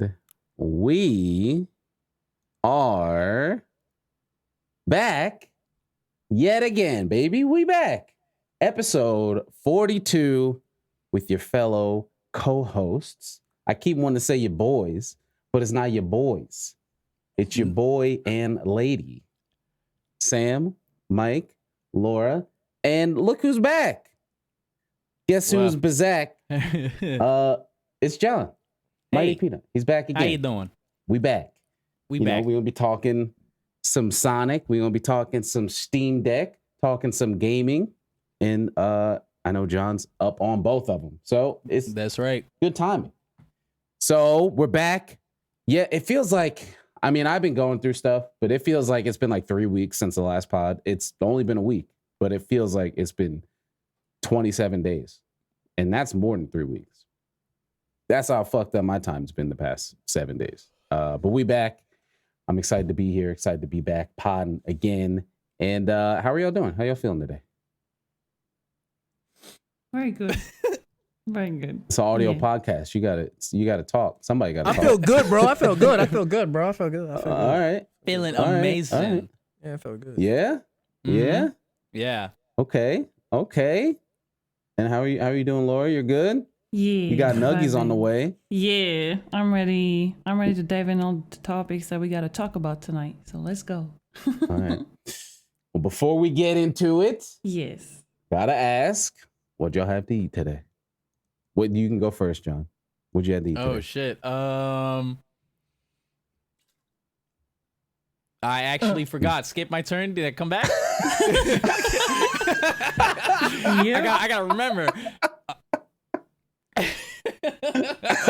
And we are back yet again, baby. We back. Episode 42 with your fellow co-hosts. I keep wanting to say your boys, but it's not your boys. It's your boy and lady. Sam, Mike, Laura, and look who's back. Guess who's Bazak? It's John. Mighty Peanut. He's back again. How you doing? We back. We back. We're going to be talking some Sonic. We're going to be talking some Steam Deck, talking some gaming. And I know John's up on both of them. So that's right. Good timing. So we're back. Yeah, it feels like, I mean, I've been going through stuff, but it feels like it's been like 3 weeks since the last pod. It's only been a week, but it feels like it's been 27 days. And that's more than 3 weeks. That's how fucked up my time's been the past 7 days. But we back. I'm excited to be here. Excited to be back podding again. And how are y'all doing? How y'all feeling today? Very good. Very good. It's an audio podcast. You gotta talk. Somebody gotta talk. I feel good, bro. I feel good, bro. All right. Feeling All amazing. Right. All right. Yeah, I feel good. Yeah? Mm-hmm. Yeah? Yeah. Okay. And how are you doing, Laura? You're good? Yeah. You got nuggies on the way. Yeah. I'm ready to dive in on the topics that we gotta talk about tonight. So let's go. All right. Well, before we get into it, yes. gotta ask, what'd y'all have to eat today? You can go first, John. What'd you have to eat today? Oh shit. I actually forgot. Skip my turn. Did I come back? Yeah. I gotta remember.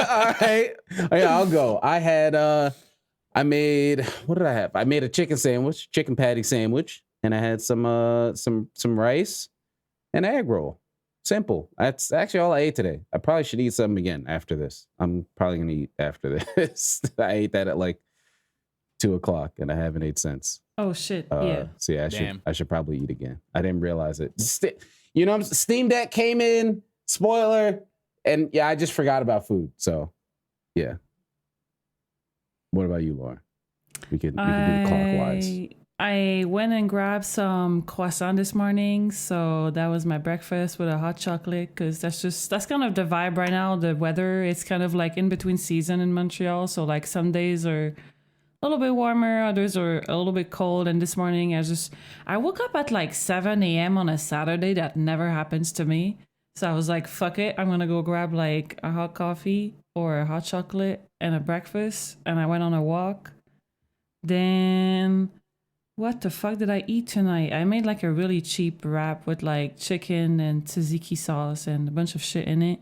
All right. Yeah, I'll go. I had what did I have? I made a chicken patty sandwich, and I had some rice and egg roll. Simple. That's actually all I ate today. I probably should eat something again after this. I'm probably gonna eat after this. I ate that at like 2:00 and I haven't ate since. Oh shit. Yeah. So yeah, I should probably eat again. I didn't realize it. Steam Deck came in, spoiler, and yeah, I just forgot about food. So yeah. What about you, Laura? We can do it clockwise. I went and grabbed some croissant this morning, so that was my breakfast with a hot chocolate, because that's kind of the vibe right now. The weather, it's kind of like in between season in Montreal, so like some days are a little bit warmer, others are a little bit cold. And this morning I woke up at like 7 a.m. on a Saturday. That never happens to me. So I was like, fuck it, I'm gonna go grab like a hot coffee or a hot chocolate and a breakfast, and I went on a walk. Then what the fuck did I eat tonight? I made like a really cheap wrap with like chicken and tzatziki sauce and a bunch of shit in it.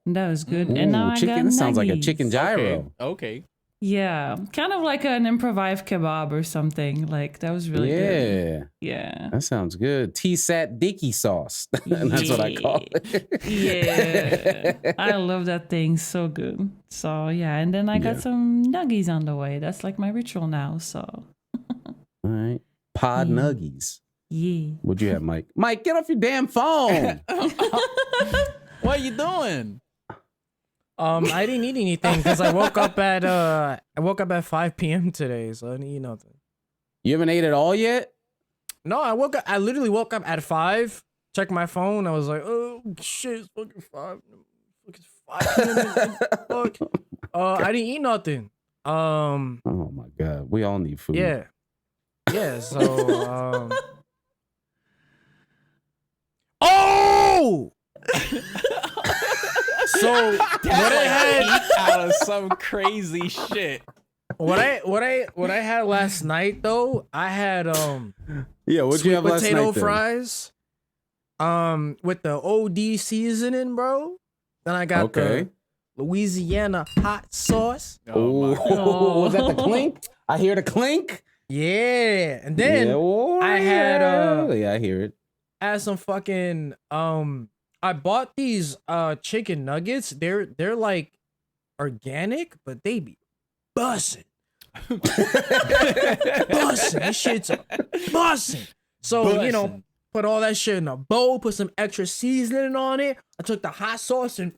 And that was good. Ooh, and now chicken, I got this sounds like a nuggies. chicken gyro. Okay. Yeah. Kind of like an improvised kebab or something. Like that was really good. Yeah. That sounds good. T-Sat Dicky sauce. That's what I call it. Yeah. I love that thing. So good. So yeah. And then I got some nuggies on the way. That's like my ritual now. So all right. Pod nuggies. Yeah. What'd you have, Mike? Mike, get off your damn phone. What are you doing? I didn't eat anything because I woke up at 5 p.m. today, so I didn't eat nothing. You haven't ate it all yet? No, I literally woke up at 5, checked my phone, I was like, oh shit, it's fucking 5. It's 5 p.m. Fuck. I didn't eat nothing. Oh my god. We all need food. Yeah. Yeah, so oh! So what I had out of some crazy shit. What I had last night though, I had yeah, what'd you have last night? Potato fries with the OD seasoning, bro. Then I got the Louisiana hot sauce. Oh, was that the clink? I hear the clink. Yeah, and then I had I hear it. I had some fucking I bought these chicken nuggets. They're like organic, but they be bussin'. Bussin'. This shit's bussin'. So, you know, put all that shit in a bowl, put some extra seasoning on it. I took the hot sauce and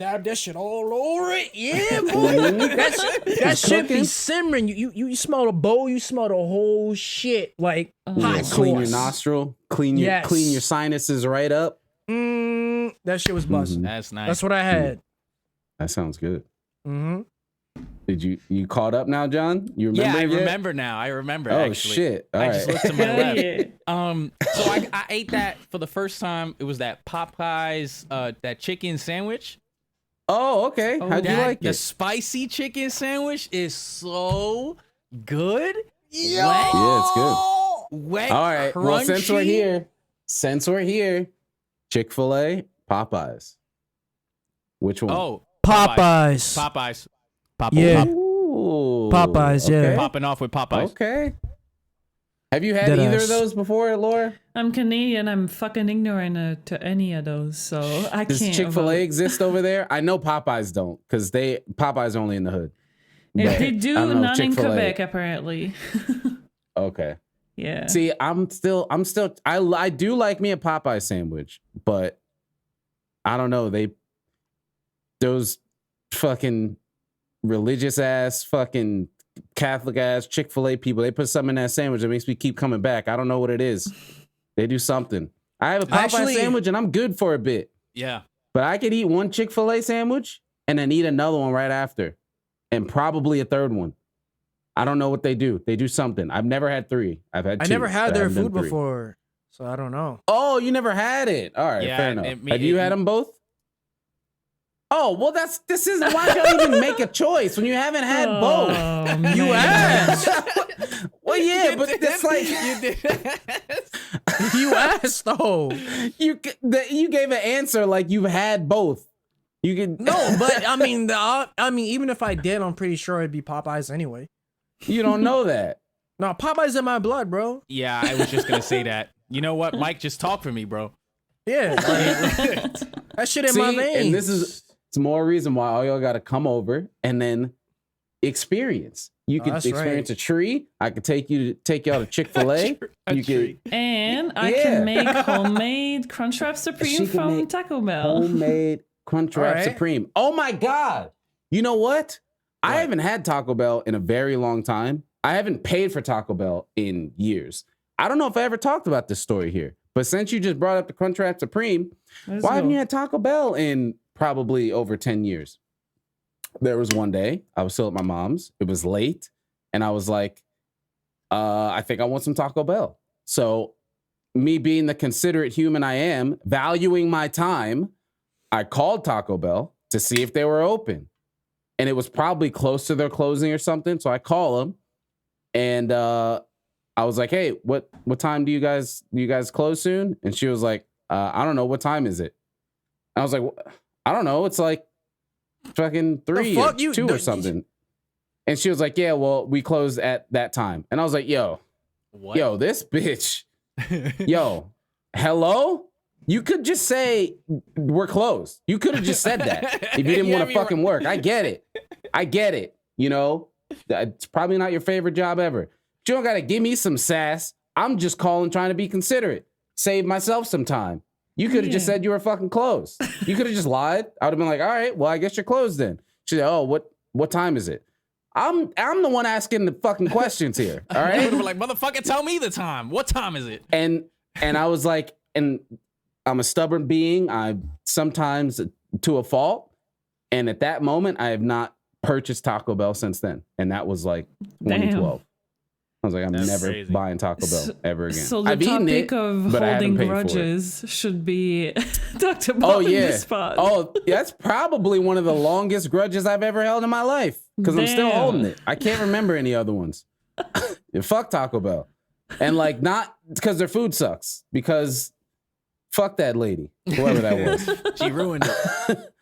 dab that shit all over it. Yeah, boy. that shit be simmering. You smell the bowl, you smell the whole shit. Like hot clean your sauce. nostril, clean your sinuses right up. That shit was busting. That's nice. That's what I had. That sounds good. Mm-hmm. Did you caught up now, John? You remember? Yeah, I yet? remember now. I remember. Oh actually. shit! All I right. just looked to my Hell left. yeah. So I ate that for the first time. It was that Popeyes, that chicken sandwich. Oh, okay. How'd you like The it? spicy chicken sandwich is so good. Yeah, it's good. Wet, All right. crunchy. Well, since we're here, Chick-fil-A, Popeyes. Which one? Oh, Popeyes. Popeyes. Yeah. Ooh, Popeyes, yeah. okay. Popping off with Popeyes. Okay. Have you had Deadass. either of those before, Laura? I'm Canadian. I'm fucking ignorant to any of those, so I Does can't. Chick-fil-A vote. exist over there? I know Popeyes don't, because Popeyes are only in the hood. If But they I do, don't know, none in Chick-fil-A. Quebec apparently. Okay. Yeah. See, I'm still I do like me a Popeye sandwich, but I don't know, those fucking religious ass fucking Catholic ass Chick-fil-A people, they put something in that sandwich that makes me keep coming back. I don't know what it is. They do something. I have a Popeye Actually- sandwich and I'm good for a bit, Yeah. but I could eat one Chick-fil-A sandwich and then eat another one right after, and probably a third one. I don't know what they do. They do something. I've never had three. I've had I two, never but had I their haven't done food three. before, so I don't know. Oh, you never had it. All right, Yeah, fair enough. it- Have you had them both? Oh, well, this is why y'all even make a choice when you haven't had both. Oh, You man. asked. Well, yeah, but it's like you did. You asked though. you gave an answer like you've had both. You can No, but I mean, even if I did, I'm pretty sure it'd be Popeyes anyway. You don't know that. No, Popeyes in my blood, bro. Yeah, I was just gonna say that. You know what, Mike? Just talk for me, bro. Yeah, like, that shit in my See, veins. and it's more reason why all y'all got to come over and then experience. You could that's experience right. a tree. I could take y'all to Chick-fil-A. You could And I Yeah. can make homemade Crunchwrap She Supreme can from make Taco Bell. homemade Crunchwrap Alright. Supreme. Oh my God. You know what? I What? haven't had Taco Bell in a very long time. I haven't paid for Taco Bell in years. I don't know if I ever talked about this story here, but since you just brought up the Crunchwrap Supreme, Let's why haven't go. you had Taco Bell in probably over 10 years? There was one day I was still at my mom's. It was late. And I was like, I think I want some Taco Bell. So me being the considerate human I am, valuing my time, I called Taco Bell to see if they were open. And it was probably close to their closing or something. So I call them and I was like, hey, what time do you guys close soon? And she was like, I don't know. What time is it? I was like, I don't know. It's like fucking 3 or fuck you- 2 or something. And she was like, yeah, well, we closed at that time. And I was like, yo, this bitch, yo, hello? You could just say we're closed. You could have just said that if you didn't Yeah, want I to mean, fucking work. I get it. You know, it's probably not your favorite job ever. But you don't got to give me some sass. I'm just calling, trying to be considerate. Save myself some time. You could have just Yeah. said you were fucking closed. You could have just lied. I would have been like, all right, well, I guess you're closed then. She said, oh, what time is it? I'm the one asking the fucking questions here. All I right. would have been like, motherfucker, tell me the time. What time is it? And I was like, and I'm a stubborn being. I sometimes to a fault. And at that moment, I have not purchased Taco Bell since then. And that was like 2012. I was like, I'm That's never crazy. buying Taco Bell ever again. So the I've eaten topic it, of but I haven't holding paid for it. grudges should be talked about Oh in yeah. this spot. Oh, that's probably one of the longest grudges I've ever held in my life because I'm still Damn. holding it. I can't remember any other ones. Yeah, fuck Taco Bell, and like not because their food sucks. Because fuck that lady, whoever that was. She ruined it.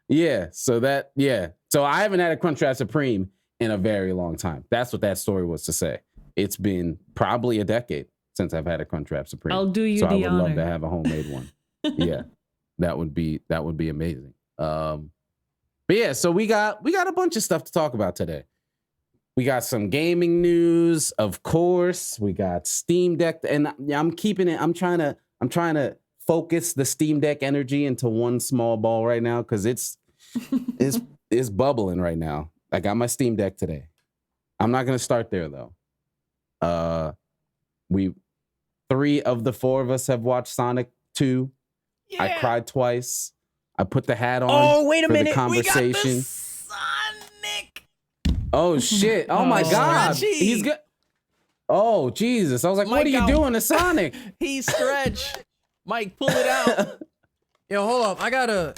Yeah. So I haven't had a Crunchwrap Supreme in a very long time. That's what that story was to say. It's been probably a decade since I've had a Crunchwrap Supreme. I'll do you so the I would love honor. to have a homemade one. Yeah, that would be amazing. But yeah, so we got a bunch of stuff to talk about today. We got some gaming news, of course. We got Steam Deck, and I'm keeping it. I'm trying to focus the Steam Deck energy into one small ball right now because it's is bubbling right now. I got my Steam Deck today. I'm not gonna start there though. We 3 of the 4 of us have watched Sonic 2. Yeah. I cried twice. I put the hat on. Oh, wait a for minute. The conversation. We got the Sonic. Oh shit! Oh my god! Stretchy. He's good. Oh Jesus! I was like, Mike what are you out. doing to Sonic? He's stretch. Mike, pull it out. Yo, hold up. I gotta.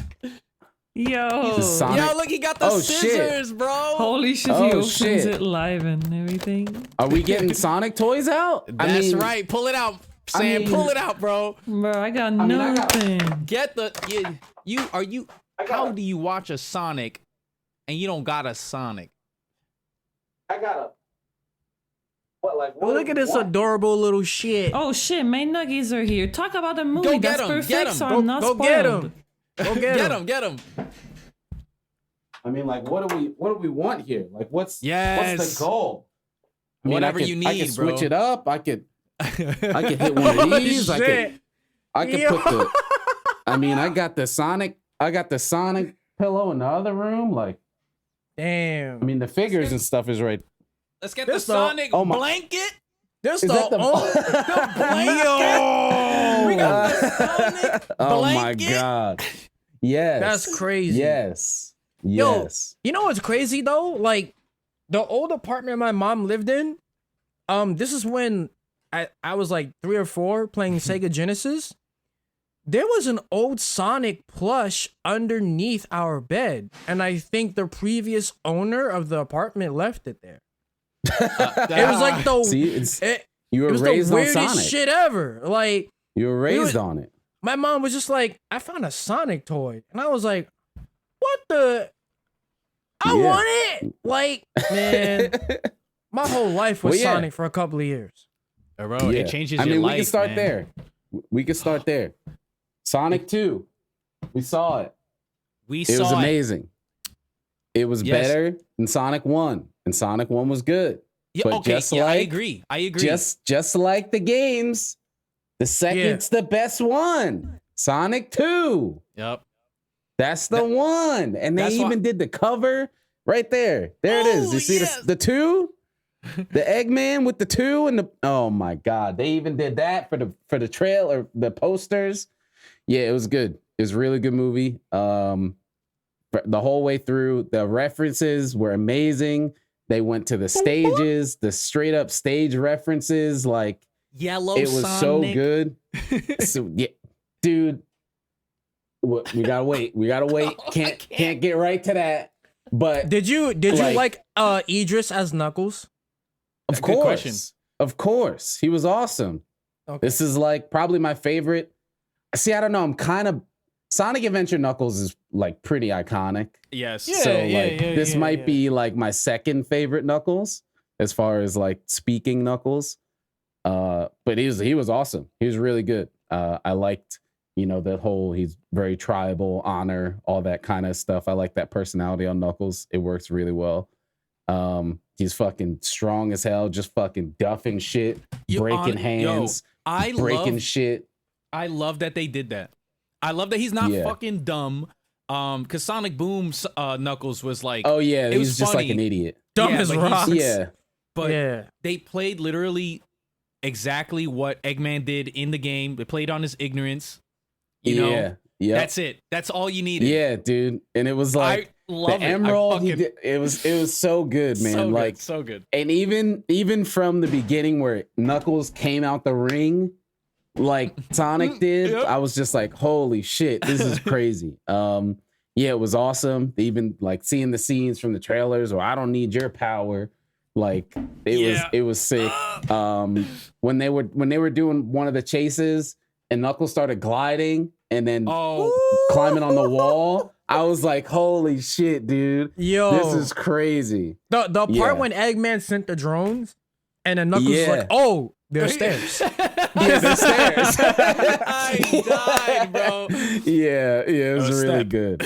Yo. Is Sonic- Yo, look, he got the Oh, shit. scissors, bro. Holy shit, Oh, he opens shit. it live and everything. Are we getting Sonic toys out? That's right. Pull it out, Sam. mean- pull it out, bro. Bro, I got mean, I got- nothing. Get the how do you watch a Sonic and you don't got a Sonic? I got a. What like? Oh, look at this adorable little shit. Oh shit, my nuggies are here. Talk about the movie. Go get That's 'em, perfect, get 'em. so Go- I'm not go spoiled. get 'em. Go Get him. I mean, like, what do we want here? Like, what's Yes. the goal? I mean, Whatever I could, you I need, could switch bro. it up. I could hit one of these. I could Yo. put the. I mean, I got the Sonic pillow in the other room. Like, Damn. I mean, the figures and stuff is right. Let's get This the the- Sonic oh my- blanket. This Is that the- Yo. We got the Sonic Oh my blanket. god! Yes, That's crazy. Yes, Yo. yes. You know what's crazy though? Like the old apartment my mom lived in. This is when I was like 3 or 4 playing Sega Genesis. There was an old Sonic plush underneath our bed, and I think the previous owner of the apartment left it there. It was like the See, you it were was raised the on weirdest Sonic. shit ever. Like You were raised was- on it. my mom was just like, I found a Sonic toy, and I was like, what the? I Yeah. want it. Like, man, my whole life was Well, yeah. Sonic for a couple of years. Bro, Yeah. it changes I your mean, life. we can start man. there. We can start there. Sonic 2. We saw it. We It saw was it. amazing. It was Yes. better than Sonic 1. And Sonic 1 was good. Yeah, But okay, just yeah, I like- agree. Just like the games, the second's the best one. Sonic 2. Yep. That's the one. And they that's why- even did the cover right there. There it is. Oh, You see yes. the 2? The Eggman with the 2 and the oh my god. They even did that for the trail or the posters. Yeah, it was good. It was a really good movie. The whole way through, the references were amazing. They went to the stages, the straight up stage references. Like Yellow it was so Sonic. good. So yeah, dude, we gotta wait. We gotta wait. Oh, I Can't get right to that. But Did you like Idris as Knuckles? of Good question. course, of course, he was awesome. Okay. This is like probably my favorite. See, I don't know. I'm kind of Sonic Adventure Knuckles is like pretty iconic. Yes. Yeah. So like this might be like my second favorite Knuckles as far as like speaking Knuckles. But he was awesome. He was really good. I liked, the whole he's very tribal, honor, all that kind of stuff. I like that personality on Knuckles. It works really well. He's fucking strong as hell, just fucking duffing shit, breaking hands, breaking shit. I love that they did that. I love that he's not Yeah. fucking dumb. Cause Sonic Boom's Knuckles was like, Oh yeah, it was he's just like funny. an idiot. Dumb Yeah, as but he's- rocks. Yeah. but yeah. they played literally exactly what Eggman did in the game. They played on his ignorance. Yeah. Yeah. That's it. That's all you needed. Yeah, dude. And it was like I love the it. emerald. I fucking, it was so good, man. so good, like, so good. and even from the beginning where Knuckles came out the ring, like Sonic did, Yep. I was just like, holy shit, this is crazy. Yeah, it was awesome. Even like seeing the scenes from the trailers, or I don't need your power. Like it was sick. When they were doing one of the chases and Knuckles started gliding and then climbing on the wall, I was like, holy shit, dude. Yo, This is crazy. the part Yeah. when Eggman sent the drones, and then Knuckles was Yeah. like, "Oh, there's stairs." Yeah, the stairs. I died, bro. Yeah, it was Oh, really snap. good.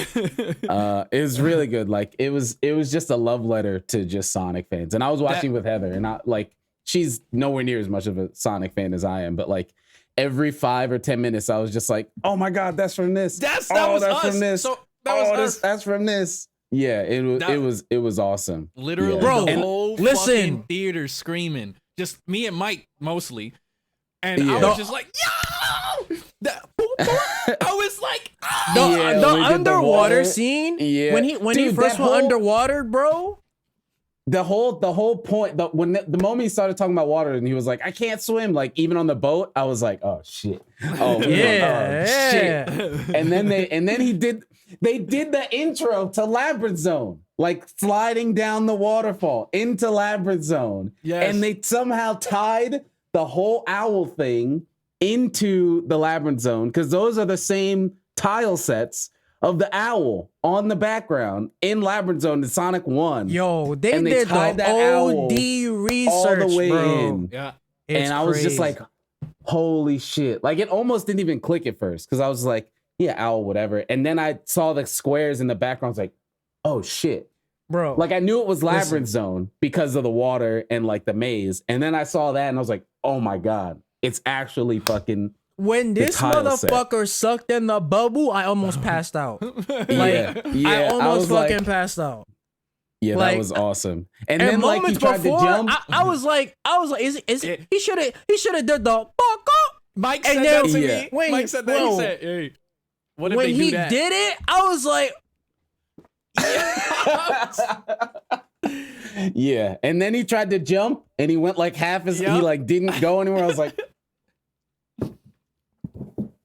It was really good. Like it was just a love letter to just Sonic fans. And I was watching with Heather, and she's nowhere near as much of a Sonic fan as I am, but like every 5 or 10 minutes, I was just like, oh my god, that's from this. That oh, was that's us. from this. So that's from this. Yeah, it was awesome. Literally, Yeah. Bro, the whole listen. fucking theater screaming. Just me and Mike mostly, and I Yeah. was just like, yo! I was like, The, Yeah, the when we did the underwater water- scene, Yeah. when he Dude, first that went whole- underwater, bro. The whole point, when the moment he started talking about water and he was like, I can't swim, like even on the boat, I was like, oh shit. Oh Yeah, shit. And then they did the intro to Labyrinth Zone, like sliding down the waterfall into Labyrinth Zone. Yes. And they somehow tied the whole owl thing into the Labyrinth Zone because those are the same tile sets of the owl on the background in Labyrinth Zone in Sonic 1. Yo, they And they did tied the that owl OD research, all the way bro. in. yeah. It's And I was just crazy. like, holy shit. Like it almost didn't even click at first because I was like, yeah, owl, whatever. And then I saw the squares in the background. I was like, oh shit. bro. Like I knew it was Labyrinth Zone because of the water and like the maze. And then I saw that and I was like, oh my God, it's actually fucking. When this tile set. motherfucker sucked in the bubble, I almost passed out. Yeah, I almost was like, fucking passed out. yeah, like- that was awesome. And And then like he moments tried before, to jump. I was like, is Yeah. he should have did the fuck up. Mike And said then- that to Yeah. me. Wait, Mike said that. whoa. He said, hey, what if When they do he that? did it, I was like, Yeah, and then he tried to jump and he went like half as he Yep. like didn't go anywhere. I was like,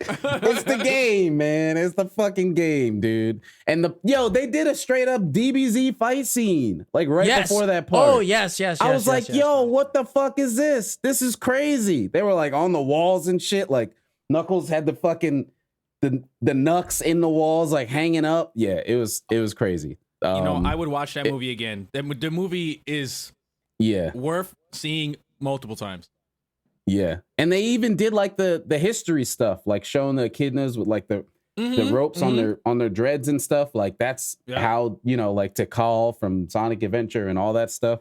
it's the game, man. It's the fucking game, dude. And they did a straight up DBZ fight scene like right yes. before that part. Oh, yes. I was like, yo, what the fuck is this? This is crazy. They were like on the walls and shit. Like Knuckles had the fucking the knucks in the walls like hanging up. Yeah, it was crazy. You know, I would watch that movie again. The movie is yeah. worth seeing multiple times. Yeah, and they even did like the history stuff, like showing the echidnas with like the ropes on their dreads and stuff. Like that's Yeah. how like to call from Sonic Adventure and all that stuff.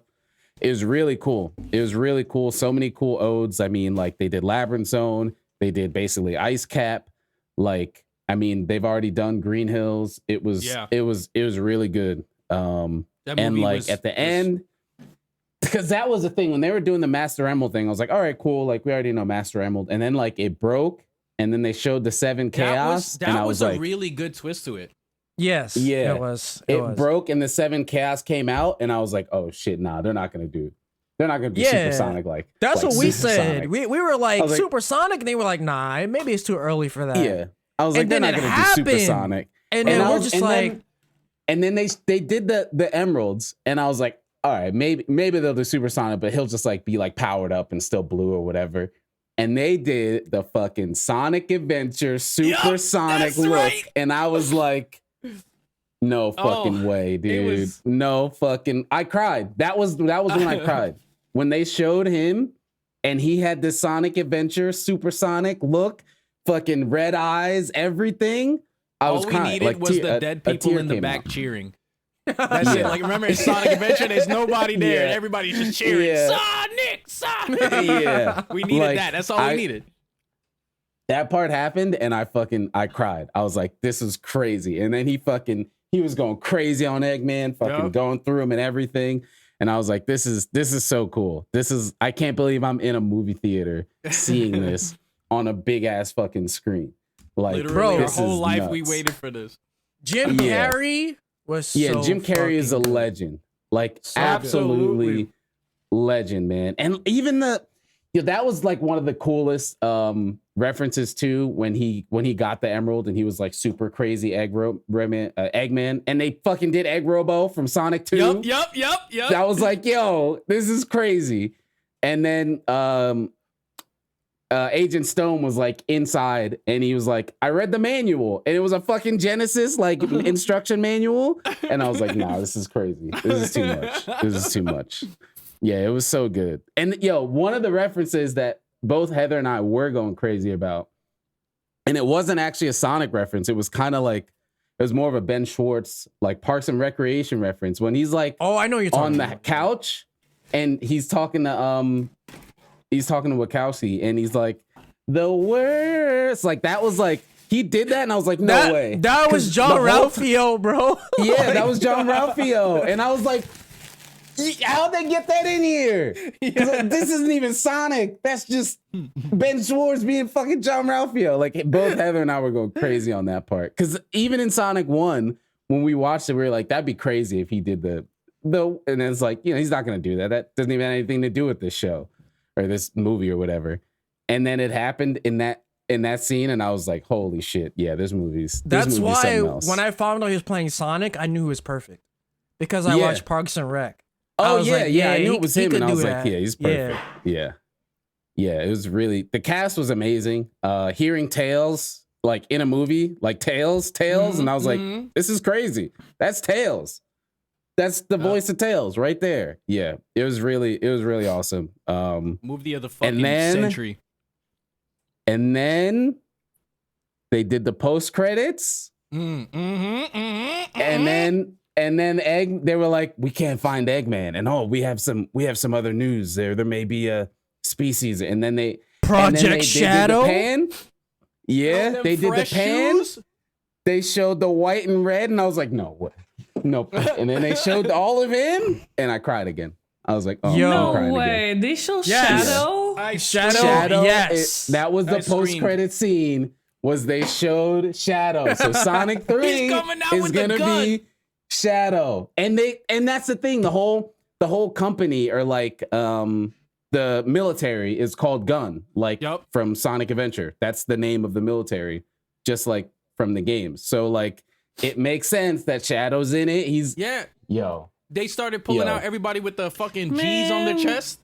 It was really cool. It was really cool. So many cool odes. I mean, like they did Labyrinth Zone. They did basically Ice Cap. Like I mean, they've already done Green Hills. It was really good. That And movie like was- at the was- end. Because that was the thing when they were doing the Master Emerald thing, I was like, all right, cool. Like we already know Master Emerald. And then like it broke and then they showed the 7 Chaos. That and I was was a like, really good twist to it. yes. Yeah. It was. it broke and the 7 Chaos came out. And I was like, oh shit, nah, they're not going to do Yeah. Supersonic like. That's like what we Supersonic. said. We were like, I was like- Supersonic, and they were like, nah, maybe it's too early for that. Yeah. I was like, And they're then not it going to do happened. Supersonic. And then I we're was- just and like, then they did the emeralds, and I was like, all right, maybe they'll do Supersonic, but he'll just like be like powered up and still blue or whatever. And they did the fucking Sonic Adventure Supersonic that's look, right. and I was like, no fucking way, dude. was- No fucking. I cried. That was when I cried when they showed him, and he had this Sonic Adventure Supersonic look, fucking red eyes, everything. I was All we crying. needed Like, was tear- the a- dead a people tear in the came back out. cheering. That's it. Like remember in Sonic Adventure, there's nobody there, and Yeah. everybody's just cheering. Yeah. Sonic. Yeah. We needed Like, that. That's all we needed. That part happened and I cried. I was like, this is crazy. And then he was going crazy on Eggman, fucking Yup. going through him and everything. And I was like, this is so cool. I can't believe I'm in a movie theater seeing this on a big ass fucking screen. Like, Literally, bro, our this whole is life we nuts. waited for this. Jim Yeah. Carrey was Yeah, so Jim Carrey is a fucking good. legend. Like So absolutely legend, man. And even that was like one of the coolest references too when he got the emerald and he was like super crazy Eggman, and they fucking did Egg Robo from Sonic 2. Yup. I was like, yo, this is crazy. And then Agent Stone was like inside and he was like, I read the manual and it was a fucking Genesis like instruction manual. And I was like, nah, this is crazy. This is too much. This is too much. Yeah, it was so good. And one of the references that both Heather and I were going crazy about, and it wasn't actually a Sonic reference. It was kind of like, it was more of a Ben Schwartz, like Parks and Recreation reference when he's like Oh, I know you're talking on the about. couch and he's talking to Wachowski and he's like, the worst. Like that was like He did that, and I was like, no way. That was John Ralphio, bro. Yeah, that was John Ralphio. And I was like, how'd they get that in here? This isn't even Sonic. That's just Ben Schwartz being fucking John Ralphio. Like, both Heather and I were going crazy on that part. Because even in Sonic 1, when we watched it, we were like, that'd be crazy if he did the and it's like, he's not going to do that. That doesn't even have anything to do with this show or this movie or whatever. And then it happened in that scene, and I was like, holy shit, yeah, this movie's That's why something else. when I found out he was playing Sonic, I knew he was perfect. Because I watched Parks and Rec. Oh, yeah, I knew it was him, and I was like, yeah, he's perfect. Yeah. Yeah, it was really, the cast was amazing. Hearing Tails, like in a movie, like Tails, and I was like, this is crazy. That's Tails. That's the voice of Tails right there. Yeah, it was really awesome. Movie of the fucking century. And then they did the post credits. And then they were like, we can't find Eggman, and we have some other news there. There may be a species, and then they Project Shadow. They did the pan. They showed the white and red, and I was like, no way. Nope. And then they showed all of him, and I cried again. I was like, oh, no I'm crying way. again. They show Shadow? Shadow, yes. That was the post-credit scene, was they showed Shadow. So Sonic 3 is going to be Shadow. And that's the thing, the whole company, or like the military, is called Gun, like from Sonic Adventure. That's the name of the military, just like from the game. So like, it makes sense that Shadow's in it. They started pulling out everybody with the fucking G's on their chest.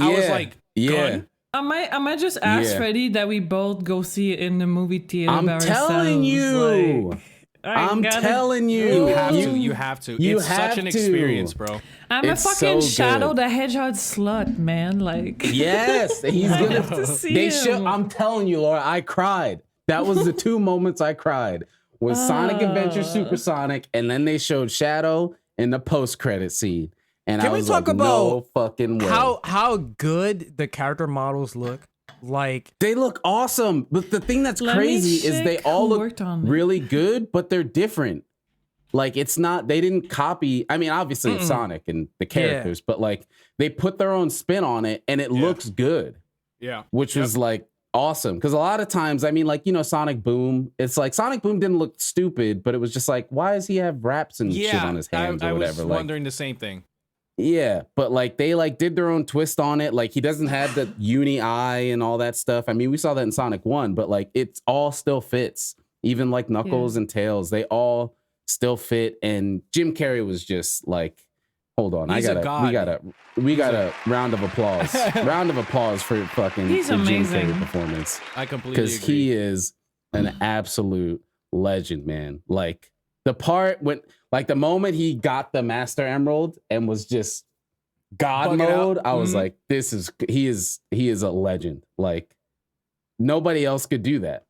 I was like, Gun? I might just ask Freddie that we both go see it in the movie theater. I'm telling you. Like, I'm telling you. You have to. It's such an experience, bro. I'm a fucking Shadow the Hedgehog slut, man. Like, yes, he's gonna to see him. I'm telling you, Laura, I cried. That was the two moments I cried. Was Sonic Adventure Supersonic, and then they showed Shadow in the post-credit scene. And Can I was we talk like, about no fucking way. How good the character models look? Like, they look awesome. But the thing that's crazy is they all look really good, but they're different. Like, it's not, they didn't copy. I mean, obviously it's Sonic and the characters, but like, they put their own spin on it, and it looks good. Yeah. Which was like awesome. Because a lot of times, I mean, like, Sonic Boom, it's like Sonic Boom didn't look stupid, but it was just like, why does he have wraps and shit on his hands or whatever? I was wondering the same thing. Yeah, but like they like did their own twist on it. Like, he doesn't have the uni eye and all that stuff. I mean, we saw that in Sonic 1, but like it's all still fits. Even like Knuckles and Tails, they all still fit. And Jim Carrey was just like, hold on, we got a round of applause. Round of applause for fucking He's the Jim amazing. Carrey performance. I completely agree. Because he is an absolute legend, man. Like the part when, like the moment he got the Master Emerald and was just God mode, I was like, he is a legend. Like nobody else could do that.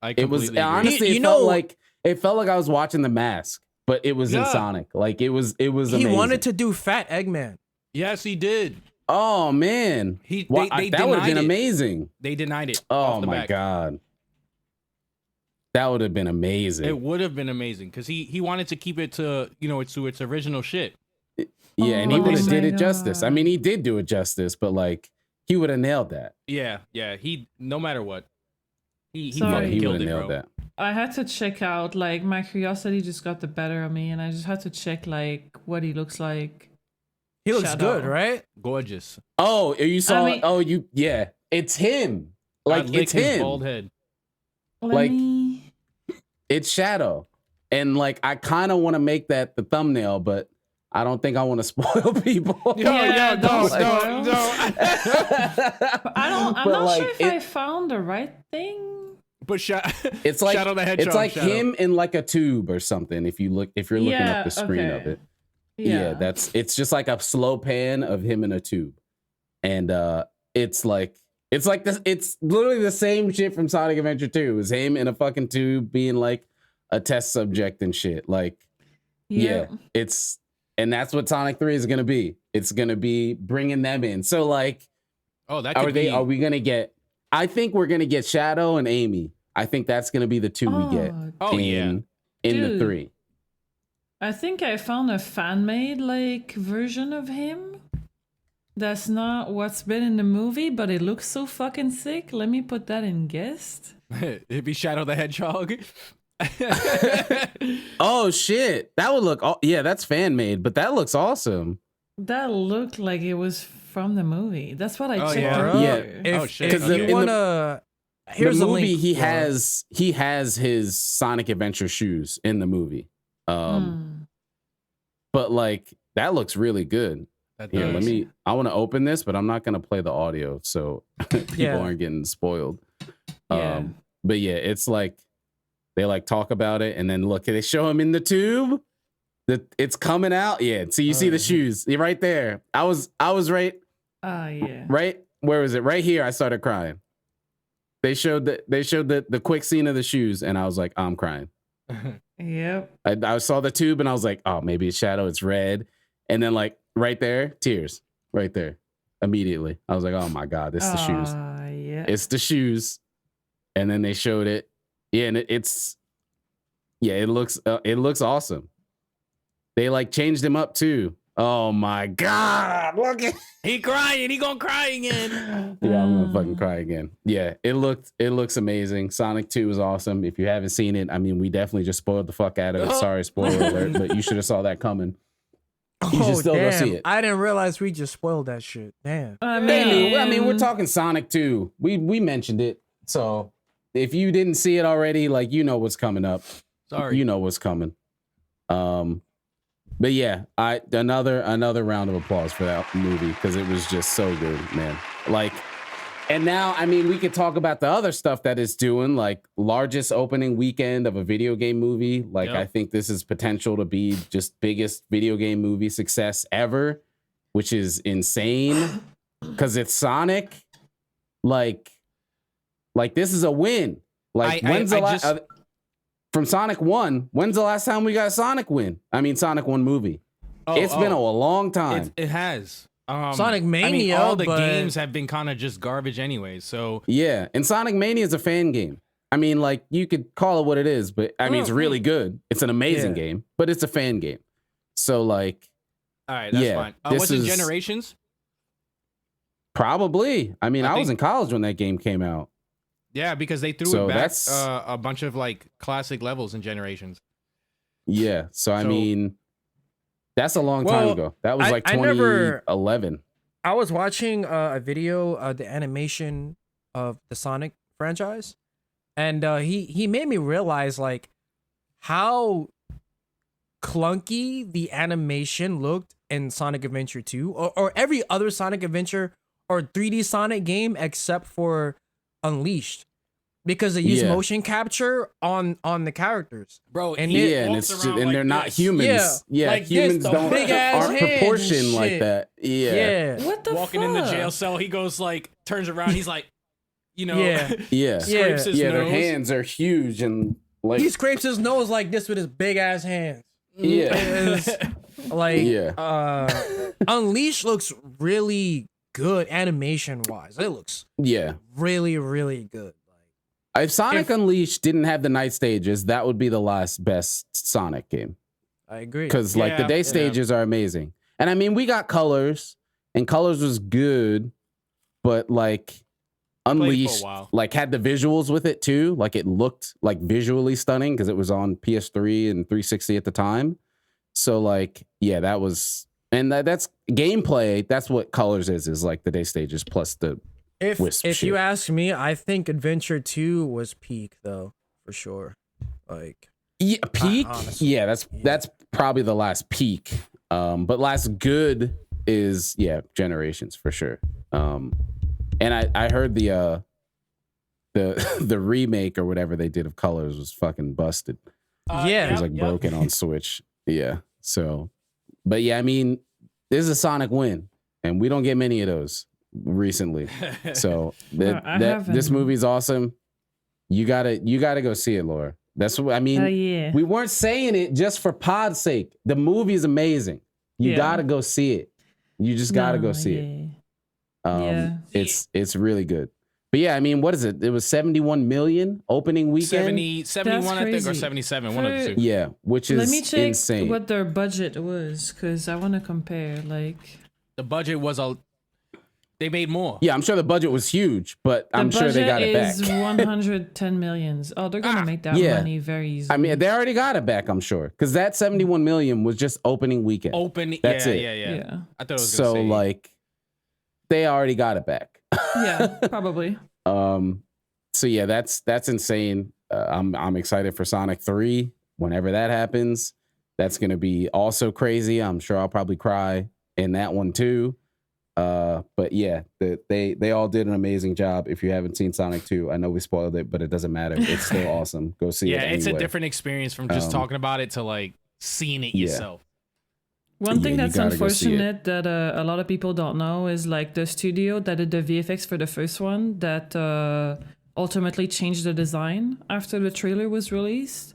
It was honestly, it felt like I was watching The Mask, but it was in Sonic. Like it was amazing. He wanted to do Fat Eggman. Yes, he did. Oh man, they that would have been amazing. They denied it. Oh my god, that would have been amazing. It would have been amazing because he wanted to keep it to its original shit. Yeah, and he would have did it justice. I mean, he did do it justice, but like he would have nailed that. Yeah. He no matter what, he would have killed it, nailed bro. that. I had to check out, like, my curiosity just got the better of me, and I just had to check, like, what he looks like. He looks good, right? Gorgeous. Oh, you saw? It's him. Like it's him. His bald head. It's Shadow, and like I kind of want to make that the thumbnail, but I don't think I want to spoil people. Don't. I'm not sure if I found the right thing. But it's like Shadow the Hedgehog. It's like him in like a tube or something. If you're looking up the screen of it, it's just like a slow pan of him in a tube, and it's like this. It's literally the same shit from Sonic Adventure 2. Is him in a fucking tube being like a test subject and shit. Like, and that's what Sonic 3 is gonna be. It's gonna be bringing them in. So like, are we gonna get? I think we're gonna get Shadow and Amy. I think that's gonna be the 2 we get. In the 3. I think I found a fan-made like version of him. That's not what's been in the movie, but it looks so fucking sick. Let me put that in guest. It'd be Shadow the Hedgehog. Oh shit, that would look. Yeah, that's fan made, but that looks awesome. That looked like it was from the movie. That's what I checked. Yeah. Shit. If you wanna, here's the movie. link. He has his Sonic Adventure shoes in the movie. But like that looks really good. Here, I want to open this, but I'm not gonna play the audio so people aren't getting spoiled. But yeah, it's like they like talk about it, and then look, they show him in the tube. It's coming out. Yeah, so you see the shoes. You're right there. I was right. Right. Where was it? Right here. I started crying. They showed the quick scene of the shoes, and I was like, I'm crying. Yep. I saw the tube, and I was like, oh, maybe it's Shadow. It's red, and then like right there, tears. Right there, immediately. I was like, oh my god, it's the shoes. Yeah. It's the shoes. And then they showed it. Yeah, and it looks awesome. They like changed him up too. Oh my god, look at he crying. He gonna cry again. Yeah, I'm gonna fucking cry again. Yeah, it looks amazing. Sonic 2 is awesome. If you haven't seen it, I mean, we definitely just spoiled the fuck out of it. Sorry, spoiler alert, but you should have saw that coming. You should still go see it. I didn't realize we just spoiled that shit. Damn. I mean, we're talking Sonic 2. We mentioned it. So if you didn't see it already, like, you know what's coming up. Sorry. You know what's coming. But yeah, another round of applause for that movie because it was just so good, man. Like, and now, I mean, we could talk about the other stuff that it's doing, like largest opening weekend of a video game movie. Like, I think this is potential to be just biggest video game movie success ever, which is insane because it's Sonic. Like this is a win. Like, when's the last from Sonic 1? When's the last time we got a Sonic win? I mean, Sonic 1 movie. It's been a long time. It has. Sonic Mania. I mean, all the games have been kind of just garbage anyway. So yeah, and Sonic Mania is a fan game. I mean, like, you could call it what it is, but I mean, it's really good. It's an amazing game, but it's a fan game. So like, all right, that's fine. Was it Generations? Probably. I mean, I was in college when that game came out. Yeah, because they threw it back a bunch of like classic levels in Generations. Yeah, so I mean, that's a long time ago. That was like 2011. I was watching a video, the animation of the Sonic franchise, and he made me realize like how clunky the animation looked in Sonic Adventure 2 or every other Sonic Adventure or 3D Sonic game except for Unleashed, because they use motion capture on the characters, bro. And they're not humans. Yeah, like humans aren't proportioned like that. Yeah. What the Walking in the jail cell, he goes like, turns around, he's like, scrapes his nose. Their hands are huge and like he scrapes his nose like this with his big ass hands. Yeah, Unleashed looks really good animation wise. It looks really, really good. If Sonic Unleashed didn't have the night stages, that would be the last best Sonic game. I agree. Because like the day stages are amazing. And I mean, we got Colors, and Colors was good, but like Unleashed like had the visuals with it too. Like it looked like visually stunning because it was on PS3 and 360 at the time. So like, yeah, that was, and that's gameplay. That's what Colors is like the day stages plus the If you ask me, I think Adventure 2 was peak though, for sure. Like peak? That's probably the last peak. But last good is Generations for sure. And I heard the remake or whatever they did of Colors was fucking busted. It was like broken on Switch. Yeah. So, but yeah, I mean, this is a Sonic win, and we don't get many of those recently. So this movie's awesome. You gotta go see it, Laura. That's what I mean. We weren't saying it just for pod's sake. The movie is amazing. You gotta go see it. You just gotta go see it. It's really good. But yeah, I mean, what is it? It was 71 million opening weekend. 71, I think, or 77. One of the two. Yeah, which is Let me check insane. what their budget was, because I want to compare. Like, the budget was they made more. Yeah, I'm sure the budget was huge, but I'm sure they got it back. The budget is 110 millions. Oh, they're gonna make that money very easily. I mean, they already got it back, I'm sure, because that 71 million was just opening weekend. That's it. Yeah. I thought it was so like they already got it back. Yeah, probably. So yeah, that's insane. I'm excited for Sonic 3 whenever that happens. That's gonna be also crazy. I'm sure I'll probably cry in that one too. But yeah, they all did an amazing job. If you haven't seen Sonic 2, I know we spoiled it, but it doesn't matter. It's still awesome. Go see it. Yeah, it's anyway. a different experience from just talking about it to like seeing it yourself. One thing that's unfortunate that a lot of people don't know is like the studio that did the VFX for the first one that ultimately changed the design after the trailer was released.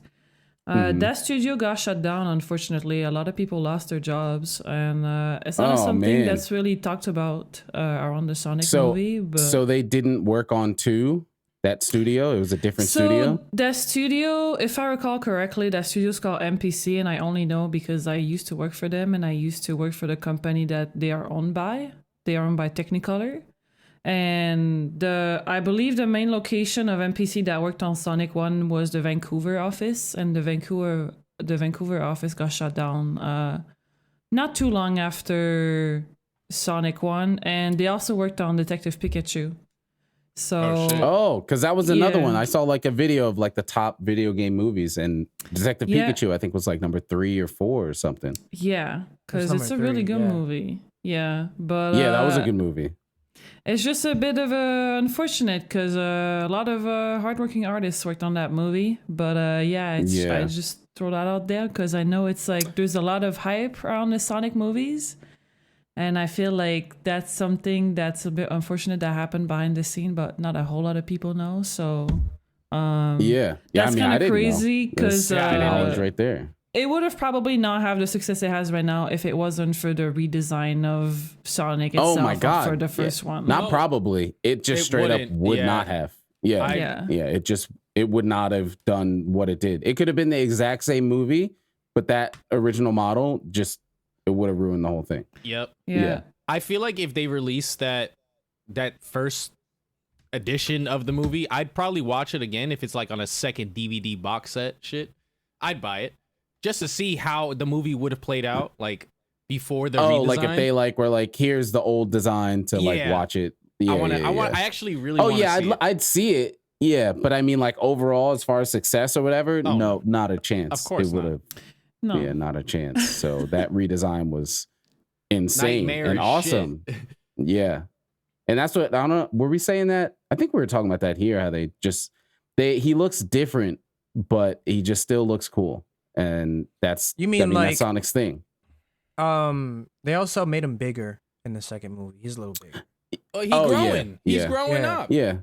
That studio got shut down, unfortunately. A lot of people lost their jobs, and it's not something that's really talked about around the Sonic movie. But so they didn't work on 2, that studio? It was a different studio? That studio, if I recall correctly, that studio is called MPC, and I only know because I used to work for them, and I used to work for the company that they are owned by. They are owned by Technicolor. And I believe the main location of MPC that worked on Sonic 1 was the Vancouver office, and the Vancouver office got shut down not too long after Sonic 1, and they also worked on Detective Pikachu. So because that was another one. I saw like a video of like the top video game movies, and Detective Pikachu I think was like number 3 or 4 or something. Yeah, because it's a really good movie. Yeah, but that was a good movie. It's just a bit of unfortunate because a lot of hardworking artists worked on that movie. But I just throw that out there because I know it's like there's a lot of hype around the Sonic movies. And I feel like that's something that's a bit unfortunate that happened behind the scene, but not a whole lot of people know. So that's kind of crazy because knowledge right there. It would have probably not have the success it has right now if it wasn't for the redesign of Sonic itself. Oh my God. For the first one. Not probably. It just straight up would not have. It would not have done what it did. It could have been the exact same movie, but that original model it would have ruined the whole thing. Yep. Yeah. I feel like if they released that first edition of the movie, I'd probably watch it again if it's like on a second DVD box set shit. I'd buy it. Just to see how the movie would have played out, like before the redesign. Like if they like were like, here's the old design to like watch it. I actually really want to see it. I'd see it. Yeah, but I mean, like overall, as far as success or whatever, no, not a chance. Of course, it would have. No. Yeah, not a chance. So that redesign was insane and awesome. Yeah, and that's what I don't know. Were we saying that? I think we were talking about that here. How he looks different, but he just still looks cool. And that's that's Sonic's thing. They also made him bigger in the second movie. He's a little bigger. He's growing. He's growing up. Yeah.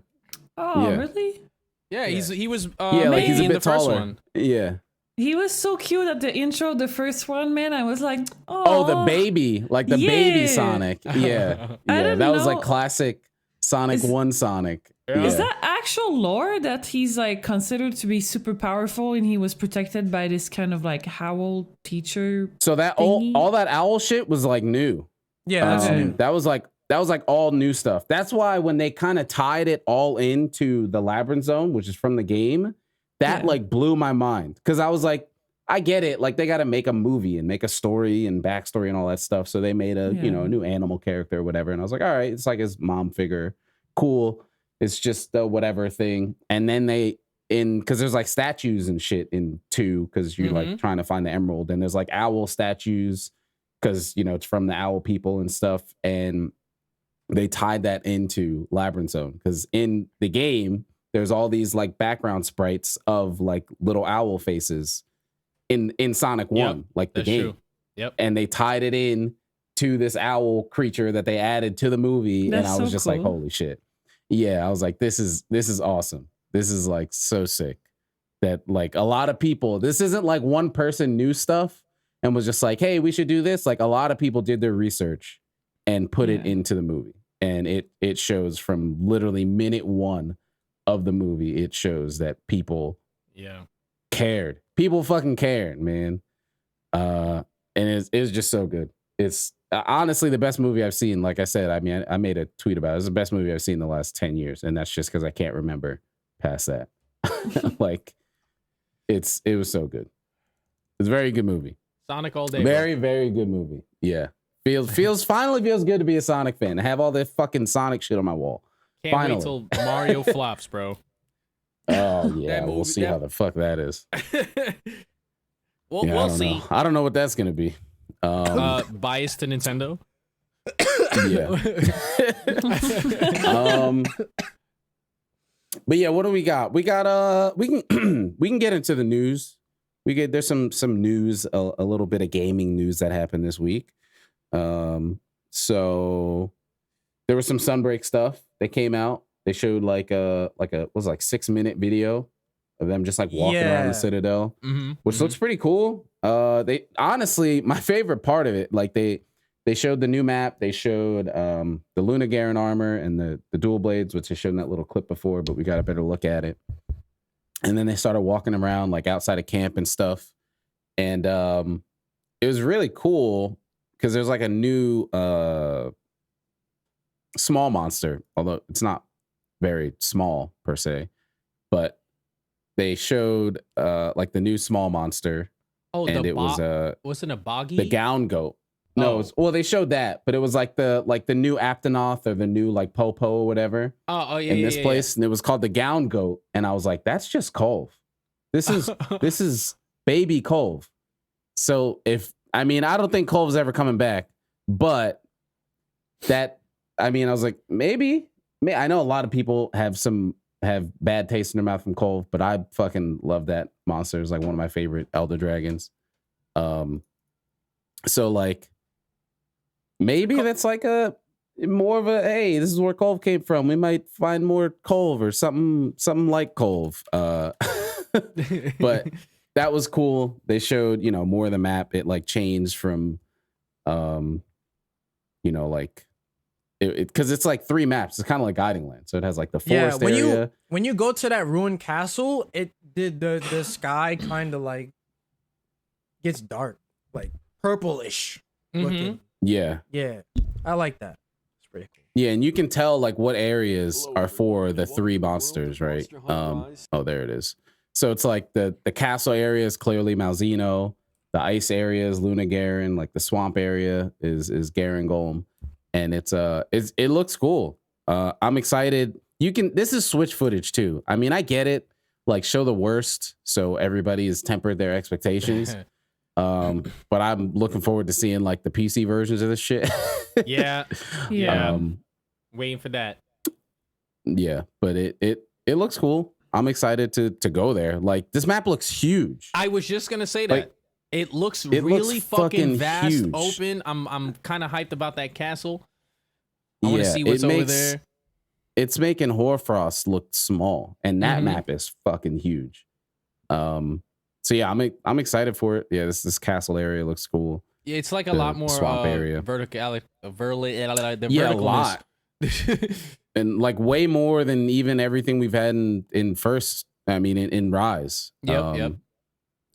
Oh, really? Yeah, he was like he's a bit in the first taller. one. Yeah. He was so cute at the intro of the first one, man. I was like, oh, the baby, like the baby Sonic. Yeah. That was like classic Sonic 1 Sonic. Yeah. Is that actual lore that he's like considered to be super powerful and he was protected by this kind of like owl teacher? So that all that owl shit was like new. Yeah, that's new. That was like all new stuff. That's why when they kind of tied it all into the Labyrinth Zone, which is from the game, that like blew my mind. Because I was like, I get it. Like they got to make a movie and make a story and backstory and all that stuff. So they made a new animal character or whatever. And I was like, all right, it's like his mom figure. Cool. It's just the whatever thing. And then because there's like statues and shit in 2 because you're like trying to find the emerald. And there's like owl statues because, it's from the owl people and stuff. And they tied that into Labyrinth Zone because in the game, there's all these like background sprites of like little owl faces in Sonic 1, like the game. True. Yep. And they tied it in to this owl creature that they added to the movie. And I was just like, holy shit. Yeah, I was like, this is awesome. This is like so sick that like a lot of people, this isn't like one person knew stuff and was just like, hey, we should do this. Like a lot of people did their research and put it into the movie. and it shows from literally minute one of the movie. It shows that people cared. People fucking cared, man. And it was just so good. It's honestly the best movie I've seen. Like I said, I mean, I made a tweet about it. It's the best movie I've seen in the last 10 years. And that's just because I can't remember past that. Like, it was so good. It's a very good movie. Sonic all day. Very, very good movie. Yeah. Finally feels good to be a Sonic fan. I have all this fucking Sonic shit on my wall. Can't finally. wait till Mario flops, bro. Oh, yeah. We'll see how the fuck that is. Well, yeah, we'll see. I don't know what that's going to be. Biased to Nintendo? Yeah. But yeah, what do we got? We got we can get into the news. There's some news, a little bit of gaming news that happened this week. So there was some Sunbreak stuff that came out. They showed like a 6-minute video of them just like walking around the Citadel, which looks pretty cool. They honestly, my favorite part of it, like they showed the new map. They showed the Luna Garen armor and the dual blades, which I showed in that little clip before, but we got a better look at it. And then they started walking around like outside of camp and stuff. And it was really cool because there's like a new small monster, although it's not very small per se, but they showed like the new small monster. Oh, and it was wasn't a boggy? The gown goat. No, well, they showed that, but it was like the new Aptonoth or the new like Popo or whatever. Oh yeah. In this place, and it was called the gown goat, and I was like, that's just Colv. This is baby Colv. So I don't think Colv's ever coming back, but I was like, maybe. I know a lot of people have bad taste in their mouth from Colv, but I fucking love that monster. It's like one of my favorite Elder Dragons. So like maybe that's like more of a, hey, this is where Colv came from. We might find more Colv or something like Colv. But that was cool. They showed, more of the map. It like changed from like because it's like 3 maps. It's kind of like Guiding Land. So it has like the forest area. When you go to that ruined castle, it did the sky kind of like gets dark, like purplish looking. Yeah. Yeah. I like that. It's pretty cool. Yeah, and you can tell like what areas are for the 3 monsters, right? Oh, there it is. So it's like the castle area is clearly Malzeno. The ice area is Luna Garen. Like the swamp area is Garen Golem. And it looks cool. I'm excited. This is Switch footage too. I mean, I get it. Like show the worst so everybody has tempered their expectations. But I'm looking forward to seeing like the PC versions of this shit. Yeah. Waiting for that. Yeah, but it looks cool. I'm excited to go there. Like this map looks huge. I was just gonna say that. Like, it looks really fucking vast, huge. Open. I'm kind of hyped about that castle. I want to see what's over there. It's making Hoarfrost look small, and that map is fucking huge. So yeah, I'm excited for it. Yeah, this castle area looks cool. Yeah, it's like a lot more swamp area. Vertical. Yeah, a lot. And like way more than even everything we've had in Rise. Yep.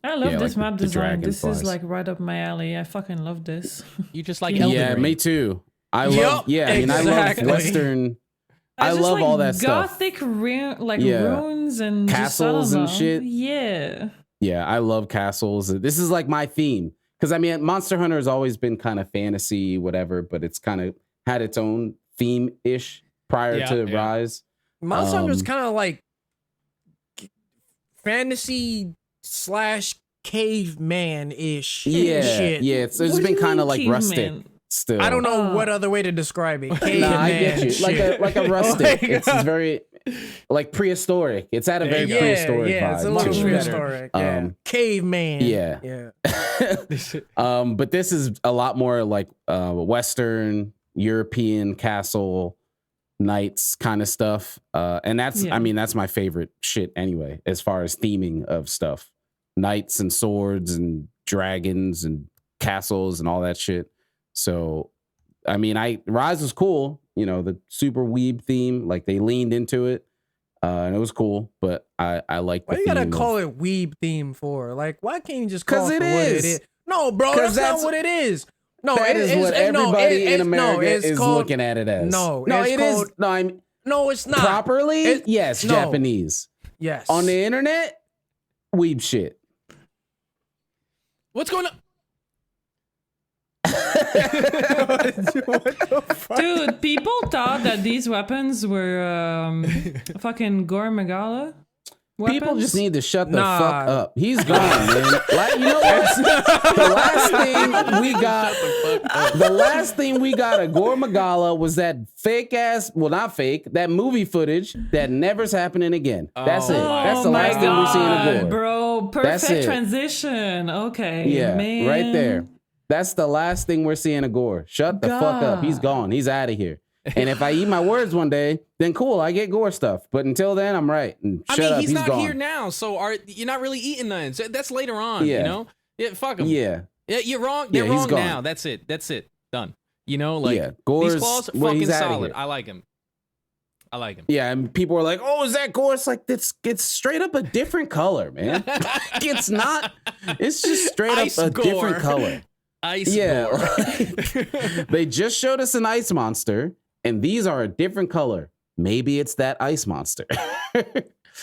I love this map design. This flies. is like right up my alley. I fucking love this. You just like Elden Ring. Me too. I love Western. I love all that stuff. Gothic ruins and castles and shit. Yeah. Yeah, I love castles. This is like my theme. Because Monster Hunter has always been kind of fantasy, whatever, but it's kind of had its own theme-ish prior to Rise. Monster Hunter is kind of like fantasy / caveman-ish. Yeah, shit. Yeah. It's been kind of like rustic. Still, I don't know what other way to describe it. I get you. Like a rustic. It's very like prehistoric. It's at a very prehistoric vibe. Yeah, it's a little prehistoric. Caveman. Yeah. But this is a lot more like Western European castle knights kind of stuff. And that's that's my favorite shit anyway, as far as theming of stuff. Knights and swords and dragons and castles and all that shit. So, Rise was cool. you know, the super weeb theme. Like they leaned into it, and it was cool. But I like. Why the you gotta theme call it weeb theme for? Like, why can't you just call 'Cause it it for what it is. is? No, bro, that's not what it is. No, that is what everybody in America is called, looking at it as. No, no, it's it called, is. No, I'm no, it's not. properly. Yes, no. Japanese. Yes. On the internet, weeb shit. What's going on? What the fuck? Dude, people thought that these weapons were fucking Gore Magala weapons. People just need to shut the Nah. fuck up. He's gone, man. Like, you know what? The last thing we got at Gore Magala was that fake ass, well, not fake, that movie footage that never's happening again. That's it. That's the my last thing we're seeing of Gore. bro. That's Perfect it. transition. Okay, Yeah, man. right there. That's the last thing we're seeing of Gore. Shut the fuck up. He's gone. He's out of here. And if I eat my words one day, then cool, I get Gore stuff. But until then, I'm right. And shut up. He's not gone. here now, so you're not really eating none. So that's later on, Yeah. you know? Yeah, fuck him. Yeah. Yeah, you're wrong. Yeah, They're he's wrong gone. now. That's it. That's it. Done. You know, like Yeah, Gore's, these claws well, fucking he's outta solid. here. I like him. I like him. Yeah, and people are like, "Oh, is that Gore?" It's like it's straight up a different color, man. It's not. It's just straight Ice up a Gore. different color. Ice Yeah, Gore. like, they just showed us an ice monster, and these are a different color. Maybe it's that ice monster.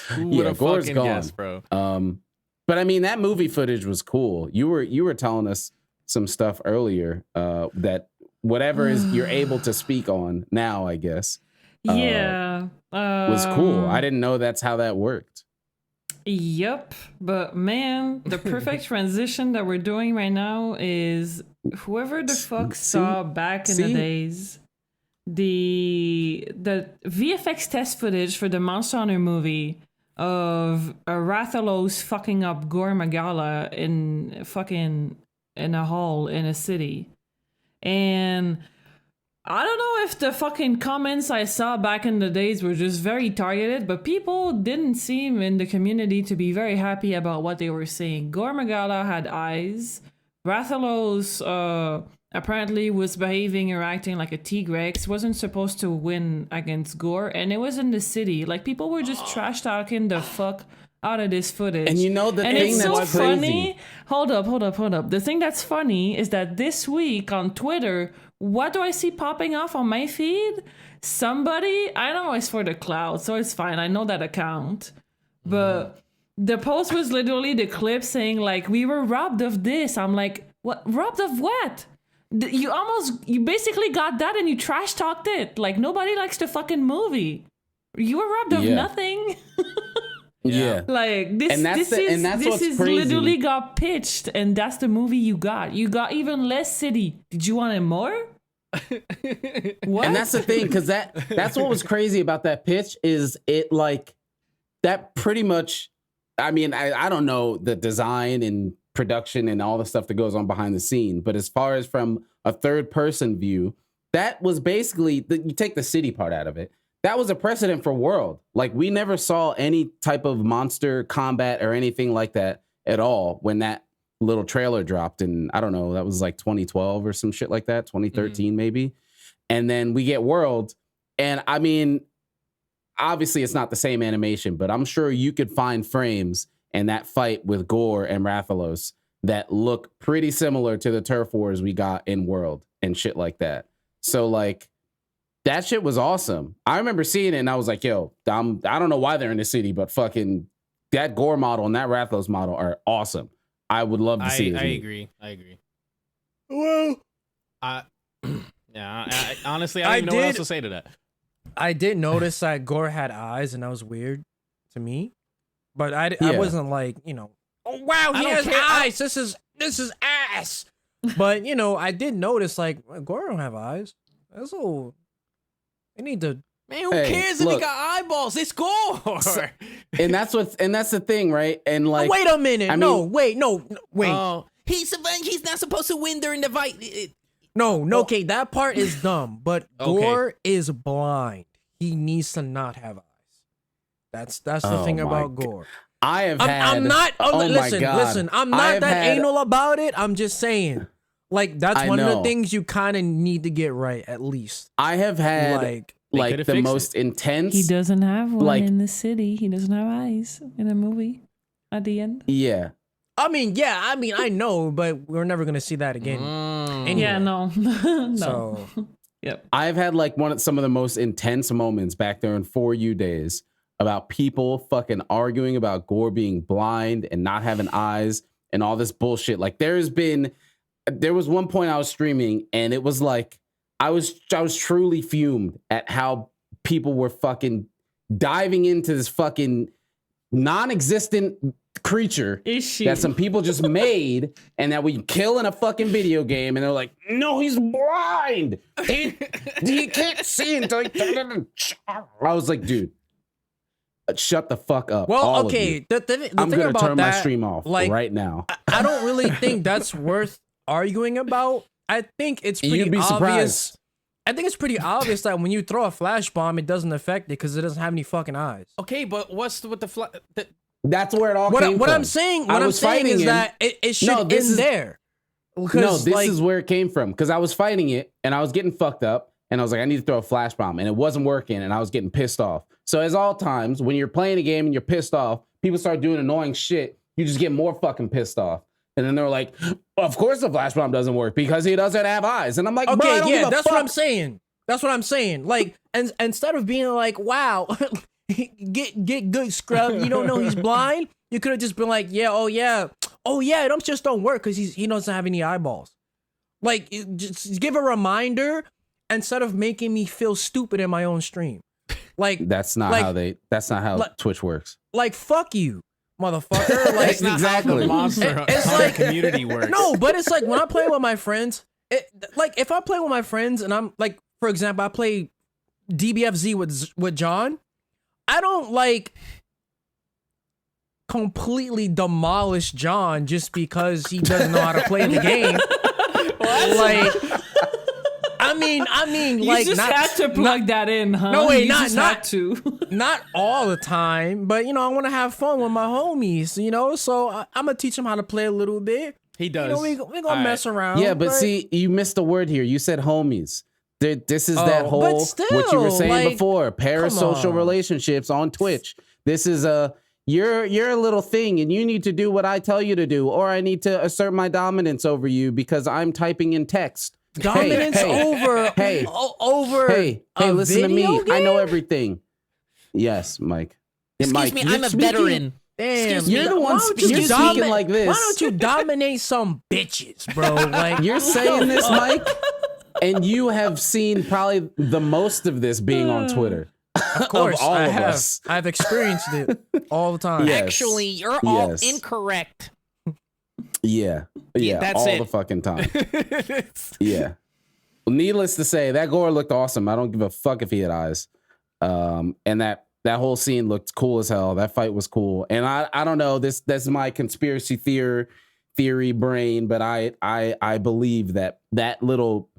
Who would have Gore's fucking gone. guessed, bro? But I mean, that movie footage was cool. You were telling us some stuff earlier that whatever is you're able to speak on now, I guess. Yeah. Was cool. I didn't know that's how that worked. Yep. But man, the perfect transition that we're doing right now is whoever the fuck saw back in the days the VFX test footage for the Monster Hunter movie of Rathalos fucking up Gore Magala in a hall in a city. And I don't know if the fucking comments I saw back in the days were just very targeted, but people didn't seem in the community to be very happy about what they were seeing. Gore Magala had eyes. Rathalos apparently was behaving or acting like a T-Rex, wasn't supposed to win against Gore, and it was in the city. Like, people were just trash talking the fuck out of this footage. And you know the and thing it's that's so crazy. funny. Hold up. The thing that's funny is that this week on Twitter, what do I see popping off on my feed? Somebody, I know it's for the cloud, so it's fine. I know that account. But the post was literally the clip saying, like, we were robbed of this. I'm like, what? Robbed of what? You basically got that and you trash talked it. Like, nobody likes the fucking movie. You were robbed of nothing. Yeah. Like, this what's is crazy. literally got pitched, and that's the movie you got. You got even less city. Did you want it more? What? And that's the thing, because that's what was crazy about that pitch is it like that pretty much. I mean, I don't know the design and production and all the stuff that goes on behind the scene, but as far as from a third person view, that was basically you take the city part out of it. That was a precedent for World. Like, we never saw any type of monster combat or anything like that at all when that little trailer dropped in, I don't know, that was like 2012 or some shit like that, 2013 maybe. And then we get World. And I mean, obviously it's not the same animation, but I'm sure you could find frames in that fight with Gore and Rathalos that look pretty similar to the turf wars we got in World and shit like that. So like, that shit was awesome. I remember seeing it and I was like, yo, I don't know why they're in the city, but fucking that Gore model and that Rathalos model are awesome. I would love to see it. I agree. Well, honestly, I don't even know what else to say to that. I did notice that Gore had eyes, and that was weird to me. But I wasn't like, you know, oh wow, he has eyes. This is ass. But you know, I did notice like Gore don't have eyes. That's all. They need to. Man, who cares if he got eyeballs? It's Gore. And that's the thing, right? And like, wait a minute. Wait. He's not supposed to win during the fight. No, okay, that part is dumb. But Gore is blind. He needs to not have eyes. That's the thing about Gore. I have had. I'm not. Oh listen. I'm not that had, anal about it. I'm just saying. Like that's I one of the know. things you kind of need to get right at least. I have had Like could've the fixed most intense. He doesn't have one Like- in the city. He doesn't have eyes in the movie at the end. Yeah. I mean, I know, but we're never gonna see that again. Anyway. Yeah, no. No. So Yep. I've had like some of the most intense moments back there in For You days about people fucking arguing about Gore being blind and not having eyes and all this bullshit. Like there was one point I was streaming and it was like I was truly fumed at how people were fucking diving into this fucking non-existent creature Issue. that some people just made and that we kill in a fucking video game, and they're like, no, he's blind. He can't see until I was like, dude, shut the fuck up. well, all of okay. you. The I'm thing gonna about turn that, my stream off like, right now. I don't really think that's worth arguing about. I think it's pretty You'd be obvious. surprised. I think it's pretty obvious that when you throw a flash bomb, it doesn't affect it because it doesn't have any fucking eyes. Okay, but what's with the That's where it all What came from. I'm saying I was fighting is him. that it should No, this end is- there. No, Because, this like, is where it came from. Because I was fighting it and I was getting fucked up and I was like, I need to throw a flash bomb, and it wasn't working and I was getting pissed off. So as all times, when you're playing a game and you're pissed off, people start doing annoying shit. You just get more fucking pissed off. And then they're like, of course the flash bomb doesn't work because he doesn't have eyes. And I'm like, bro, I okay, don't yeah, give a that's fuck. what I'm saying. That's what I'm saying. Like, and instead of being like, wow, get good, scrub. You don't know he's blind. You could have just been like, oh yeah, it just don't work because he doesn't have any eyeballs. Like, just give a reminder instead of making me feel stupid in my own stream. Like, That's not how like- Twitch works. like fuck you, motherfucker. Like, That's not Exactly. how the monster It's Hunter like- community works. no, but it's like when I play with my friends, like if I play with my friends and I'm like, for example, I play DBFZ with John, I don't like completely demolish John just because he doesn't know how to play the game. Like, I mean, You like, just not, had to plug that in, huh? No, wait, you not- just not- had to. not all the time, but I want to have fun with my homies, so I'm gonna teach them how to play a little bit. He does. We gonna mess around. Yeah, but right? see, you missed a word here. You said homies. This is that Oh, whole but what you were still, saying like, before, parasocial on. relationships on Twitch. This is you're a little thing and you need to do what I tell you to do, or I need to assert my dominance over you because I'm typing in text. dominance over hey, over Hey, a listen to me. video I know game? everything. Yes, Mike. Yeah, Excuse Mike, me, you're I'm a speaking- veteran. Damn, Excuse me, You're the one why don't you you're just speaking like this. Why don't you dominate some bitches, bro? Like, You're saying this, Mike, and you have seen probably the most of this being on Twitter. of course, all I of have. us. I've experienced it all the time. Yes. Actually, you're all Yes. incorrect. Yeah, that's all it. the fucking time. Yeah. Well, needless to say, that gore looked awesome. I don't give a fuck if he had eyes. And that whole scene looked cool as hell. That fight was cool. And I don't know, that's my conspiracy theory brain, but I believe that little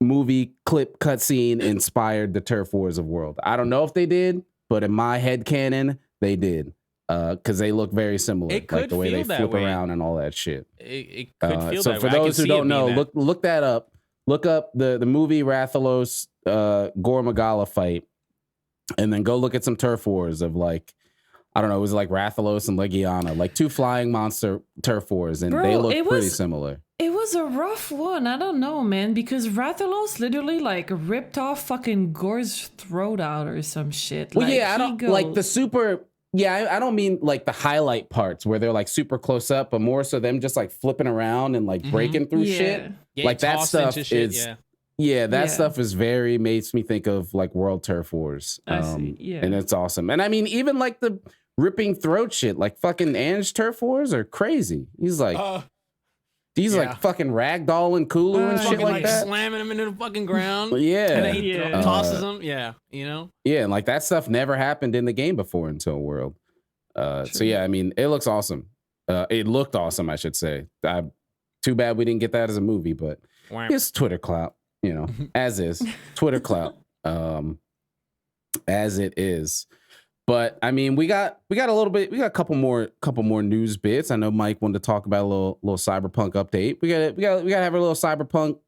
movie clip cutscene inspired the Turf Wars of World. I don't know if they did, but in my head canon, they did. Because they look very similar, It could like the way they feel that flip way. around and all that shit. It could feel So that for way. I can those who see it don't know, being that. look that up. Look up the movie Rathalos Gore Magala fight, and then go look at some Turf Wars of like, I don't know, it was like Rathalos and Legiana, like two flying monster Turf Wars, and Bro, they look it pretty was- similar. It was a rough one. I don't know, man, because Rathalos literally like ripped off fucking Gore's throat out or some shit. Well, like, yeah, I he don't goes, like the super. Yeah, I don't mean like the highlight parts where they're like super close up, but more so them just like flipping around and like breaking through Yeah. shit. Get like that tossed stuff into shit, is. yeah. Yeah, that Yeah. stuff is makes me think of like World Turf Wars. I see, yeah. And it's awesome. And I mean, even like the ripping throat shit, like fucking Ange Turf Wars are crazy. He's like, Yeah. like fucking ragdolling Kulu and shit Fucking like like that. slamming him into the fucking ground. Yeah. And then he Yeah. tosses him. Yeah, Yeah, and like that stuff never happened in the game before until World. So yeah, I mean, it looks awesome. It looked awesome, I should say. Too bad we didn't get that as a movie, but Wow. it's Twitter clout, as is Twitter clout, as it is. But I mean, we got a couple more news bits. I know Mike wanted to talk about a little cyberpunk update. We gotta have a little cyberpunk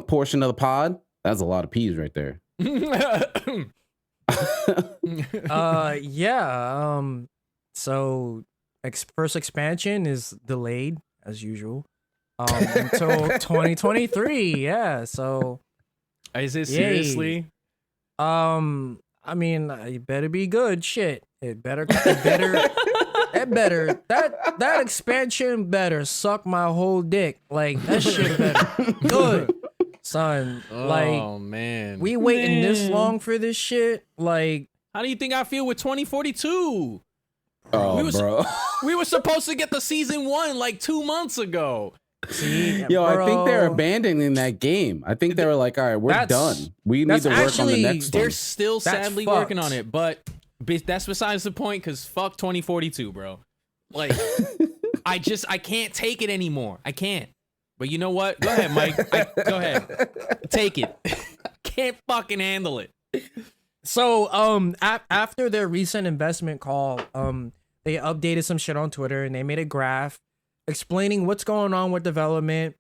portion of the pod. That's a lot of P's right there. Yeah. So first expansion is delayed as usual. Until 2023. Yeah. So Is it Yay. seriously? I mean, it better be good. Shit. It better that expansion better suck my whole dick. Like that shit better good. Son, Oh man. we waiting this long for this shit. Like, How do you think I feel with 2042? Oh, We was- bro. We were supposed to get the season 1 like 2 months ago. see, Yo, I think they're bro. abandoning that game. I think they were like, all right, we're That's- done. We need that's to work on the actually- next They're one. still That's sadly working fucked. on it, but that's besides the point because fuck 2042, bro. Like, I can't take it anymore. I can't. But you know what? Go ahead, Mike. Go ahead. Take it. Can't fucking handle it. So, after their recent investment call, they updated some shit on Twitter and they made a graph explaining what's going on with development.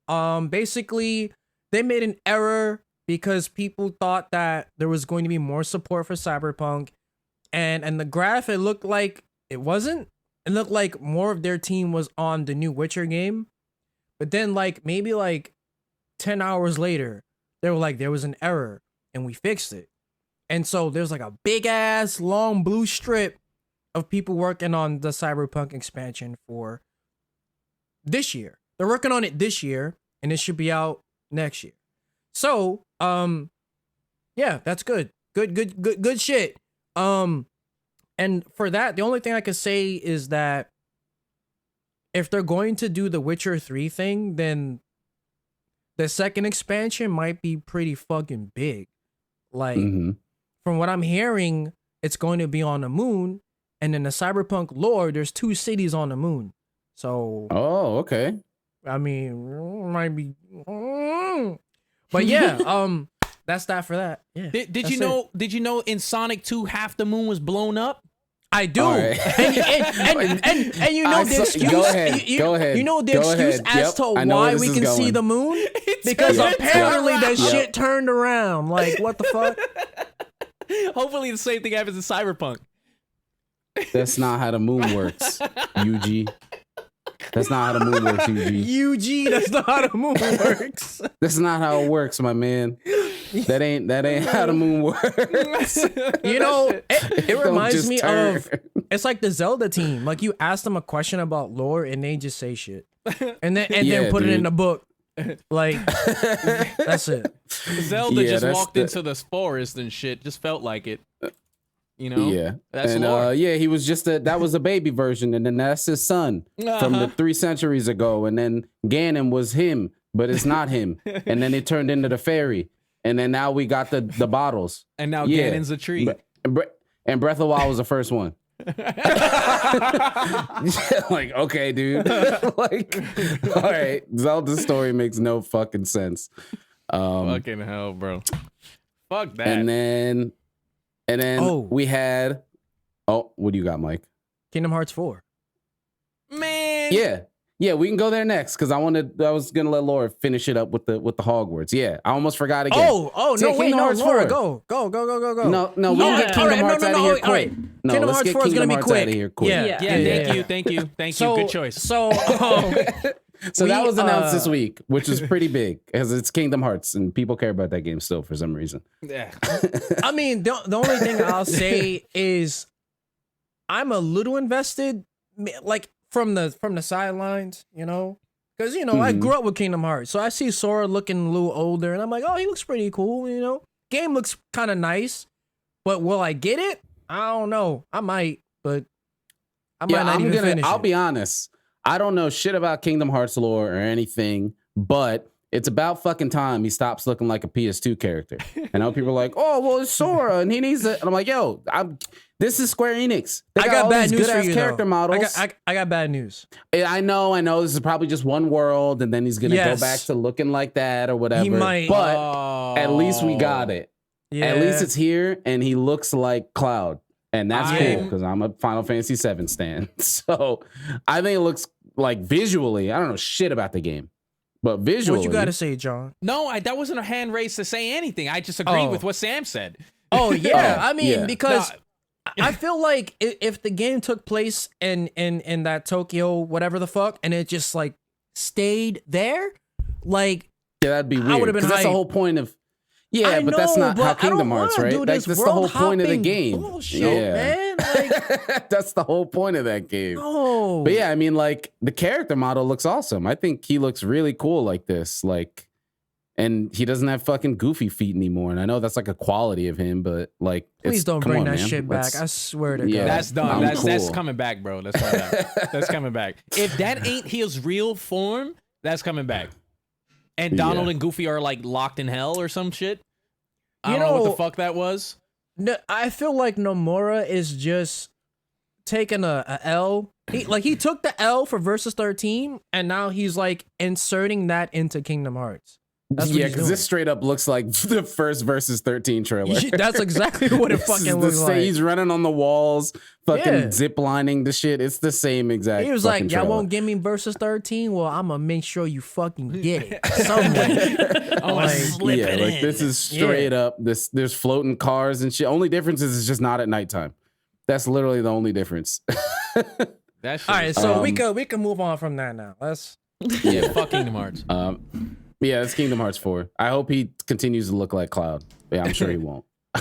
Basically, they made an error because people thought that there was going to be more support for Cyberpunk, and the graph, it looked like it wasn't. It looked like more of their team was on the new Witcher game, but then maybe 10 hours later, they were like, there was an error and we fixed it. And so there's like a big ass long blue strip of people working on the Cyberpunk expansion for this year. They're working on it this year and it should be out next year. So, yeah, that's good. Good shit. And for that, the only thing I could say is that if they're going to do the Witcher 3 thing, then the second expansion might be pretty fucking big. Like, Mhm. from what I'm hearing, it's going to be on the moon. And in the Cyberpunk lore, there's 2 cities on the moon. So, Oh, okay. I mean, might be. But yeah, that's that for that. Yeah. Did that's you it. know? Did you know in Sonic 2 half the moon was blown up? I do. All right. And you know I the saw- excuse. go ahead, go ahead, You know the go excuse ahead. as Yep, to I know where why this we is can see going. the moon because turned apparently that around. shit turned around. Like, what the fuck? Hopefully the same thing happens in Cyberpunk. That's not how the moon works, UG. That's not how the moon works, UG. UG, that's not how the moon works. That's not how it works, my man. That ain't how the moon works. You know, it Don't reminds just me turn. of, it's like the Zelda team. Like, you ask them a question about lore and they just say shit, and then Yeah, put it in dude. the book. Like, that's it. Zelda Yeah, just that's walked the- into the forest and shit. Just felt like it. You know? Yeah, That's and lore. yeah, he was just that was a baby version, and then that's his son from the 3 centuries ago, and then Ganon was him, but it's not him, and then it turned into the fairy, and then now we got the bottles, And now Yeah. Ganon's a tree. and Breath of the Wild was the first one. Like, okay, dude. Like, all right, Zelda's story makes no fucking sense. Fucking hell, bro. Fuck that. And then Oh. we had. Oh, what do you got, Mike? Kingdom Hearts 4. Man. Yeah, we can go there next because I was gonna let Laura finish it up with the Hogwarts. Yeah, I almost forgot again. Oh See, no, wait, Kingdom no, Hearts Laura, 4. go. No, we can get Kingdom Hearts out of here quick. No, Kingdom let's Hearts get 4 is Kingdom gonna be Hearts quick. out of here quick. Yeah, Yeah, thank you. Good choice. So, So that We, was announced this week, which is pretty big because it's Kingdom Hearts and people care about that game still for some reason. Yeah. I mean, the only thing I'll say is I'm a little invested, like from the sidelines, you know, because I Mhm. grew up with Kingdom Hearts, so I see Sora looking a little older, and I'm like, oh, he looks pretty cool, you know. Game looks kind of nice, but will I get it? I don't know. I might, but I might not even finish I'll it. be honest. I don't know shit about Kingdom Hearts lore or anything, but it's about fucking time he stops looking like a PS2 character. And now people are like, oh, well, it's Sora and he needs it. And I'm like, yo, this is Square Enix. They I got all bad these news for good-ass you, character though. models. I got bad news. I know. This is probably just one world, and then he's gonna Yes. go back to looking like that or whatever. might. But at least we got it. At least it's here, and he looks like Cloud, and that's cool because I'm a Final Fantasy VII stan. So I think it looks like visually. I don't know shit about the game, but visually, What you got to say, John? No, that wasn't a hand raise to say anything. I just agree with what Sam said. Oh yeah, I mean yeah. because I feel like if the game took place in that Tokyo whatever the fuck, and it just like stayed there, like yeah, that'd be weird. I would have been. That's the whole point of. Yeah, but that's not how Kingdom Hearts, right? That's the whole point of the game. Bullshit, man. Like, that's the whole point of that game. no. But yeah, I mean, like the character model looks awesome. I think he looks really cool like this. Like, and he doesn't have fucking goofy feet anymore. And I know that's like a quality of him, but like, Please don't come bring on, that man. shit back. I swear to Yeah. God. That's done. That's cool. coming back, bro. That's coming back. That's coming back. If that ain't his real form, that's coming back. And Donald and Goofy are like locked in hell or some shit. I don't know what the fuck that was. No, I feel like Nomura is just taking a L. He took the L for Versus 13, and now he's like inserting that into Kingdom Hearts. That's what Yeah, he's because doing. this straight up looks like the first Versus 13 trailer. That's exactly what it This is fucking the looks like. He's running on the walls, fucking Yeah. zip lining the shit. It's the same exact. He was fucking like, "Y'all trailer. won't give me Versus 13. Well, I'm gonna make sure you fucking get it somewhere." I'm Like, slip Yeah, it like in. this is straight up. There's floating cars and shit. Only difference is it's just not at nighttime. That's literally the only difference. That shit All right, is- so we can move on from that now. Let's. yeah, fuck Kingdom Hearts. Yeah, it's Kingdom Hearts 4. I hope he continues to look like Cloud. Yeah, I'm sure he won't. I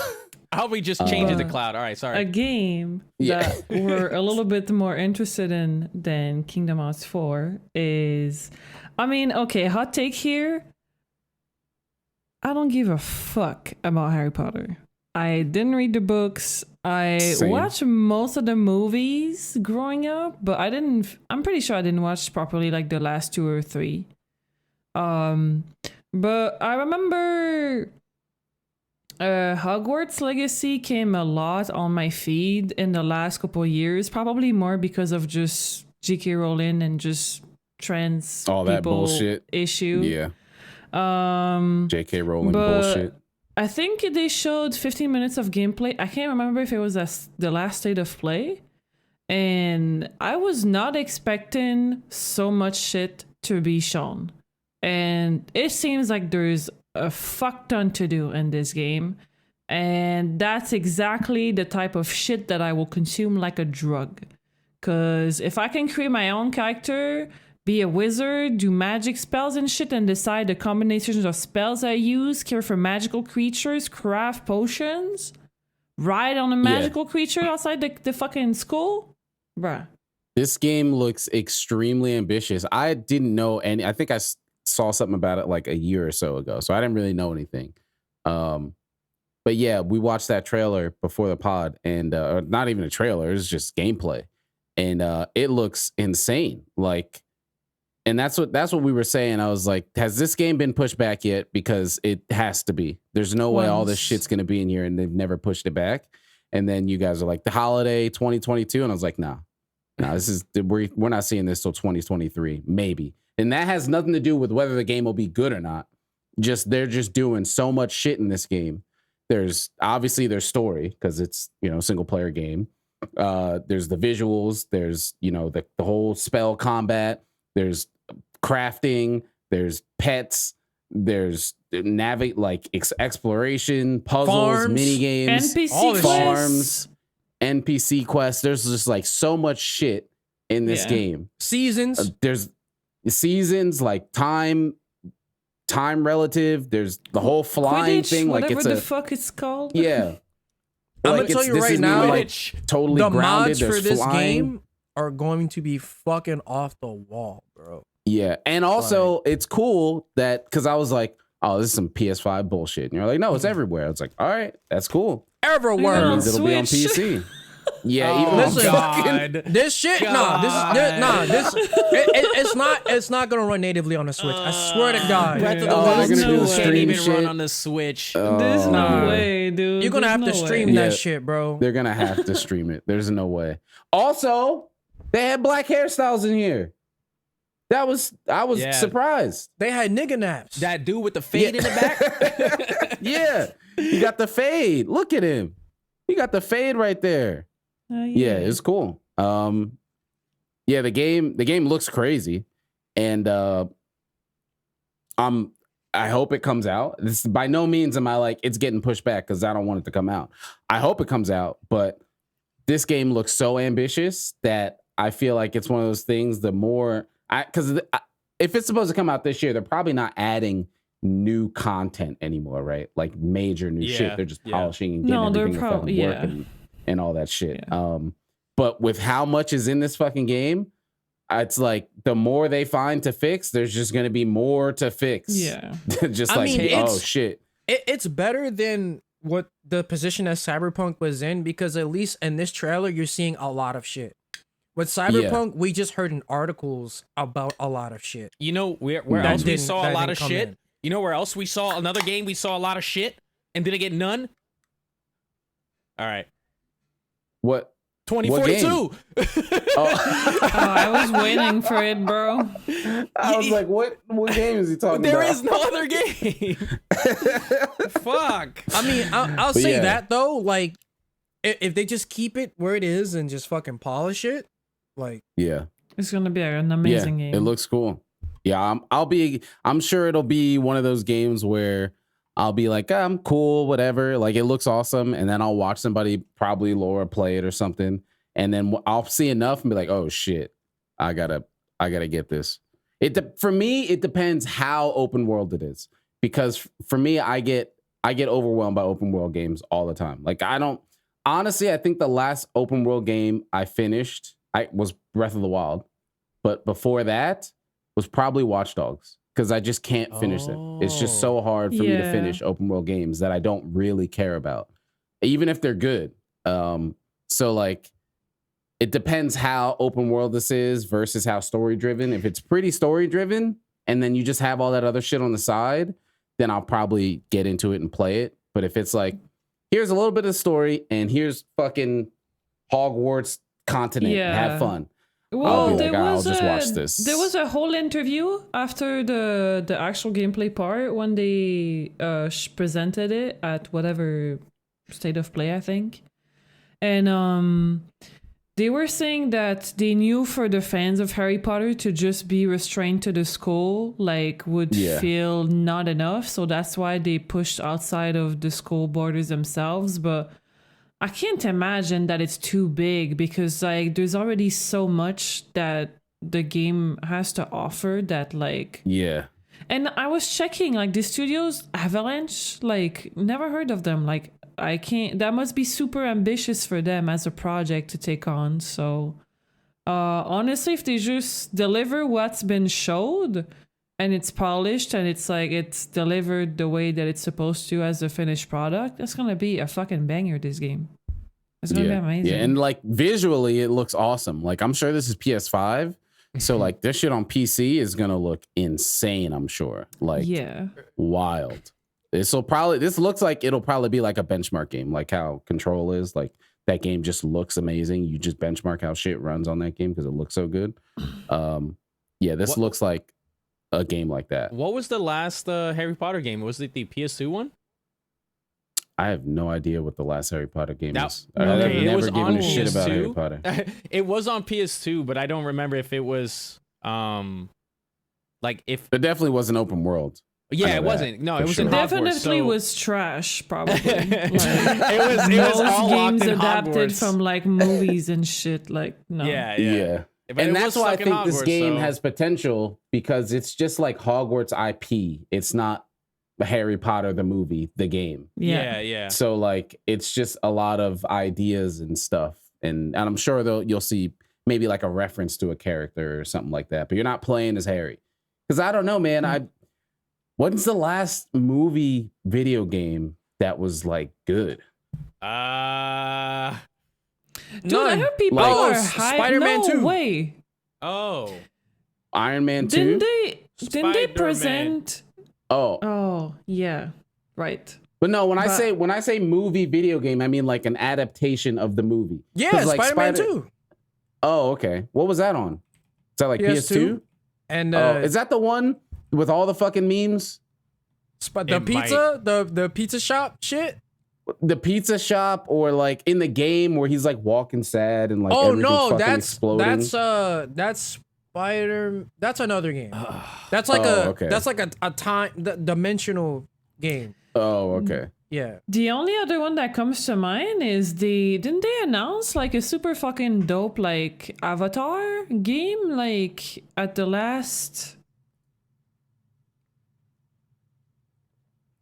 hope we just change it to Cloud. All right, A sorry. game Yeah. that we're a little bit more interested in than Kingdom Hearts 4 is, I mean, okay, hot take here. I don't give a fuck about Harry Potter. I didn't read the books. I Same. watched most of the movies growing up, but I'm pretty sure I didn't watch properly like the last 2 or 3. But I remember Hogwarts Legacy came a lot on my feed in the last couple of years, probably more because of just J.K. Rowling and just trans All that people bullshit. issue. Yeah, Um, J.K. Rowling but bullshit. I think they showed 15 minutes of gameplay. I can't remember if it was the last state of play. And I was not expecting so much shit to be shown. And it seems like there's a fuck ton to do in this game. And that's exactly the type of shit that I will consume like a drug. Because if I can create my own character, be a wizard, do magic spells and shit, and decide the combinations of spells I use, care for magical creatures, craft potions, ride on a magical creature outside the fucking school, bruh. This game looks extremely ambitious. I didn't know any. I think I saw something about it like a year or so ago, so I didn't really know anything. But yeah, we watched that trailer before the pod, and or not even a trailer, it's just gameplay, and it looks insane. Like, and that's what we were saying. I was like, has this game been pushed back yet? Because it has to be. There's no way all this shit's gonna be in here, and they've never pushed it back. And then you guys are like, the holiday 2022, and I was like, nah, this is we're not seeing this till 2023, maybe. And that has nothing to do with whether the game will be good or not. They're just doing so much shit in this game. There's obviously their story because it's, single player game. There's the visuals. There's, the whole spell combat. There's crafting. There's pets. There's exploration, puzzles, Farms, mini games, NPC farms, NPC quests. There's just like so much shit in this game. Seasons. There's seasons, like time relative. There's the whole flying Quidditch, thing. Like whatever it's the fuck it's called. yeah. I'm Like, gonna tell you this right isn't now, even, like, totally the grounded. mods for There's this flying. game are going to be fucking off the wall, bro. Yeah, and also it's cool that because I was like, oh, this is some PS5 bullshit, and you're like, no, it's everywhere. It's like, all right, that's cool. Everywhere. That on means it'll be on Switch. PC. Yeah, Oh, even listen, God. This shit, it's not gonna run natively on the Switch. I swear to God. Breath of the Oh, they're Wild gonna do 2 the can't stream even shit. run on the Switch. There's no man. way, dude. You're gonna There's have to no stream way. Yeah. that shit, bro. They're gonna have to stream it. There's no way. Also, they had black hairstyles in here. I was Yeah. surprised. They had nigga naps. That dude with the fade in the back. Yeah. He got the fade. Look at him. He got the fade right there. Yeah, it's cool. Yeah, the game looks crazy, and I hope it comes out. This by no means am I like it's getting pushed back because I don't want it to come out. I hope it comes out, but this game looks so ambitious that I feel like it's one of those things. The more because if it's supposed to come out this year, they're probably not adding new content anymore, right? Like major new shit. They're just polishing and getting everything to fucking work and all that shit. Yeah. But with how much is in this fucking game, it's like the more they find to fix, there's just going to be more to fix. Yeah. Just I mean, oh shit. It's better than what the position that Cyberpunk was in, because at least in this trailer, you're seeing a lot of shit. With Cyberpunk, we just heard in articles about a lot of shit. You know where else we saw a lot of shit? In. You know where else we saw another game we saw a lot of shit and didn't get none? All right. What? 2042. I was waiting for it, bro. I was like, what game is he talking about? There is no other game. Fuck. I mean, I'll say that though. Like, if they just keep it where it is and just fucking polish it, like, it's gonna be an amazing game. It looks cool. Yeah, I'm sure it'll be one of those games where I'll be like, I'm cool, whatever. Like, it looks awesome. And then I'll watch somebody, probably Laura, play it or something. And then I'll see enough and be like, oh shit, I gotta get this. For me, it depends how open world it is. Because for me, I get overwhelmed by open world games all the time. Like, honestly, I think the last open world game I finished was Breath of the Wild. But before that was probably Watch Dogs. Because I just can't finish them. It's just so hard for me to finish open world games that I don't really care about, even if they're good. So like, it depends how open world this is versus how story driven. If it's pretty story driven, and then you just have all that other shit on the side, then I'll probably get into it and play it. But if it's like, here's a little bit of story and here's fucking Hogwarts continent, have fun. Well, I'll just watch this. There was a whole interview after the actual gameplay part when they presented it at whatever State of Play, I think. And they were saying that they knew for the fans of Harry Potter to just be restrained to the school would feel not enough. So that's why they pushed outside of the school borders themselves. But I can't imagine that it's too big because there's already so much that the game has to offer that And I was checking the studios Avalanche, never heard of them. I can't. That must be super ambitious for them as a project to take on. So honestly, if they just deliver what's been showed and it's polished and it's delivered the way that it's supposed to as a finished product, that's gonna be a fucking banger, this game. It's gonna be amazing. Yeah, and visually it looks awesome. I'm sure this is PS5. So this shit on PC is gonna look insane, I'm sure. Wild. This looks like it'll probably be like a benchmark game, like how Control is. That game just looks amazing. You just benchmark how shit runs on that game because it looks so good. This looks like a game like that. What was the last Harry Potter game? Was it the PS2 one? I have no idea what the last Harry Potter game is. Okay, I've never given a shit about Harry Potter. It was on PS2, but I don't remember if it was if it definitely wasn't open world. Yeah, it wasn't. No, it was in Hogwarts. Definitely was trash, probably. It was all games adapted from movies and shit. No. Yeah. And that's why I think this game has potential, because it's just like Hogwarts IP. It's not Harry Potter the movie, the game. Yeah. So it's just a lot of ideas and stuff, and I'm sure you'll see maybe a reference to a character or something like that. But you're not playing as Harry, because I don't know, man. When's the last movie video game that was good? Dude, I heard people are hyped. Spider-Man 2. Way. Oh, Iron Man 2. Didn't they present? Oh, yeah, right. But no, when I say movie video game, I mean an adaptation of the movie. Yeah, Spider-Man 2. Oh, okay. What was that on? Is that PS2? And is that the one with all the fucking memes? The pizza, the pizza shop shit. The pizza shop, or like in the game where he's like walking sad and like exploding. That's Spider. That's another game. That's like that's like a time dimensional game. Oh, okay. Yeah. The only other one that comes to mind is didn't they announce like a super fucking dope like Avatar game like at the last?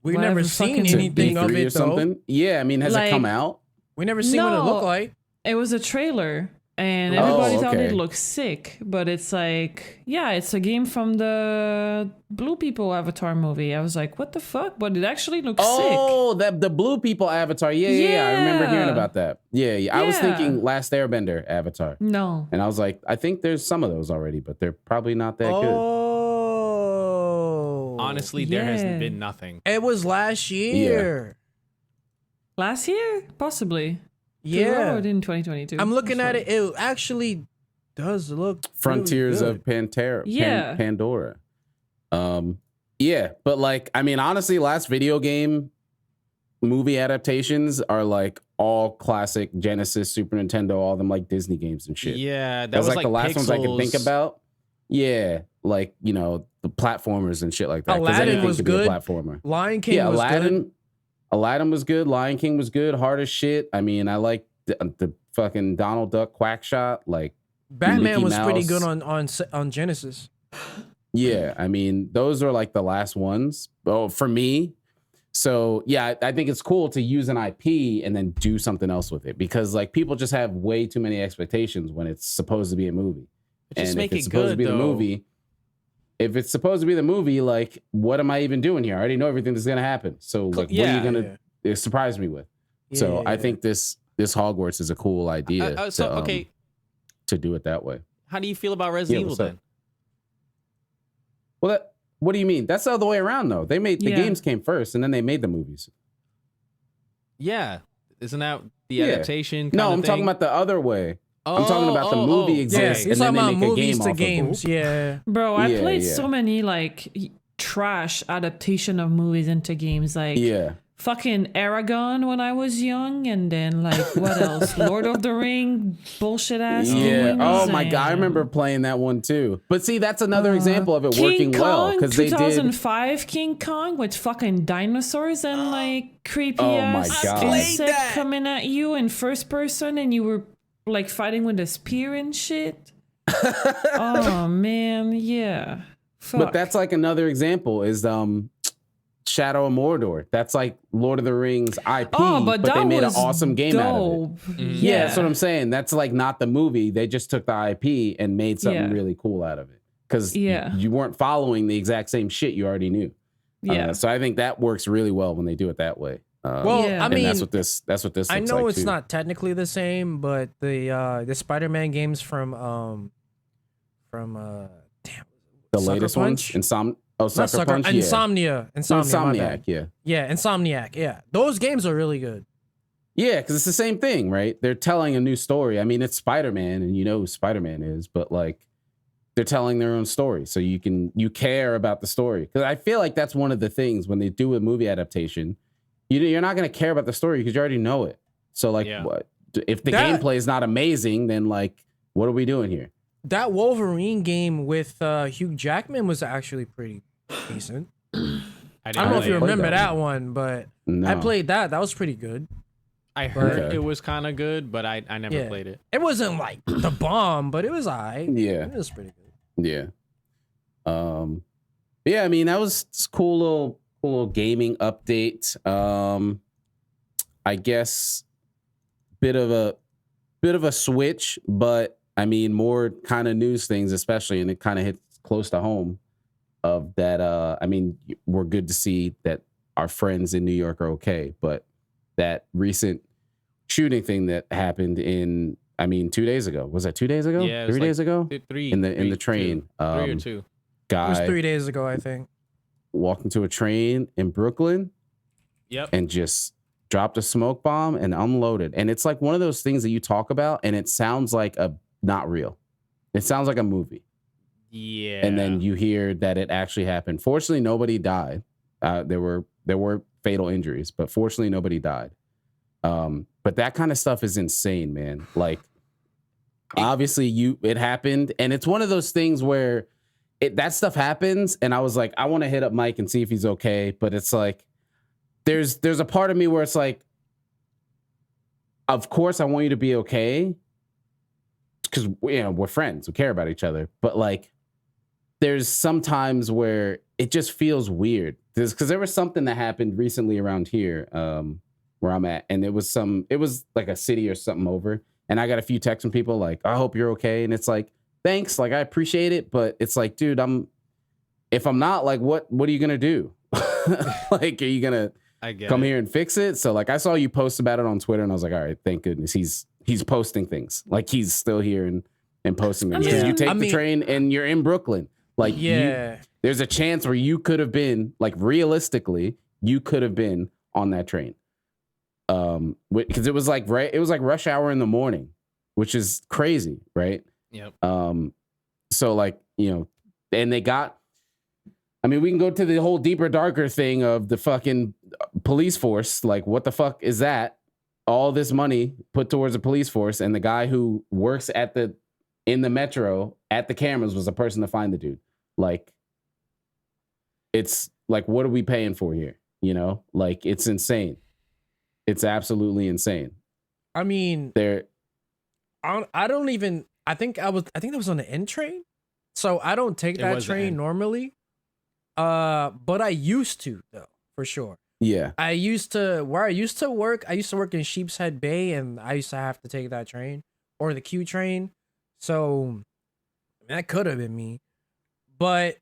We've never seen anything of it though. Yeah, I mean, has it come out? We never seen what it looked like. It was a trailer, and everybody thought it looked sick. But it's like, yeah, it's a game from the Blue People Avatar movie. I was like, what the fuck? But it actually looks sick. Oh, the Blue People Avatar. Yeah. I remember hearing about that. Yeah. I was thinking Last Airbender Avatar. No. And I was like, I think there's some of those already, but they're probably not that good. Honestly, there has been nothing. It was last year. Last year? Possibly. Yeah. In 2022. I'm looking at it. It actually does look Frontiers really of Pantera. Yeah. Pandora. Yeah, but like, I mean, honestly, last video game movie adaptations are like all classic Genesis, Super Nintendo, all them like Disney games and shit. Yeah, that was like the last ones I could think about. Yeah, like, you know, the platformers and shit like that. Aladdin was good. Be a platformer. Lion King was good. Aladdin was good. Lion King was good. Hard as shit. I mean, I like the fucking Donald Duck quack shot. Like Batman was pretty good on Genesis. Yeah, I mean, those are like the last ones. Oh, for me. So yeah, I think it's cool to use an IP and then do something else with it, because like people just have way too many expectations when it's supposed to be a movie. Just make it supposed good, to be though. the movie, if it's supposed to be the movie, like, what am I even doing here? I already know everything that's gonna happen. So like, what are you gonna surprise me with? I think this Hogwarts is a cool idea. To do it that way. How do you feel about Resident Evil then? Well, what do you mean? That's the other way around, though. They made the games came first, and then they made the movies. Yeah, isn't that the adaptation? No, I'm talking about the other way. I'm talking about the movie exists, and then they make a game off games. of it. Yeah, bro, I played so many like trash adaptation of movies into games, like fucking Aragon when I was young, and then like what else? Lord of the Ring bullshit ass. Yeah. Oh my god, I remember playing that one too. But see, that's another example of it working well, because they did 2005 King Kong with fucking dinosaurs and like creepy ass insect coming at you in first person, and you were like fighting with a spear and shit. Oh man, yeah. Fuck. But that's like another example is Shadow of Mordor. That's like Lord of the Rings IP, but they made an awesome game out of it. Mm-hmm. Yeah, that's what I'm saying. That's like not the movie. They just took the IP and made something really cool out of it, because you weren't following the exact same shit you already knew. Yeah. So I think that works really well when they do it that way. I mean, that's what this looks I know like it's too. not technically the same, but the Spider-Man games from the latest ones, Sucker Punch, Insomniac, Insomniac, yeah. Those games are really good. Yeah, because it's the same thing, right? They're telling a new story. I mean, it's Spider-Man, and you know who Spider-Man is, but like, they're telling their own story, so you care about the story. Because I feel like that's one of the things when they do a movie adaptation, you're not going to care about the story because you already know it. So like, what if the gameplay is not amazing? Then like, what are we doing here? That Wolverine game with Hugh Jackman was actually pretty decent. I don't know if you remember that one, but I played that. That was pretty good. I heard it was kind of good, but I never played it. It wasn't like the bomb, but it was alright. Yeah, it was pretty good. Yeah. Yeah. I mean, that was cool little gaming update. I guess bit of a switch, but I mean, more kind of news things, especially, and it kind of hits close to home of that. I mean, we're good to see that our friends in New York are okay, but that recent shooting thing that happened 2 days ago. Was that 2 days ago? Yeah, 3 days ago? In the train. 3 or 2. Guy it was 3 days ago, I think. Walked into a train in Brooklyn. Yep. And just dropped a smoke bomb and unloaded. And it's like one of those things that you talk about, and it sounds like not real. It sounds like a movie. Yeah. And then you hear that it actually happened. Fortunately, nobody died. There were fatal injuries, but fortunately nobody died. But that kind of stuff is insane, man. Like, obviously it happened, and it's one of those things where that stuff happens, and I was like, I want to hit up Mike and see if he's okay, but it's like there's a part of me where it's like, of course I want you to be okay, because we're friends, we care about each other, but like there's some times where it just feels weird, because there was something that happened recently around here, where I'm at, and it was like a city or something over, and I got a few texts from people like, I hope you're okay, and it's like, thanks, like I appreciate it, but it's like, dude, if I'm not, like, what are you gonna do? Like, are you gonna come here and fix it? So like, I saw you post about it on Twitter, and I was like, all right, thank goodness he's posting things, like he's still here and posting them, because you take the train and you're in Brooklyn, like, there's a chance where you could have been, like, realistically, you could have been on that train, because it was like rush hour in the morning, which is crazy, right? Yep. So like, and they got, I mean, we can go to the whole deeper, darker thing of the fucking police force. Like, what the fuck is that? All this money put towards a police force, and the guy who works in the metro at the cameras was the person to find the dude. Like, it's like, what are we paying for here? Like, it's insane. It's absolutely insane. I mean, I don't even. I think that was on the N train, so I don't take that train normally. But I used to, though, for sure. Yeah. Where I used to work in Sheepshead Bay, and I used to have to take that train or the Q train. So that could have been me. But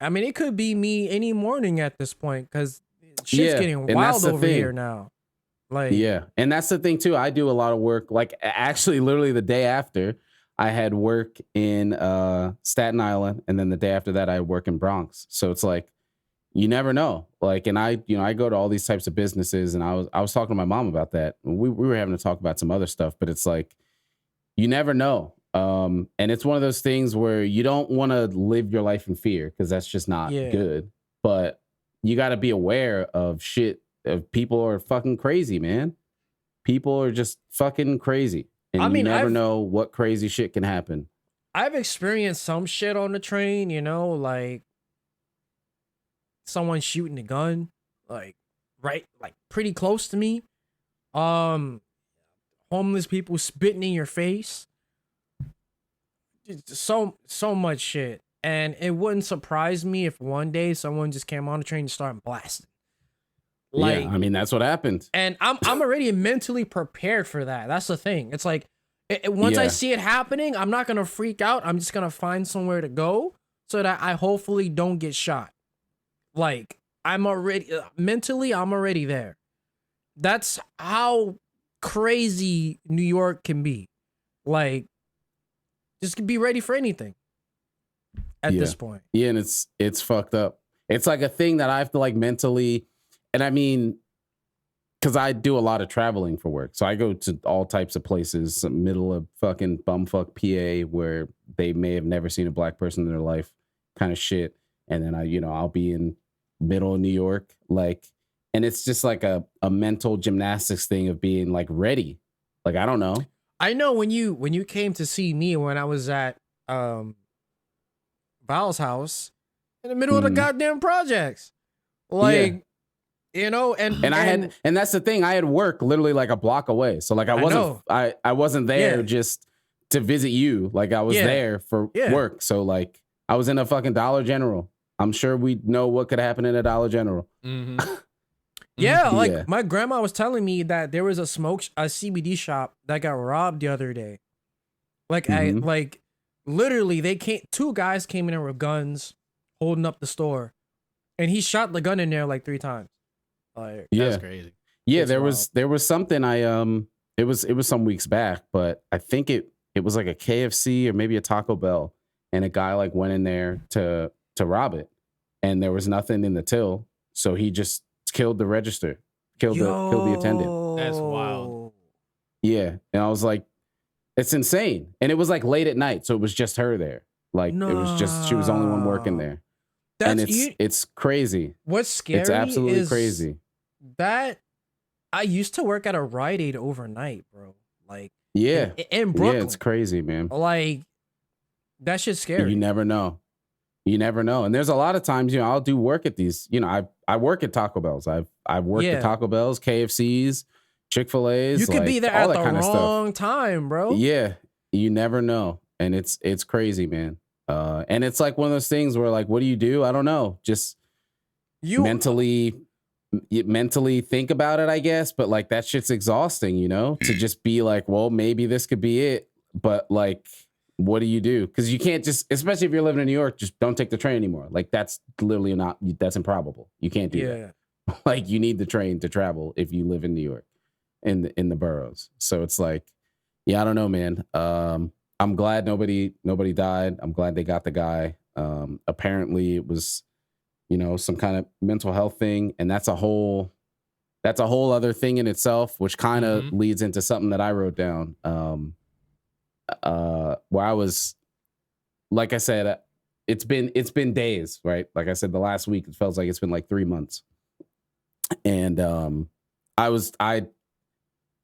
I mean, it could be me any morning at this point, because shit's getting wild over here now. Like, yeah. And that's the thing too. I do a lot of work. Like, actually, literally the day after, I had work in Staten Island, and then the day after that, I had work in Bronx. So it's like, you never know. Like, and I go to all these types of businesses, and I was talking to my mom about that. We were having to talk about some other stuff, but it's like, you never know. And it's one of those things where you don't want to live your life in fear, because that's just not good. But you got to be aware of shit. Of people are fucking crazy, man. People are just fucking crazy. And you never know what crazy shit can happen. I've experienced some shit on the train, like someone shooting a gun, like pretty close to me. Homeless people spitting in your face. So much shit. And it wouldn't surprise me if one day someone just came on the train and started blasting. Like, yeah, I mean, that's what happened. And I'm already mentally prepared for that. That's the thing. It's like, once I see it happening, I'm not going to freak out. I'm just going to find somewhere to go so that I hopefully don't get shot. Like, I'm already there. That's how crazy New York can be. Like, just be ready for anything at this point. Yeah, and it's fucked up. It's like a thing that I have to, like, mentally, and I mean, because I do a lot of traveling for work. So I go to all types of places, middle of fucking bumfuck PA, where they may have never seen a black person in their life, kind of shit. And then I'll be in middle of New York, like, and it's just like a mental gymnastics thing of being, like, ready. Like, I don't know. I know when you came to see me when I was at Val's house in the middle of the goddamn projects, like, and that's the thing. I had work literally like a block away, so like I wasn't there just to visit you. Like, I was there for work, so like I was in a fucking Dollar General. I'm sure we know what could happen in a Dollar General. Mm-hmm. Like my grandma was telling me that there was a CBD shop that got robbed the other day. Like, literally, two guys came in there with guns, holding up the store, and he shot the gun in there like 3 times. Like, that's crazy. Yeah, there was something it was some weeks back, but I think it was like a KFC or maybe a Taco Bell, and a guy like went in there to rob it, and there was nothing in the till, so he just killed the register, killed the attendant. That's wild. Yeah, and I was like, it's insane. And it was like late at night, so it was just her there. Like, it was just, she was the only one working there. and it's crazy. What's scary? It's absolutely is crazy. that I used to work at a Rite Aid overnight, bro. Like, Yeah, in Brooklyn. yeah, it's crazy, man. Like, that shit's scary. You never know. You never know. And there's a lot of times, I'll do work at these. I work at Taco Bell's. I've worked at Taco Bell's, KFC's, Chick-fil-A's. You could be there all at that the kind of wrong stuff. time, bro. Yeah, you never know, and it's crazy, man. And it's like one of those things where, like, what do you do? I don't know. Just mentally think about it, I guess. But like that shit's exhausting, to just be like, well, maybe this could be it. But like, what do you do? Because you can't just, especially if you're living in New York, just don't take the train anymore. Like that's literally that's improbable. You can't do that. Like you need the train to travel if you live in New York, in the boroughs. So it's like, yeah, I don't know, man. I'm glad nobody died. I'm glad they got the guy. Apparently it was, some kind of mental health thing, and that's a whole other thing in itself, which kind of leads into something that I wrote down. Where I was, like I said, it's been days, right? Like I said, the last week it feels like it's been like 3 months, and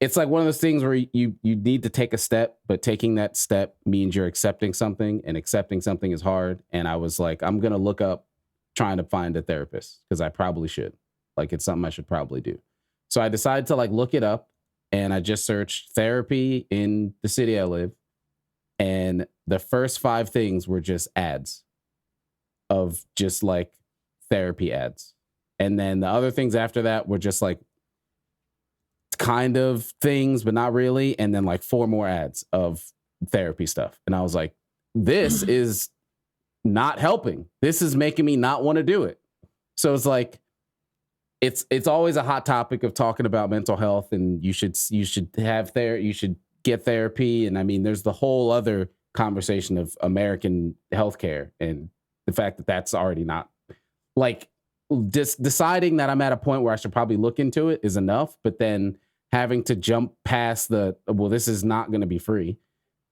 it's like one of those things where you need to take a step, but taking that step means you're accepting something, and accepting something is hard. And I was like, I'm gonna look up trying to find a therapist because I probably should. Like it's something I should probably do. So I decided to like look it up, and I just searched therapy in the city I live. And the first 5 things were just ads of just like therapy ads. And then the other things after that were just like kind of things, but not really. And then like 4 more ads of therapy stuff. And I was like, this is not helping. This is making me not want to do it. So it's like, it's always a hot topic of talking about mental health, and you should get therapy. And I mean, there's the whole other conversation of American healthcare and the fact that that's already not like deciding that I'm at a point where I should probably look into it is enough. But then having to jump past this is not going to be free.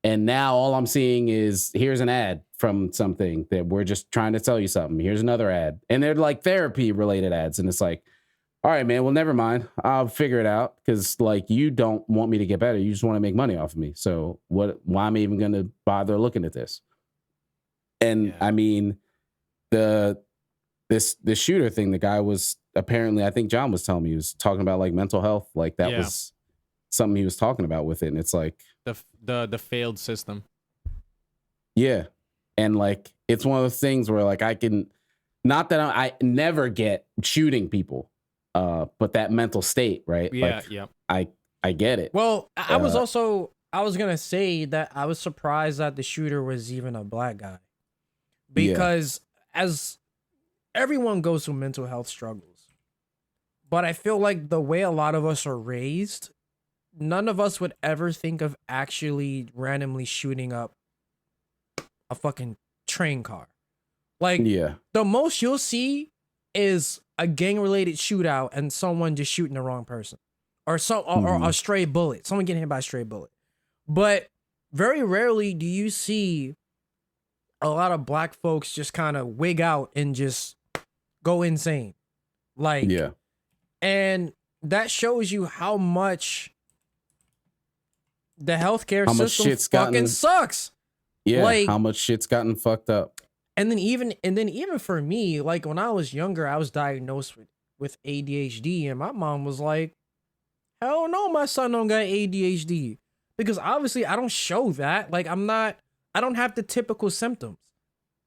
And now all I'm seeing is here's an ad from something that we're just trying to tell you something. Here's another ad. And they're like therapy related ads. And it's like, all right, man, well, never mind. I'll figure it out, because like you don't want me to get better. You just want to make money off of me. So why am I even going to bother looking at this? And I mean, the shooter thing, the guy was apparently, I think John was telling me, he was talking about like mental health. Like that was something he was talking about with it. And it's like the failed system. Yeah. And like, it's one of those things where like not that I never get shooting people. But that mental state, right? Yeah, like, yeah. I get it. Well, I was gonna say that I was surprised that the shooter was even a black guy, because as everyone goes through mental health struggles, but I feel like the way a lot of us are raised, none of us would ever think of actually randomly shooting up a fucking train car. Like, the most you'll see is a gang-related shootout and someone just shooting the wrong person, or a stray bullet, someone getting hit by a stray bullet. But very rarely do you see a lot of black folks just kind of wig out and just go insane. Like, and that shows you how much the healthcare system fucking sucks. Yeah, like, how much shit's gotten fucked up. And then even for me, like when I was younger, I was diagnosed with ADHD, and my mom was like, hell no, my son don't got ADHD. Because obviously I don't show that. Like I don't have the typical symptoms.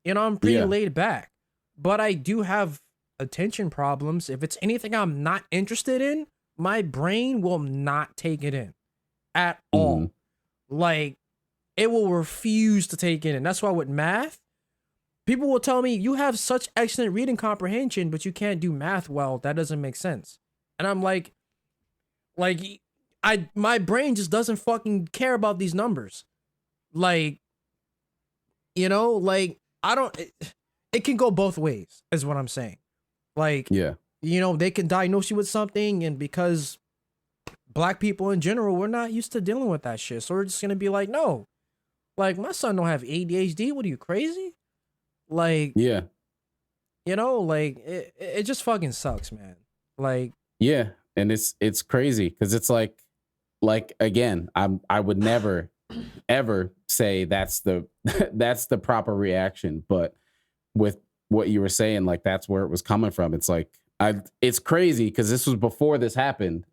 I'm pretty laid back. But I do have attention problems. If it's anything I'm not interested in, my brain will not take it in at all. Like, it will refuse to take it in. That's why with math, people will tell me, you have such excellent reading comprehension, but you can't do math well. That doesn't make sense. And I'm like, my brain just doesn't fucking care about these numbers. Like, like it can go both ways is what I'm saying. Like, they can diagnose you with something, and because black people in general, we're not used to dealing with that shit. So we're just going to be like, no, like my son don't have ADHD. What are you, crazy? Like, You know, like it just fucking sucks, man. Like, Yeah, and it's crazy because it's like again, I would never ever say that's the that's the proper reaction, but with what you were saying, like that's where it was coming from. It's like it's crazy because this was before this happened,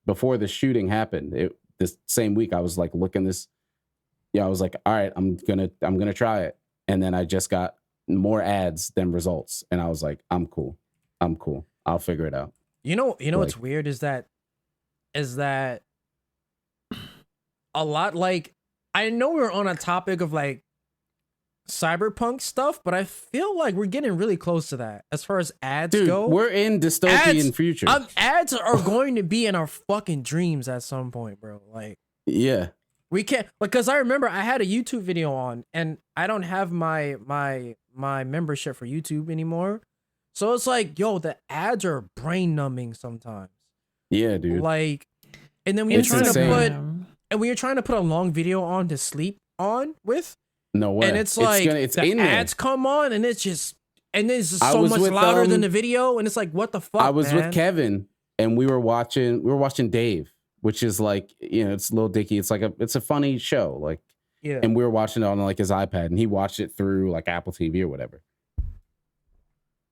before the shooting happened. This same week I was like looking this, I was like, all right, I'm gonna try it, and then I just got more ads than results, and I was like, I'm cool, I'll figure it out. you know Like- what's weird is that a lot, like, I know we're on a topic of like cyberpunk stuff, but I feel like we're getting really close to that as far as ads Dude, go. we're in dystopian future. Ads are going to be in our fucking dreams at some point, bro. Like, Yeah. we can't, because I remember I had a YouTube video on, and I don't have my membership for YouTube anymore. So it's like, yo, the ads are brain numbing sometimes. Yeah, dude. Like, and then when you're It's trying insane. to put a long video on to sleep on with, No way. and it's like it's the in there. ads come on, and it's just I so was much with, louder than the video, and it's like, what the fuck? I was man? with Kevin, and we were watching Dave, which is like, it's Lil Dicky. It's a funny show. Like, Yeah. and we were watching it on like his iPad, and he watched it through like Apple TV or whatever.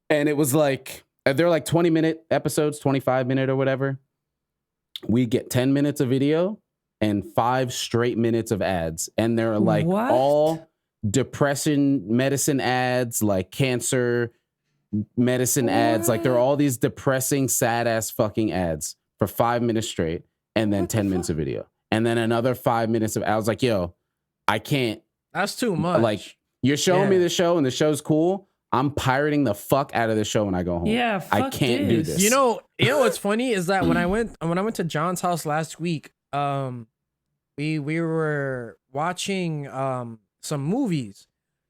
And it was like, they're like 20-minute episodes, 25-minute or whatever. We get 10 minutes of video and 5 straight minutes of ads. And they're like What? all depression medicine ads, like cancer medicine ads. Like they're all these depressing, sad ass fucking ads for 5 minutes straight. And then What the 10 minutes of video. And then another 5 minutes of, I was like, yo, I can't. That's too much. Like, you're showing me Yeah. the show and the show's cool. I'm pirating the fuck out of the show when I go home. Yeah, I fuck can't do this. this. You know what's funny is that when I went to John's house last week, we were watching some movies,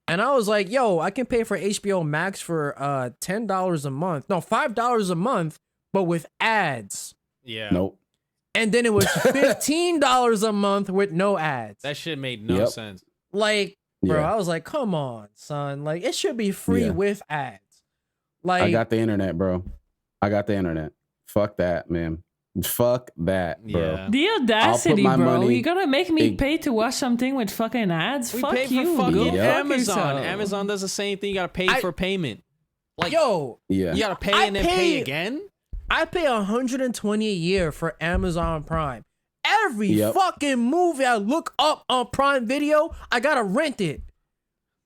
and I was like, yo, I can pay for HBO Max for $10 a month. No, $5 a month, but with ads. Yeah. Nope. And then it was $15 a month with no ads. That shit made no Yep. sense. Like, bro, Yeah. I was like, come on, son. Like, it should be free Yeah. with ads. Like, I got the internet, bro. I got the internet. Fuck that, man. Fuck that, bro. Yeah. The audacity, my bro. money- You're gonna make me Big- pay to watch something with fucking ads? We Fuck pay you. for fucking Go Yep. fuck Amazon. yourself. Amazon does the same thing. You gotta pay for payment. Like, yo, Yeah. you gotta pay I and then pay- pay again. I pay $120 a year for Amazon Prime. Every Yep. fucking movie I look up on Prime Video, I gotta rent it.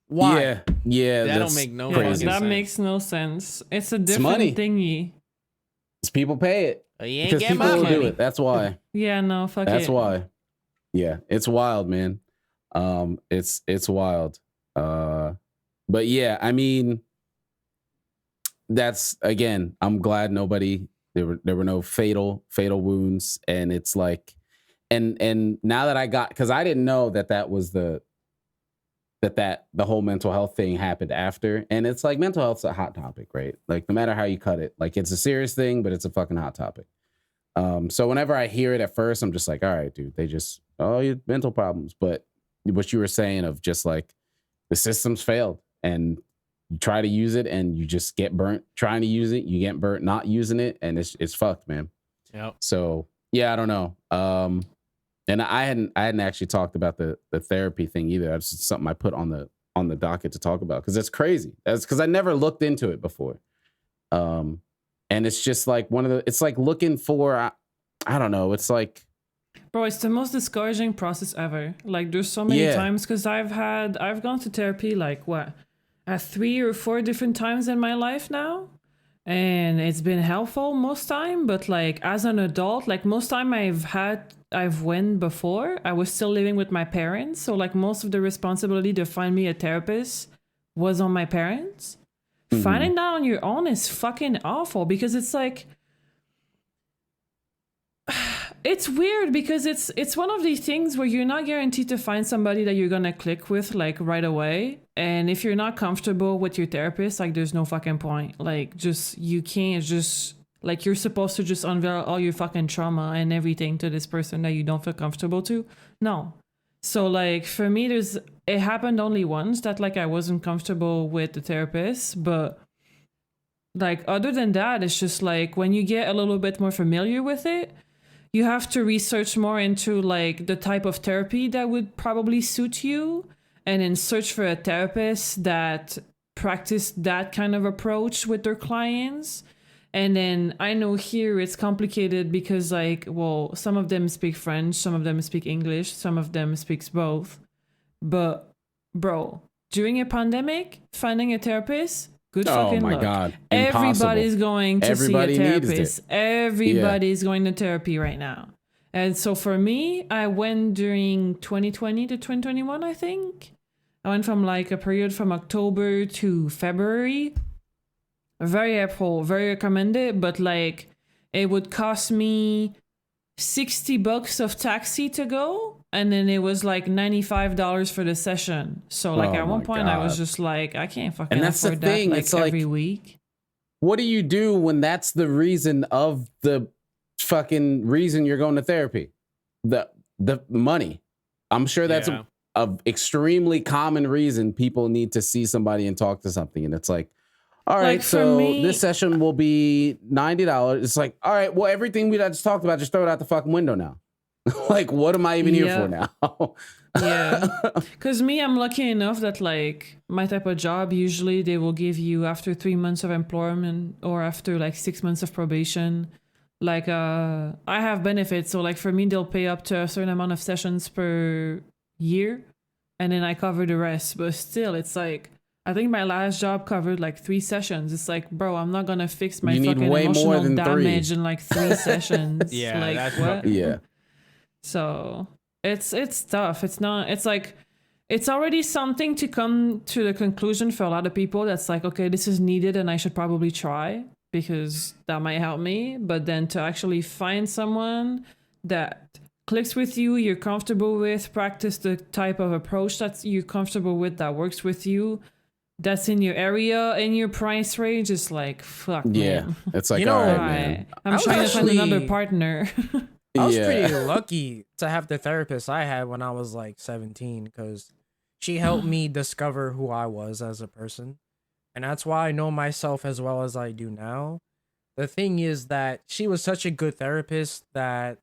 Why? Yeah. Yeah. That don't that's make no Yeah, crazy. fucking that sense. makes no sense. It's a money. different thingy. People pay it You ain't because getting people my will money. do it. That's why. Yeah, no, fuck That's it. why. Yeah, it's wild, man. It's wild. But yeah, I mean, that's, again, I'm glad there were no fatal wounds, and it's like, and now that I got, because I didn't know that was the whole mental health thing happened after, and it's like mental health's a hot topic, right? Like no matter how you cut it, like it's a serious thing, but it's a fucking hot topic. So whenever I hear it at first, I'm just like, all right, dude, you have mental problems. But what you were saying of just like the system's failed, and you try to use it and you just get burnt trying to use it, you get burnt not using it, and it's fucked, man. Yep. So yeah, I don't know. And I hadn't actually talked about the therapy thing either. That's just something I put on the docket to talk about because it's crazy. That's because I never looked into it before. And it's just like it's like looking for, I don't know. It's like, Bro, it's the most discouraging process ever. Like, there's so many Yeah. times because I've gone to therapy like at 3 or 4 different times in my life now, and it's been helpful most time. But like as an adult, like most time I've went before, I was still living with my parents, so like most of the responsibility to find me a therapist was on my parents. Mhm. Finding that on your own is fucking awful because it's like, it's weird because it's one of these things where you're not guaranteed to find somebody that you're gonna click with like right away. And if you're not comfortable with your therapist, like there's no fucking point. Like you can't just, like you're supposed to just unveil all your fucking trauma and everything to this person that you don't feel comfortable to. No. So like for me, it happened only once that like I wasn't comfortable with the therapist, but Like, other than that, it's just like when you get a little bit more familiar with it, you have to research more into like the type of therapy that would probably suit you, and then search for a therapist that practice that kind of approach with their clients. And then I know here it's complicated because like, well, some of them speak French, some of them speak English, some of them speaks both. But bro, during a pandemic, finding a therapist, good fucking luck. God. Everybody's going to Everybody see a needs therapist. it. Everybody's going to therapy right now. And so for me, I went during 2020 to 2021, I think. I went from like a period from October to February. Very helpful, very recommended, but like it would cost me $60 of taxi to go, and then it was like $95 for the session. So like at one point I was just like, I can't fucking afford that like it's every week. What do you do when that's the reason of the fucking reason you're going to therapy? The money. I'm sure that's a extremely common reason people need to see somebody and talk to something. And it's like, all right, Like, for so me- this session will be $90. It's like, all right, well, everything we just talked about, just throw it out the fucking window now. Like, what am I even here for now? Yeah. Because me, I'm lucky enough that like my type of job, usually they will give you after 3 months of employment or after like 6 months of probation. Like I have benefits. So like for me, they'll pay up to a certain amount of sessions per year, and then I cover the rest. But still, it's like, I think my last job covered like 3 sessions. It's like, bro, I'm not gonna fix my You need fucking way more emotional than 3. damage in like 3 sessions. Yeah, like that's what? Yeah. So it's tough. It's not. It's like it's already something to come to the conclusion for a lot of people. That's like, okay, this is needed, and I should probably try because that might help me. But then to actually find someone that clicks with you, you're comfortable with, practice the type of approach that you're comfortable with, that works with you, that's in your area, in your price range, is like, fuck, Yeah. man. It's like, You know, all right, Right. man. I'm I was trying to find actually- another partner. I was Yeah. pretty lucky to have the therapist I had when I was like 17 because she helped me discover who I was as a person. And that's why I know myself as well as I do now. The thing is that she was such a good therapist that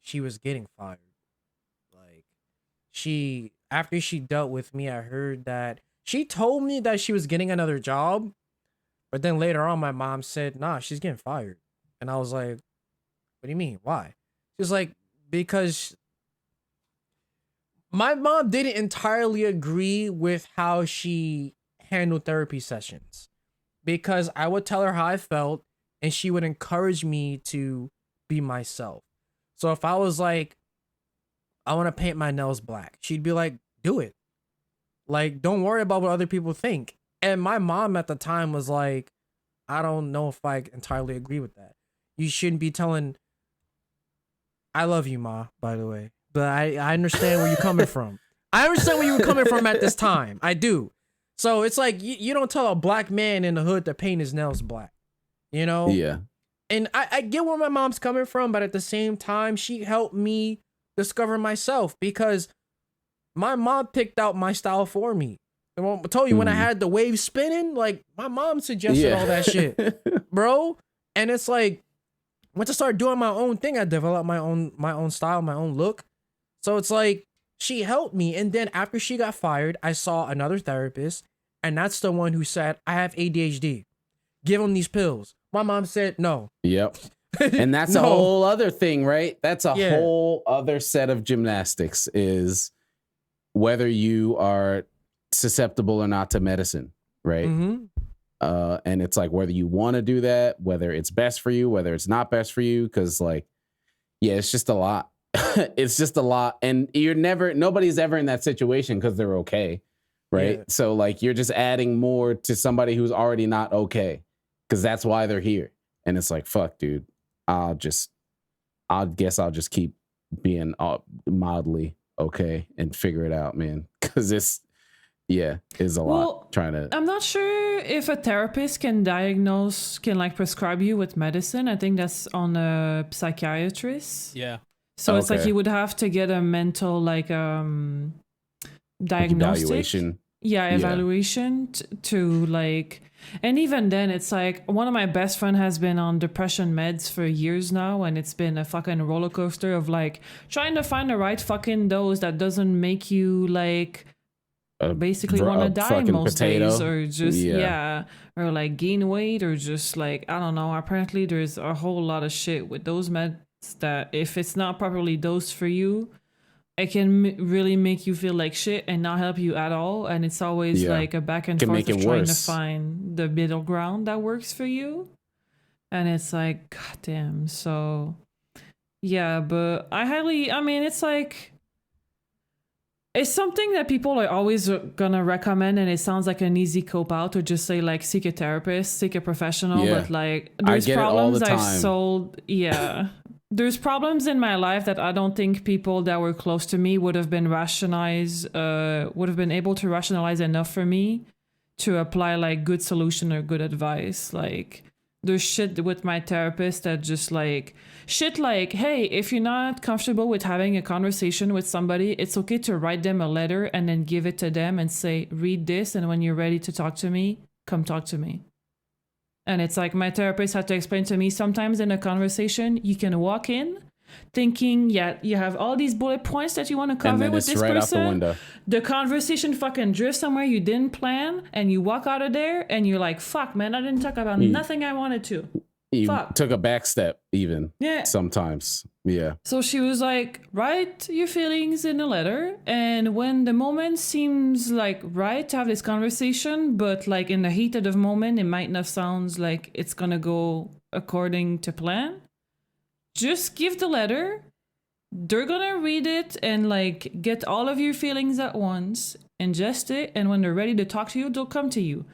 she was getting fired. Like, after she dealt with me, I heard that she told me that she was getting another job. But then later on, my mom said, nah, she's getting fired. And I was like, what do you mean? Why? She's like, because my mom didn't entirely agree with how she handled therapy sessions. Because I would tell her how I felt, and she would encourage me to be myself. So if I was like, I want to paint my nails black, she'd be like, do it. Like, don't worry about what other people think. And my mom at the time was like, I don't know if I entirely agree with that. You shouldn't be telling... I love you, Ma, by the way. But I understand where you're coming from. I understand where you were coming from at this time. I do. So it's like, you don't tell a black man in the hood to paint his nails black. You know? Yeah. And I get where my mom's coming from, but at the same time, she helped me discover myself because my mom picked out my style for me. I told you when I had the wave spinning, like my mom suggested all that shit, bro. And it's like, once I started doing my own thing, I developed my own style, my own look. So it's like she helped me. And then after she got fired, I saw another therapist, and that's the one who said, I have ADHD. Give him these pills. My mom said no. Yep. And that's a No. whole other thing, right? That's a Yeah. whole other set of gymnastics, is whether you are susceptible or not to medicine, right? Mm-hmm. And it's like whether you want to do that, whether it's best for you, whether it's not best for you, because like, yeah, it's just a lot. It's just a lot, and nobody's ever in that situation because they're okay, right? Yeah. So like you're just adding more to somebody who's already not okay, because that's why they're here. And it's like, fuck, dude, I guess I'll just keep being mildly okay and figure it out, man, because it's a lot trying to. I'm not sure if a therapist can like prescribe you with medicine. I think that's on a psychiatrist. Yeah. So it's like Okay. you would have to get a mental diagnostic. Evaluation. Yeah, evaluation to like, And even then, it's like one of my best friend has been on depression meds for years now, and it's been a fucking roller coaster of like trying to find the right fucking dose that doesn't make you like basically want to die most days, or just or like gain weight, or just like I don't know. Apparently, there's a whole lot of shit with those meds that if it's not properly dosed for you, it can really make you feel like shit and not help you at all. And it's always like a back and forth of trying to find the middle ground that works for you. And it's like, goddamn. So, yeah, but it's like, it's something that people are always gonna recommend, and it sounds like an easy cope out to just say like seek a therapist, seek a professional. But like, there's problems I've solved. Yeah. There's problems in my life that I don't think people that were close to me would have been able to rationalize enough for me to apply like good solution or good advice. Like there's shit with my therapist that just like shit like, hey, if you're not comfortable with having a conversation with somebody, it's okay to write them a letter and then give it to them and say, read this, and when you're ready to talk to me, come talk to me. And it's like my therapist had to explain to me sometimes in a conversation, you can walk in thinking, yeah, you have all these bullet points that you want to cover with this right person. The conversation fucking drifts somewhere you didn't plan, and you walk out of there and you're like, fuck, man, I didn't talk about nothing I wanted to. You took a back step even. Yeah. Sometimes. Yeah. So she was like, write your feelings in a letter. And when the moment seems like right to have this conversation, but like in the heat of the moment, it might not sound like it's going to go according to plan. Just give the letter. They're going to read it and like get all of your feelings at once, ingest it. And when they're ready to talk to you, they'll come to you.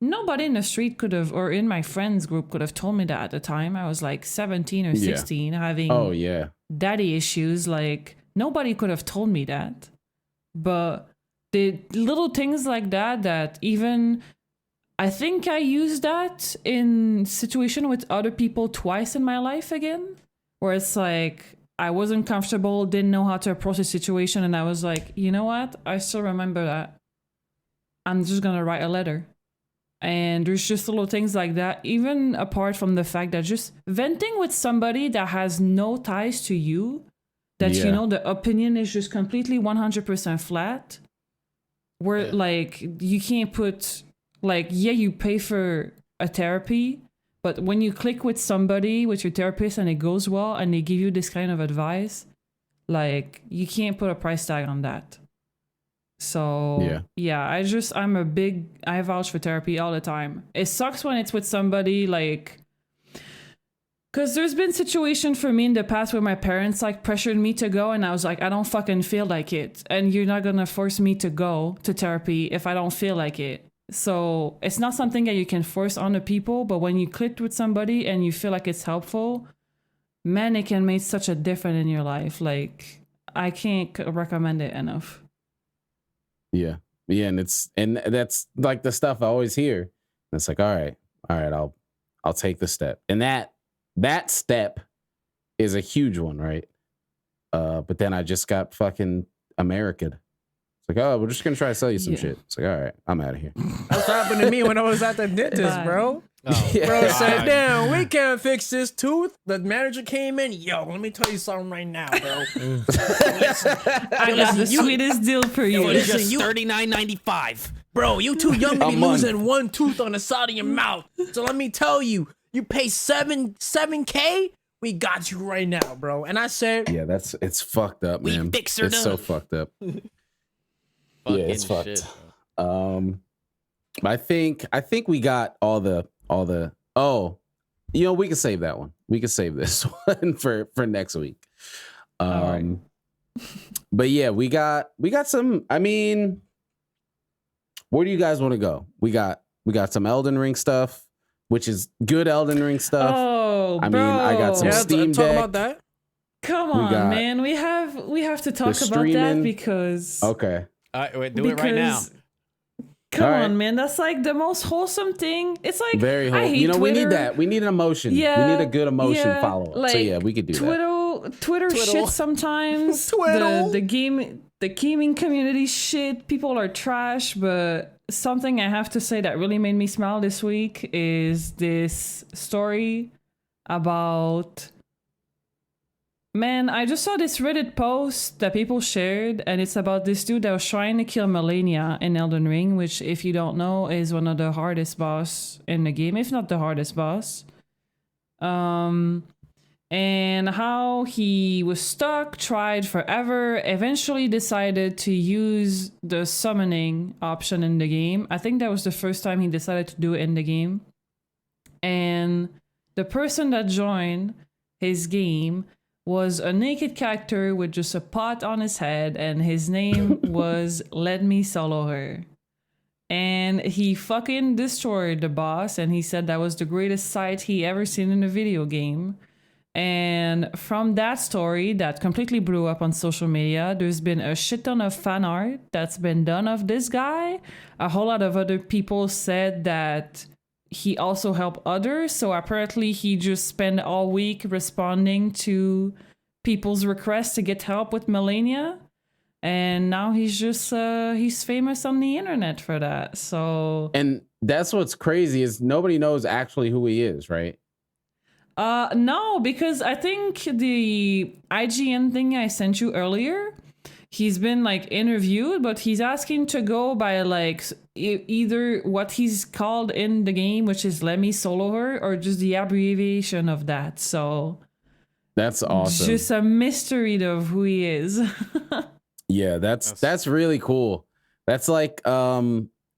Nobody in the street could have, or in my friends group could have told me that at the time. I was like 17 or 16 having daddy issues. Like nobody could have told me that. But the little things like that even, I think I used that in situation with other people twice in my life again, where it's like, I wasn't comfortable, didn't know how to approach the situation. And I was like, you know what? I still remember that. I'm just going to write a letter. And there's just little things like that, even apart from the fact that just venting with somebody that has no ties to you, that, you know, the opinion is just completely 100% flat, where like you can't put like, you pay for a therapy, but when you click with somebody, with your therapist, and it goes well and they give you this kind of advice, like you can't put a price tag on that. So, I vouch for therapy all the time. It sucks when it's with somebody like, because there's been situation for me in the past where my parents like pressured me to go, and I was like, I don't fucking feel like it. And you're not going to force me to go to therapy if I don't feel like it. So it's not something that you can force on the people, but when you click with somebody and you feel like it's helpful, man, it can make such a difference in your life. Like I can't recommend it enough. Yeah. And that's like the stuff I always hear. It's like, all right, I'll take the step. And that step is a huge one, right? But then I just got fucking American. It's like, oh, we're just gonna try to sell you some shit. It's like, all right, I'm out of here. That's what happened to me when I was at the dentist, bro. Bro said, damn, we can't fix this tooth. The manager came in. Yo, let me tell you something right now, bro. I got the sweetest deal for you. It's just $39.95. Bro, you too young to be losing one tooth on the side of your mouth. So let me tell you, you pay $7K, we got you right now, bro. And I said, yeah, it's fucked up, man. It's so fucked up. Yeah, it's fucked. I think we got all the we can save that one. We can save this one for next week. Right. But yeah, we got some, I mean, where do you guys want to go? We got some Elden Ring stuff, which is good Elden Ring stuff. Oh, I mean, I got some Steam Deck. Talk about that. Come on, man. We have to talk about that because okay. Wait, do it right now. Come on, man. That's like the most wholesome thing. It's like very wholesome. You know, Twitter. We need that. We need an emotion. Yeah, we need a good emotion follow-up. Like, so yeah, we could do that. Twitter shit sometimes. Twiddle. The game. the gaming community shit, people are trash, but something I have to say that really made me smile this week is this story about... Man, I just saw this Reddit post that people shared, and it's about this dude that was trying to kill Melania in Elden Ring, which, if you don't know, is one of the hardest boss in the game, if not the hardest boss. And how he was stuck, tried forever, eventually decided to use the summoning option in the game. I think that was the first time he decided to do it in the game. And the person that joined his game was a naked character with just a pot on his head, and his name was Let Me Solo Her. And he fucking destroyed the boss, and he said that was the greatest sight he ever seen in a video game. And from that story that completely blew up on social media, there's been a shit ton of fan art that's been done of this guy. A whole lot of other people said that he also helped others. So apparently he just spent all week responding to people's requests to get help with Melania. And now he's just, he's famous on the internet for that. So... And that's what's crazy is nobody knows actually who he is, right? No, because I think the IGN thing I sent you earlier, he's been like interviewed, but he's asking to go by like either what he's called in the game, which is Let Me Solo Her, or just the abbreviation of that. So that's awesome. Just a mystery of who he is. Yeah, that's really cool. That's like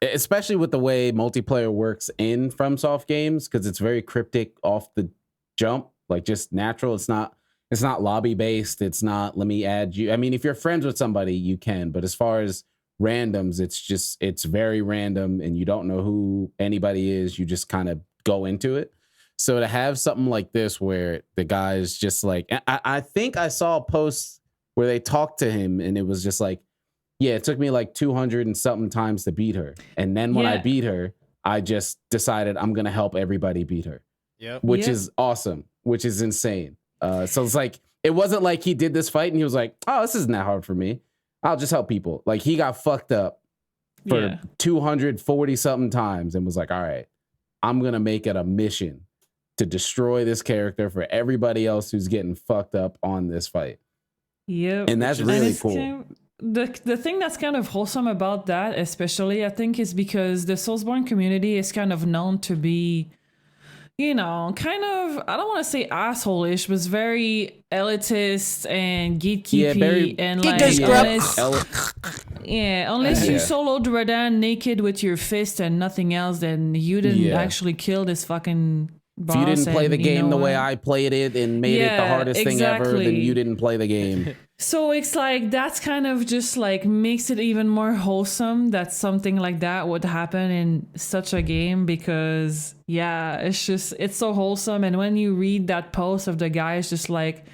especially with the way multiplayer works in FromSoft games, because it's very cryptic off the jump, like just natural. It's not lobby based. It's not let me add you. I mean, if you're friends with somebody, you can, but as far as randoms, it's very random and you don't know who anybody is. You just kind of go into it. So to have something like this where the guy is just like, I think I saw a post where they talked to him and it was just like, yeah, it took me like 200 and something times to beat her. And then when I beat her, I just decided I'm going to help everybody beat her. Yep. Which is awesome, which is insane. So it's like, it wasn't like he did this fight and he was like, oh, this isn't that hard for me. I'll just help people. Like he got fucked up for 240 something times and was like, all right, I'm going to make it a mission to destroy this character for everybody else who's getting fucked up on this fight. Yep. And that's really cool. The thing that's kind of wholesome about that, especially, I think, is because the Soulsborne community is kind of known to be, you know, kind of, I don't want to say asshole-ish, but it's very elitist and gatekeepy and like, unless you soloed Radahn naked with your fist and nothing else, then you didn't actually kill this fucking boss. If you didn't play the game the way I I played it and made it the hardest thing ever, then you didn't play the game. So it's like, that's kind of just like makes it even more wholesome that something like that would happen in such a game, because it's so wholesome. And when you read that post of the guy, it's just like,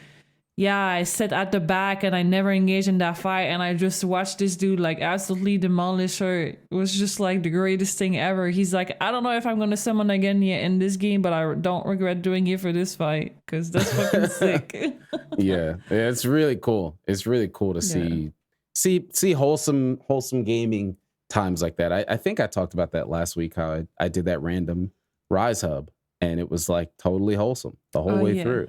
I sat at the back and I never engaged in that fight, and I just watched this dude like absolutely demolish her. It was just like the greatest thing ever. He's like, I don't know if I'm gonna summon again yet in this game, but I don't regret doing it for this fight because that's fucking sick. Yeah, it's really cool. It's really cool to see wholesome gaming times like that. I think I talked about that last week, how I did that random Rise Hub, and it was like totally wholesome the whole way through.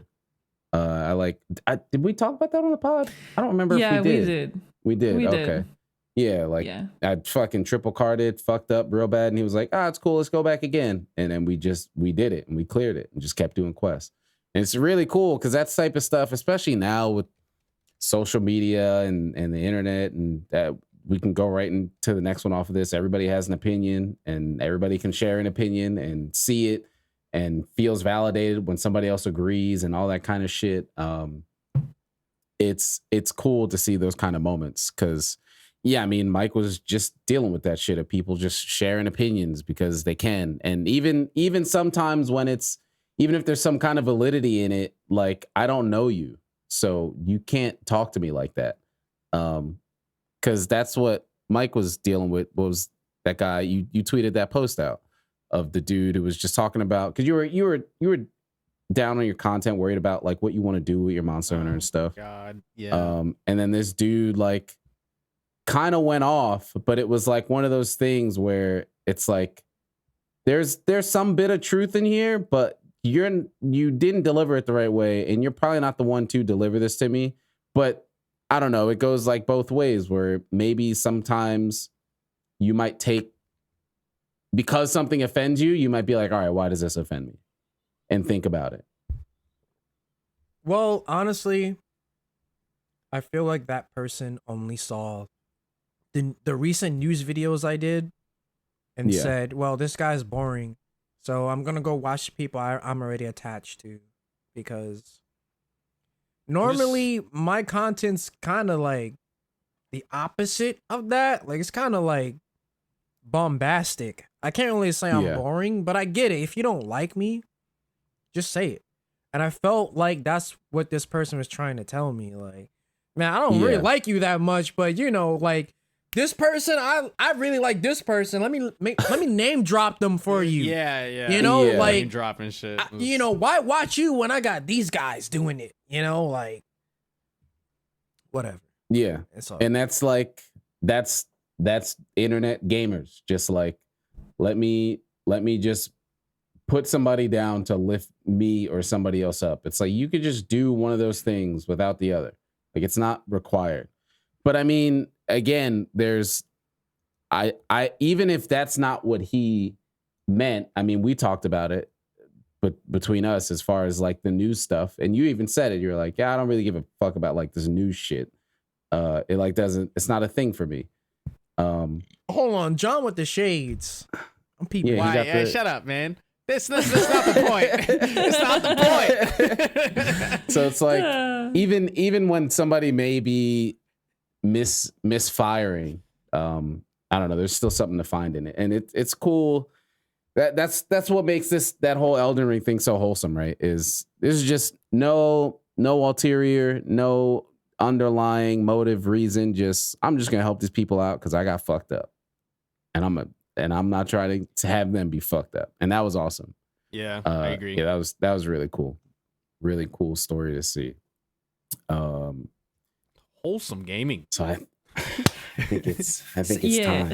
Did we talk about that on the pod? I don't remember if we did. We did. Okay. Yeah, I fucking triple carded, fucked up real bad, and he was like, it's cool, let's go back again. And then we did it and we cleared it and just kept doing quests. And it's really cool because that type of stuff, especially now with social media and the internet, and that we can go right into the next one off of this. Everybody has an opinion and everybody can share an opinion and see it and feels validated when somebody else agrees and all that kind of shit. It's cool to see those kind of moments because, I mean, Mike was just dealing with that shit of people just sharing opinions because they can. And even sometimes when even if there's some kind of validity in it, like, I don't know you, so you can't talk to me like that. Because that's what Mike was dealing with, was that guy, you tweeted that post out of the dude who was just talking about, because you were down on your content, worried about like what you want to do with your monster hunter and stuff. God, yeah. And then this dude like kind of went off, but it was like one of those things where it's like there's some bit of truth in here, but you didn't deliver it the right way, and you're probably not the one to deliver this to me. But I don't know, it goes like both ways, where maybe sometimes you might take, because something offends you, you might be like, all right, why does this offend me? And think about it. Well, honestly, I feel like that person only saw the recent news videos I did and said, well, this guy's boring, so I'm going to go watch people I'm already attached to, because normally my content's kind of like the opposite of that. Like, it's kind of like bombastic. I can't really say I'm boring, but I get it. If you don't like me, just say it. And I felt like that's what this person was trying to tell me. Like, man, I don't really like you that much, but you know, like this person, I really like this person. Let me name drop them for you. Yeah. You know, like name dropping shit. You know, why watch you when I got these guys doing it? You know, like whatever. Yeah. And that's like that's internet gamers. Just like let me just put somebody down to lift me or somebody else up. It's like you could just do one of those things without the other. Like, it's not required. But I mean, again, there's I even if that's not what he meant, I mean, we talked about it, but between us as far as like the news stuff, and you even said it, you're like, yeah, I don't really give a fuck about like this news shit. It like it's not a thing for me. Hold on, John with the shades. I'm people. Yeah, shut up, man. That's not the point. It's not the point. So it's like even when somebody may be misfiring, I don't know, there's still something to find in it, and it's cool. That's what makes that whole Elden Ring thing so wholesome, right? Is there's just no ulterior, no underlying motive, reason. I'm just gonna help these people out because I got fucked up, and I'm not trying to have them be fucked up. And that was awesome. Yeah, I agree. Yeah, that was really cool. Really cool story to see. Wholesome gaming. So I think it's time.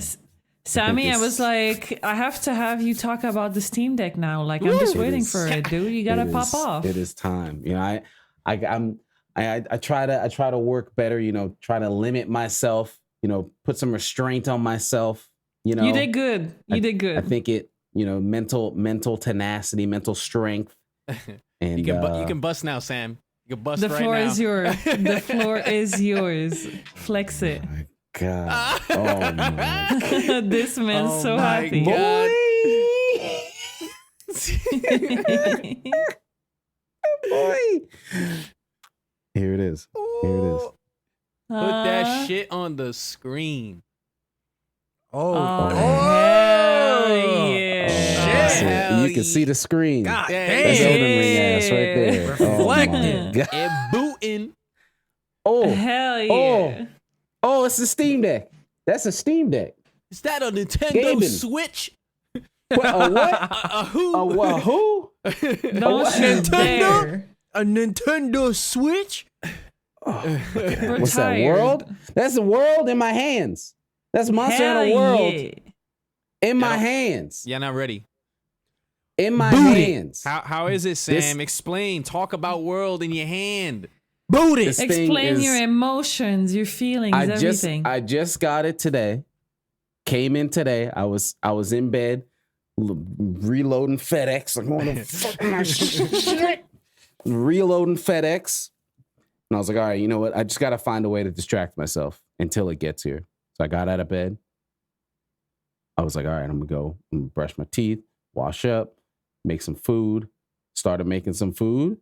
Sammy, I was like, I have to have you talk about the Steam Deck now. Like, I'm just waiting for it, dude. You gotta pop off. It is time. You know, I try to work better. You know, try to limit myself. You know, put some restraint on myself. You know, you did good. You did good. I think it. You know, mental tenacity, mental strength. And you can bust now, Sam. You can bust the right floor now. is yours. The floor is yours. Flex it. Oh my God. Oh my. This man's so happy. Boy. Boy. Here it is. Put that shit on the screen. Hell yeah. You can see the screen. God That's damn. Elden Ring ass right there. Reflecting. And booting. Oh, hell yeah. Oh, it's a Steam Deck. That's a Steam Deck. Is that a Nintendo Gaming. Switch? What? A what? A who? A who? No shit there. A Nintendo Switch? Oh, We're what's that, tired. world? That's the world in my hands. That's Monster Hell Hunter World yeah. in my hands. Yeah, not ready. In my hands. How is it, Sam? Explain. Talk about world in your hand. Booty. This thing Explain is- your emotions, your feelings, everything. I just got it today. Came in today. I was in bed reloading FedEx. Like, what the fuck am I shit? Reloading FedEx. And I was like, all right, you know what? I just got to find a way to distract myself until it gets here. So I got out of bed. I was like, all right, I'm going to brush my teeth, wash up, make some food. Started making some food.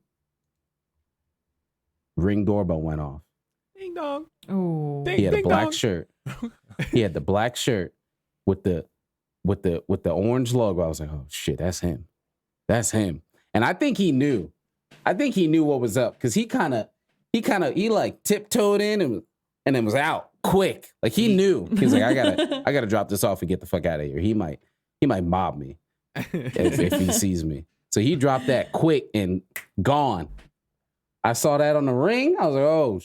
Ring doorbell went off. Ding dong. Oh. Ding, He had a ding black dong. shirt. He had the black shirt with the orange logo. I was like, oh shit, that's him. That's him. And I think he knew. I think he knew what was up because he like tiptoed in and then was out quick. Like he knew. He's like, I gotta drop this off and get the fuck out of here. He might mob me if he sees me. So he dropped that quick and gone. I saw that on the ring. I was like, oh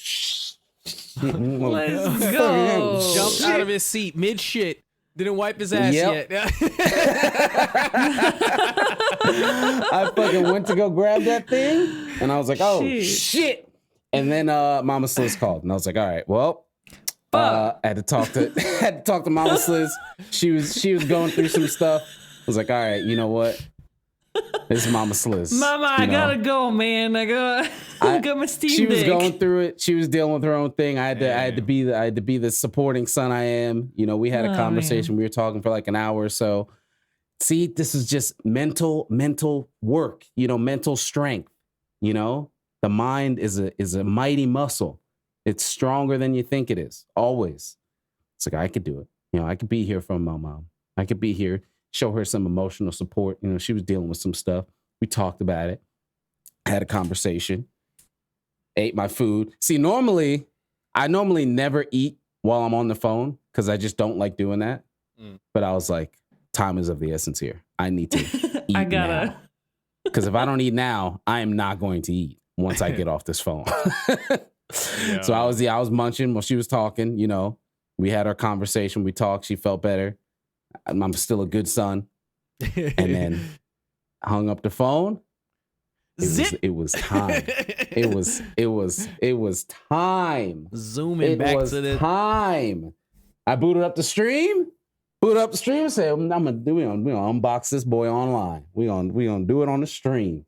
Let's go. Jumped out of his seat mid shit. Didn't wipe his ass yet. I fucking went to go grab that thing, and I was like, "Oh shit!" And then Mama Sliz called, and I was like, "All right, well." I had to talk to Mama Sliz. She was going through some stuff. I was like, all right, you know what? This is Mama Sliz. Mama, I gotta go, man. I got my Steam She was Deck. going through it. She was dealing with her own thing. I had to be the supporting son I am. You know, we had a conversation. Man. We were talking for like an hour or so. See, this is just mental work. You know, mental strength. You know, the mind is a mighty muscle. It's stronger than you think it is. Always. It's like, I could do it. You know, I could be here for my mom. I could be here, show her some emotional support. You know, she was dealing with some stuff. We talked about it. Had a conversation. Ate my food. See, I normally never eat while I'm on the phone because I just don't like doing that. But I was like, time is of the essence here. I need to eat now. Because if I don't eat now, I am not going to eat once I get off this phone. Yeah. So I was munching while she was talking. You know, we had our conversation. We talked. She felt better. I'm still a good son. And then hung up the phone. It was time. It was time. Zooming back to the time. I booted up the stream. And said, we gonna unbox this boy online. We gonna do it on the stream.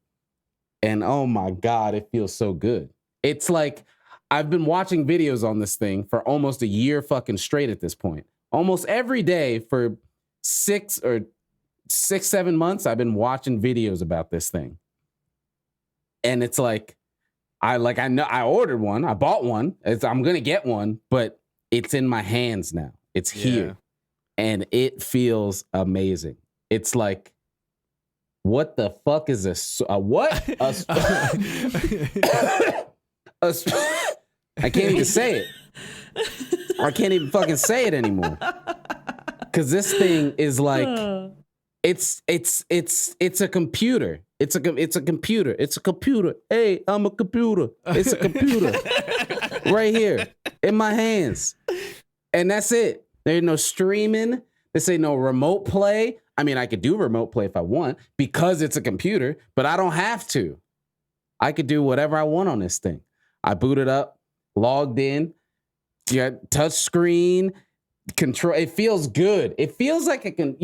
And oh my God, it feels so good. It's like I've been watching videos on this thing for almost a year fucking straight at this point. Almost every day for 7 months, I've been watching videos about this thing. And it's like, I know I ordered one. I bought one. I'm going to get one, but it's in my hands now. It's here. And it feels amazing. It's like, what the fuck is this? What? I can't even say it. I can't even fucking say it anymore. Cause this thing is like, it's a computer. It's a computer. It's a computer. Hey, I'm a computer. It's a computer right here in my hands. And that's it. There ain't no streaming. This ain't no remote play. I mean, I could do remote play if I want because it's a computer, but I don't have to. I could do whatever I want on this thing. I booted up, logged in, touch screen, control. It feels good. It feels like it can,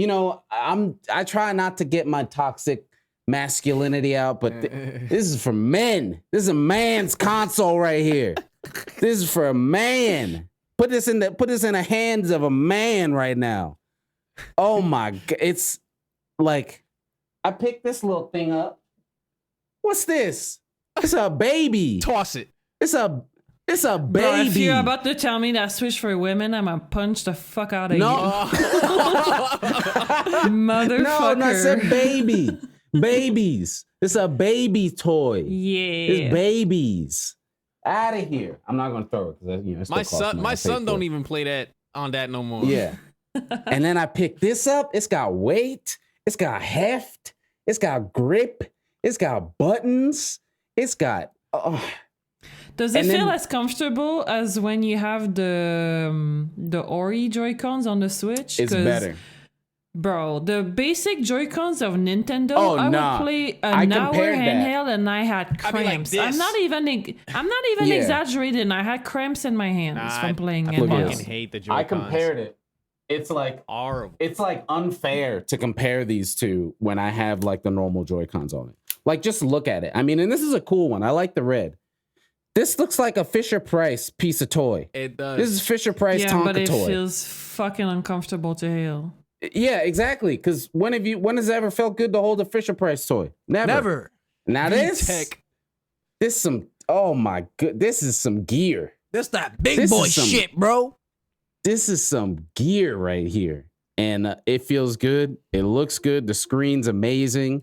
I try not to get my toxic masculinity out, but this is for men. This is a man's console right here. This is for a man. Put this in the hands of a man right now. Oh my God. It's like, I picked this little thing up. What's this? It's a baby. Toss it. It's a baby. Bro, if you're about to tell me that Switch for women, I'm gonna punch the fuck out of you. Motherfucker. No, it's a baby. Babies. It's a baby toy. Yeah. It's babies. Out of here. I'm not gonna throw it because my son don't even play that on that no more. Yeah. And then I picked this up. It's got weight. It's got heft. It's got grip. It's got buttons. It's got. Does it feel as comfortable as when you have the Ori Joy-Cons on the Switch? It's better. Bro, the basic Joy-Cons of Nintendo, I would play an hour handheld and I had cramps. I'm not even exaggerating. I had cramps in my hands from playing I handheld. fucking hate the Joy-Cons. I compared it. It's like horrible. It's like unfair to compare these two when I have like the normal Joy-Cons on it. Like, just look at it. I mean, and this is a cool one. I like the red. This looks like a Fisher-Price piece of toy. It does. This is Fisher-Price Tonka toy. Yeah, but it feels fucking uncomfortable to hail. Yeah, exactly. Because when has it ever felt good to hold a Fisher-Price toy? Never. Now this some. Oh my god, this is some gear. This that big boy shit, bro. This is some gear right here, and it feels good. It looks good. The screen's amazing.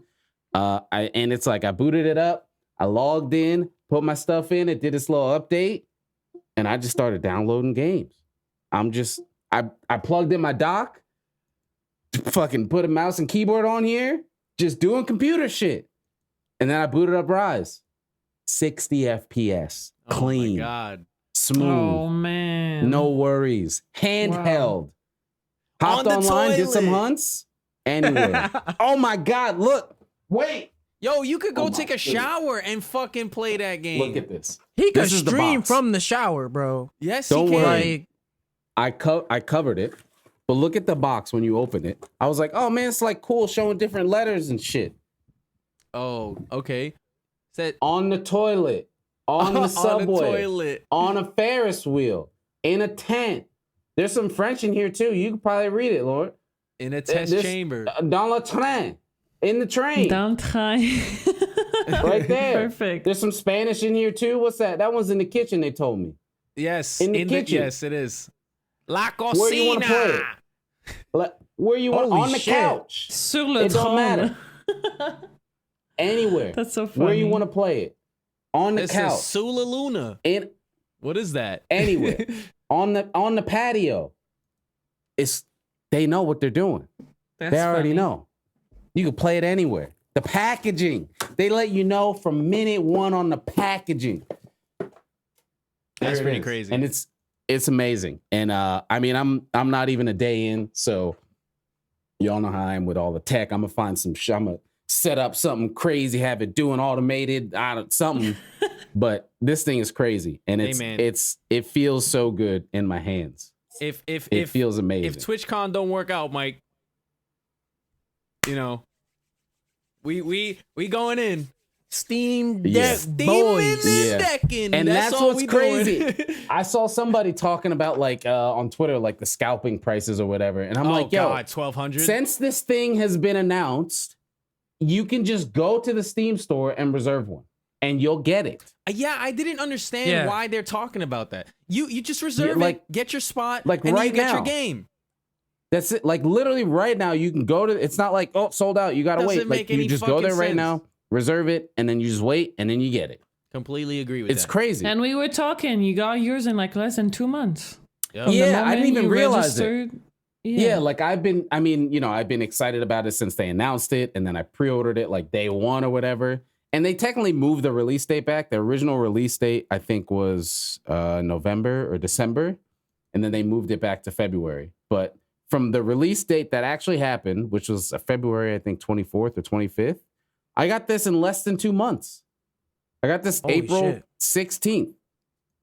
And it's like I booted it up. I logged in, put my stuff in. It did this little update, and I just started downloading games. I plugged in my dock, fucking put a mouse and keyboard on here, just doing computer shit. And then I booted up Rise. 60 FPS. Clean. Oh my God. Smooth. Oh man. No worries. Handheld. Hopped On the online, did some toilet. hunts. Anywhere. Oh my God, look. Wait. Yo, you could go Oh my take a goodness. shower and fucking play that game. Look at this. He could This is the stream box. from the shower, bro. Yes, Don't he can. worry. Like, I covered it, but look at the box when you open it. I was like, oh man, it's like cool showing different letters and shit. Oh, okay. Said On the toilet, on the subway, toilet. on a Ferris wheel, in a tent. There's some French in here too. You could probably read it, Lord. In a test This- chamber. Dans le train. In the train. Down train. Right there. Perfect. There's some Spanish in here too. What's that? That one's in the kitchen, they told me. Yes. in the kitchen. Yes, it is. La Where you wanna play cocina. it? Where you want? Holy On the shit. couch. Sur le It don't trône. matter. Anywhere. That's so funny. Where you want to play it? On the This couch. is Sula Luna. In What is that? Anywhere. on the patio. They know what they're doing. That's They already funny. know. You can play it anywhere. The packaging. They let you know from minute one on the packaging. That's There it pretty is. crazy. And it's amazing. And I mean, I'm not even a day in, so y'all know how I am with all the tech. I'm gonna find some I'm gonna set up something crazy, have it doing automated, something. But this thing is crazy. And Hey, man. it feels so good in my hands. If It feels amazing. if TwitchCon don't work out, Mike, you know, we going in. Steam Deck Yeah. boys. Yeah. Decking. And that's all what's we crazy. doing. I saw somebody talking about like on Twitter, like the scalping prices or whatever. And I'm Oh like, yo, God, 1,200. since this thing has been announced, you can just go to the Steam store and reserve one and you'll get it. Yeah, I didn't understand Yeah. why they're talking about that. You just reserve like- it, get your spot, like and right you get your now. game. That's it. Like literally right now, you can go to, it's not like, oh, sold out. You got to Doesn't wait. Like make any you just go fucking there right sense. now, reserve it, and then you just wait and then you get it. Completely agree with It's that. crazy. And we were talking. You got yours in like less than 2 months. Yep. From the Yeah, I moment didn't even you realize it. registered. Yeah, like I've been excited about it since they announced it, and then I pre-ordered it like day one or whatever. And they technically moved the release date back. The original release date, I think, was November or December, and then they moved it back to February. But from the release date that actually happened, which was February, I think 24th or 25th, I got this in less than 2 months. I got this Holy April shit. 16th.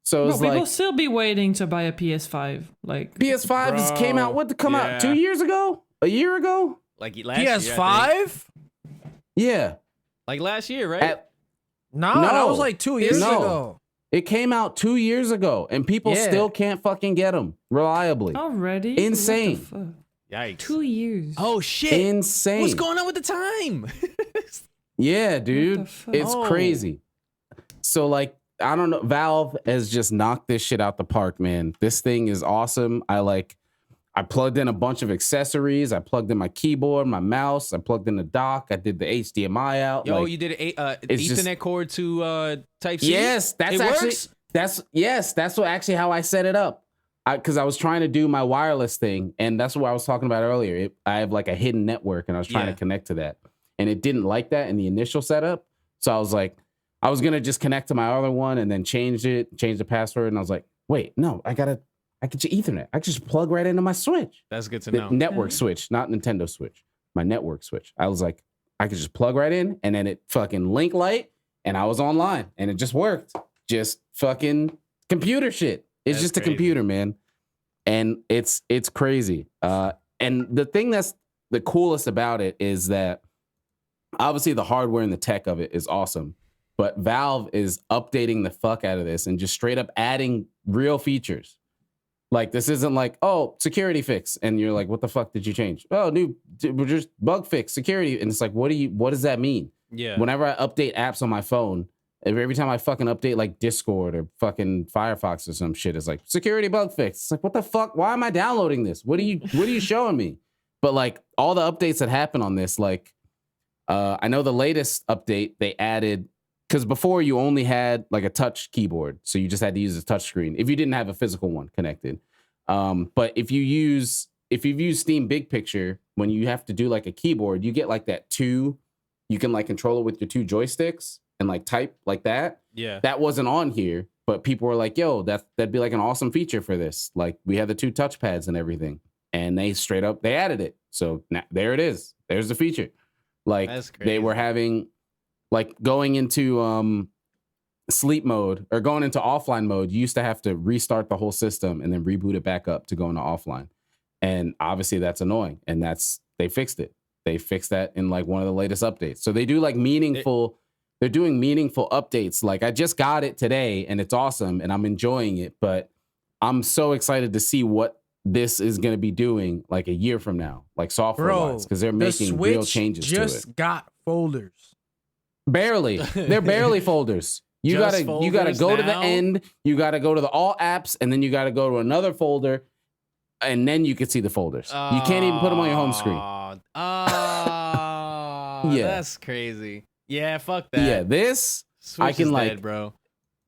So But it's we will like still be waiting to buy a PS5. Like PS5 just came out. What to come Yeah. out 2 years ago? A year ago? Like last year, I think. PS5? Yeah. Like last year, right? Nah, No. that was like 2 years No. ago. It came out 2 years ago, and people Yeah. still can't fucking get them reliably. already? What the Insane. fuck? Yikes. 2 years. Oh shit. Insane. What's going on with the time? Yeah, dude. fuck? It's Oh. crazy. So, like, I don't know. Valve has just knocked this shit out the park, man. This thing is awesome. I plugged in a bunch of accessories. I plugged in my keyboard, my mouse. I plugged in the dock. I did the HDMI out. Yo, like, you did an it's Ethernet just- cord to Type C? Yes, that's It actually works? that's what actually how I set it up. Because I was trying to do my wireless thing, and that's what I was talking about earlier. I have like a hidden network, and I was trying Yeah. to connect to that, and it didn't like that in the initial setup. So I was like, I was gonna just connect to my other one and then change the password, and I was like, wait, no, I could just Ethernet. I could just plug right into my Switch, That's good to the know. network switch, not Nintendo Switch, my network switch. I was like, I could just plug right in, and then it fucking link light, and I was online, and it just worked. Just fucking computer shit. It's That's just a crazy. computer, man. And it's crazy. And the thing that's the coolest about it is that obviously the hardware and the tech of it is awesome, but Valve is updating the fuck out of this and just straight up adding real features. Like this isn't like, oh, security fix, and you're like, what the fuck did you change? Oh, we're just bug fix security, and it's like, what does that mean? Yeah. Whenever I update apps on my phone, every time I fucking update like Discord or fucking Firefox or some shit, it's like security bug fix. It's like, what the fuck? Why am I downloading this? What are you showing me? But like all the updates that happen on this, like I know the latest update they added, because before you only had like a touch keyboard, so you just had to use a touch screen if you didn't have a physical one connected. But if you've used Steam Big Picture, when you have to do like a keyboard, you get like that two. You can like control it with your two joysticks and like type like that. Yeah. That wasn't on here. but people were like, yo, that'd be like an awesome feature for this. Like we had the 2 touchpads and everything. And they straight up, they added it. So now, there it is. There's the feature. Like they were having, like going into sleep mode or going into offline mode. You used to have to restart the whole system and then reboot it back up to go into offline. And obviously that's annoying. And they fixed it. They fixed that in like one of the latest updates. So they do like they're doing meaningful updates. Like I just got it today and it's awesome and I'm enjoying it. But I'm so excited to see what this is going to be doing like a year from now, like software wise, because they're making real changes to it. Just got folders. Barely. They're barely folders. You gotta go to the end. You gotta go to the all apps, and then you gotta go to another folder, and then you can see the folders. You can't even put them on your home screen. Yeah, that's crazy. Yeah, fuck that. Yeah, this Switch I can is like, dead, bro.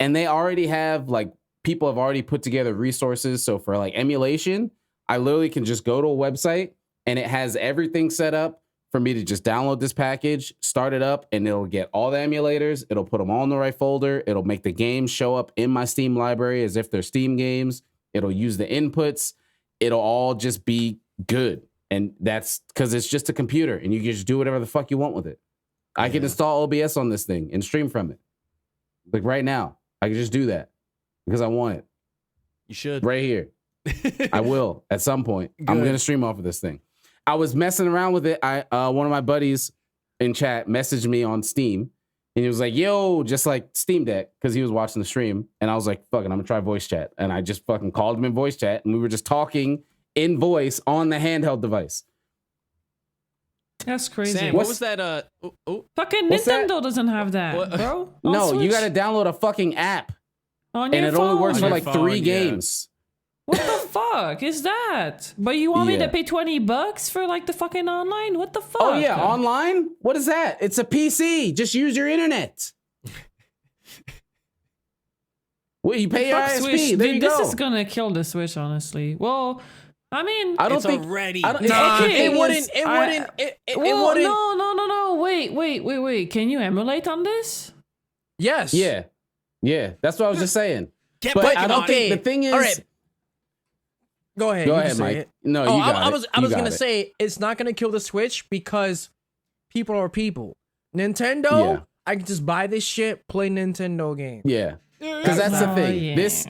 And they already have like people have already put together resources. So for like emulation, I literally can just go to a website and it has everything set up for me to just download this package, start it up, and it'll get all the emulators. It'll put them all in the right folder. It'll make the games show up in my Steam library as if they're Steam games. It'll use the inputs. It'll all just be good. And that's because it's just a computer and you can just do whatever the fuck you want with it. I can install OBS on this thing and stream from it. Like right now, I can just do that because I want it. You should. Right here. I will at some point. Good. I'm going to stream off of this thing. I was messing around with it. One of my buddies in chat messaged me on Steam and he was like, yo, just like Steam Deck, because he was watching the stream. And I was like, fuck it, I'm going to try voice chat. And I just fucking called him in voice chat and we were just talking in voice on the handheld device. That's crazy. Sam, what was that? Fucking What's Nintendo that? doesn't have that, bro. No, Switch? you got to download a fucking app. On And your it phone. only works On for your like phone, 3 yeah. games. What the fuck is that? But you want me Yeah. to pay $20 for like the fucking online? What the fuck? Oh, yeah. Online? What is that? It's a PC. Just use your internet. Well, you pay your Fuck ISP. Switch. There Dude, you this go. is gonna kill the Switch, honestly. Well, I mean, I don't It's think already. I don't- Nah, okay. it wouldn't. well, no. Wait. Can you emulate on this? Yes. Yeah. That's what I was just saying. Get But back I on don't it. think the thing is. All right. Go ahead. Go you ahead, can say Mike. it. No, Oh, you got I it. was You gonna got it. say it's not gonna kill the Switch because people are people. Nintendo, Yeah. I can just buy this shit, play Nintendo games. Yeah. Because that's the Oh, thing. yeah. This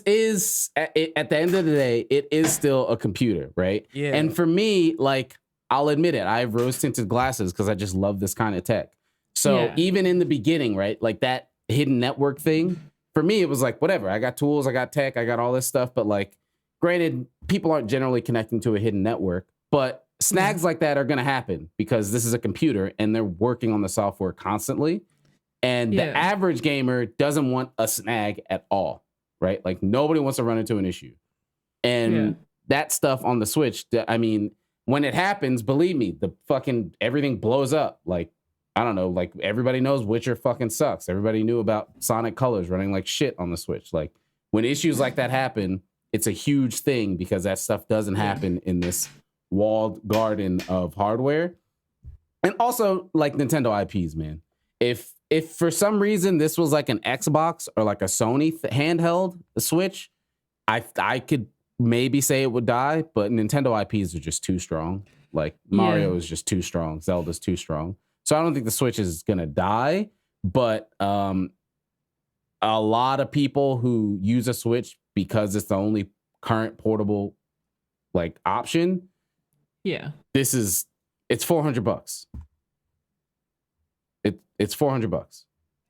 is at the end of the day, it is still a computer, right? Yeah. And for me, like, I'll admit it, I have rose tinted glasses because I just love this kind of tech. So Yeah. even in the beginning, right, like that hidden network thing, for me, it was like, whatever. I got tools, I got tech, I got all this stuff. But like, granted, people aren't generally connecting to a hidden network, but snags like that are going to happen because this is a computer and they're working on the software constantly. And Yeah. the average gamer doesn't want a snag at all, right? Like nobody wants to run into an issue. And Yeah. that stuff on the Switch, I mean, when it happens, believe me, the fucking everything blows up. Like, I don't know, like everybody knows Witcher fucking sucks. Everybody knew about Sonic Colors running like shit on the Switch. Like when issues like that happen, it's a huge thing because that stuff doesn't happen in this walled garden of hardware. And also like Nintendo IPs, man. If for some reason this was like an Xbox or like a Sony handheld, the Switch, I could maybe say it would die, but Nintendo IPs are just too strong. Like Mario is just too strong. Zelda's too strong. So I don't think the Switch is gonna die, but a lot of people who use a Switch because it's the only current portable like option, Yeah. it's $400. It's $400.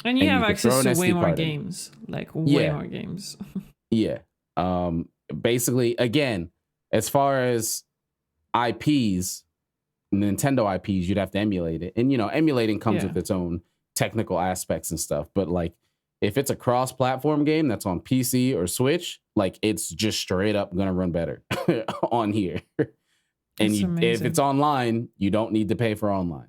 And you And have you could access throw to an way SD more card in. games. Like way Yeah. more games. Yeah. Basically, again, as far as IPs, Nintendo IPs, you'd have to emulate it. And, you know, emulating comes Yeah. with its own technical aspects and stuff. But, like, if it's a cross-platform game that's on PC or Switch, like, it's just straight up going to run better on here. And That's if amazing. it's online, you don't need to pay for online.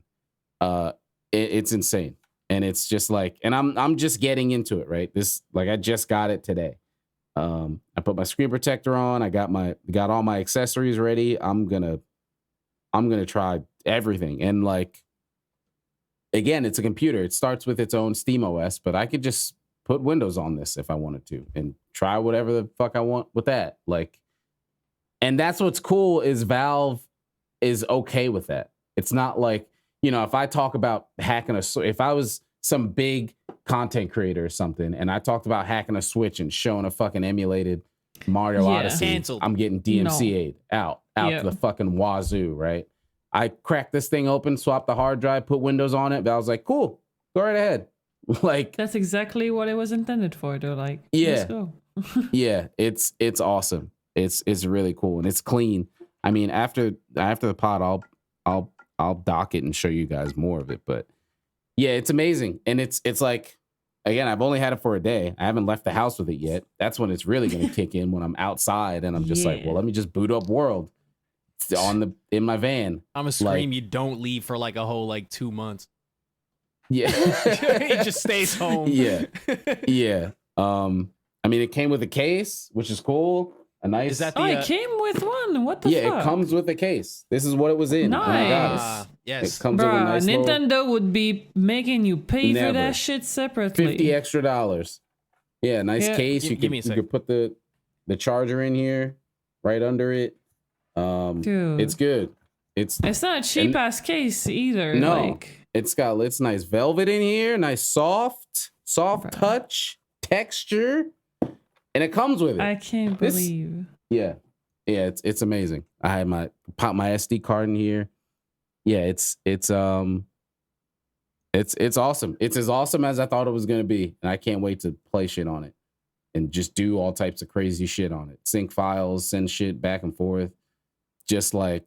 It's insane. And it's just like, and I'm just getting into it, right? This, like, I just got it today. I put my screen protector on. I got all my accessories ready. I'm gonna try everything. And like, again, it's a computer. It starts with its own Steam OS, but I could just put Windows on this if I wanted to and try whatever the fuck I want with that. Like, and that's what's cool is Valve is okay with that. It's not like, you know, if I talk about hacking if I was some big content creator or something and I talked about hacking a Switch and showing a fucking emulated Mario Odyssey, Canceled. I'm getting DMCA'd out to the fucking wazoo, right? I cracked this thing open, swapped the hard drive, put Windows on it. Valve's like, cool, go right ahead. Like, that's exactly what it was intended for. They're like, yeah, let's go. yeah, it's awesome. It's really cool and it's clean. I mean, after the pod, I'll dock it and show you guys more of it. But yeah, it's amazing. And it's like, again, I've only had it for a day. I haven't left the house with it yet. That's when it's really going to kick in, when I'm outside and I'm just like, well, let me just boot up World in my van. I'm a scream. You don't leave for like a whole like 2 months. Yeah. It just stays home. Yeah. Yeah. I mean, it came with a case, which is cool. A nice. Is that the, it came with one. What the fuck? Yeah, it comes with a case. This is what it was in. Nice. When I got it. Yes. It comes with a nice Nintendo would be making you pay for that shit separately. $50 extra. Yeah, nice case. You could put the charger in here, right under it. Dude, it's good. It's not a cheap ass case either. No, like, it's nice velvet in here, nice soft touch texture, and it comes with it. I can't believe. Yeah, it's amazing. I had pop my SD card in here. Yeah, it's awesome. It's as awesome as I thought it was gonna be, and I can't wait to play shit on it and just do all types of crazy shit on it. Sync files, send shit back and forth. Just like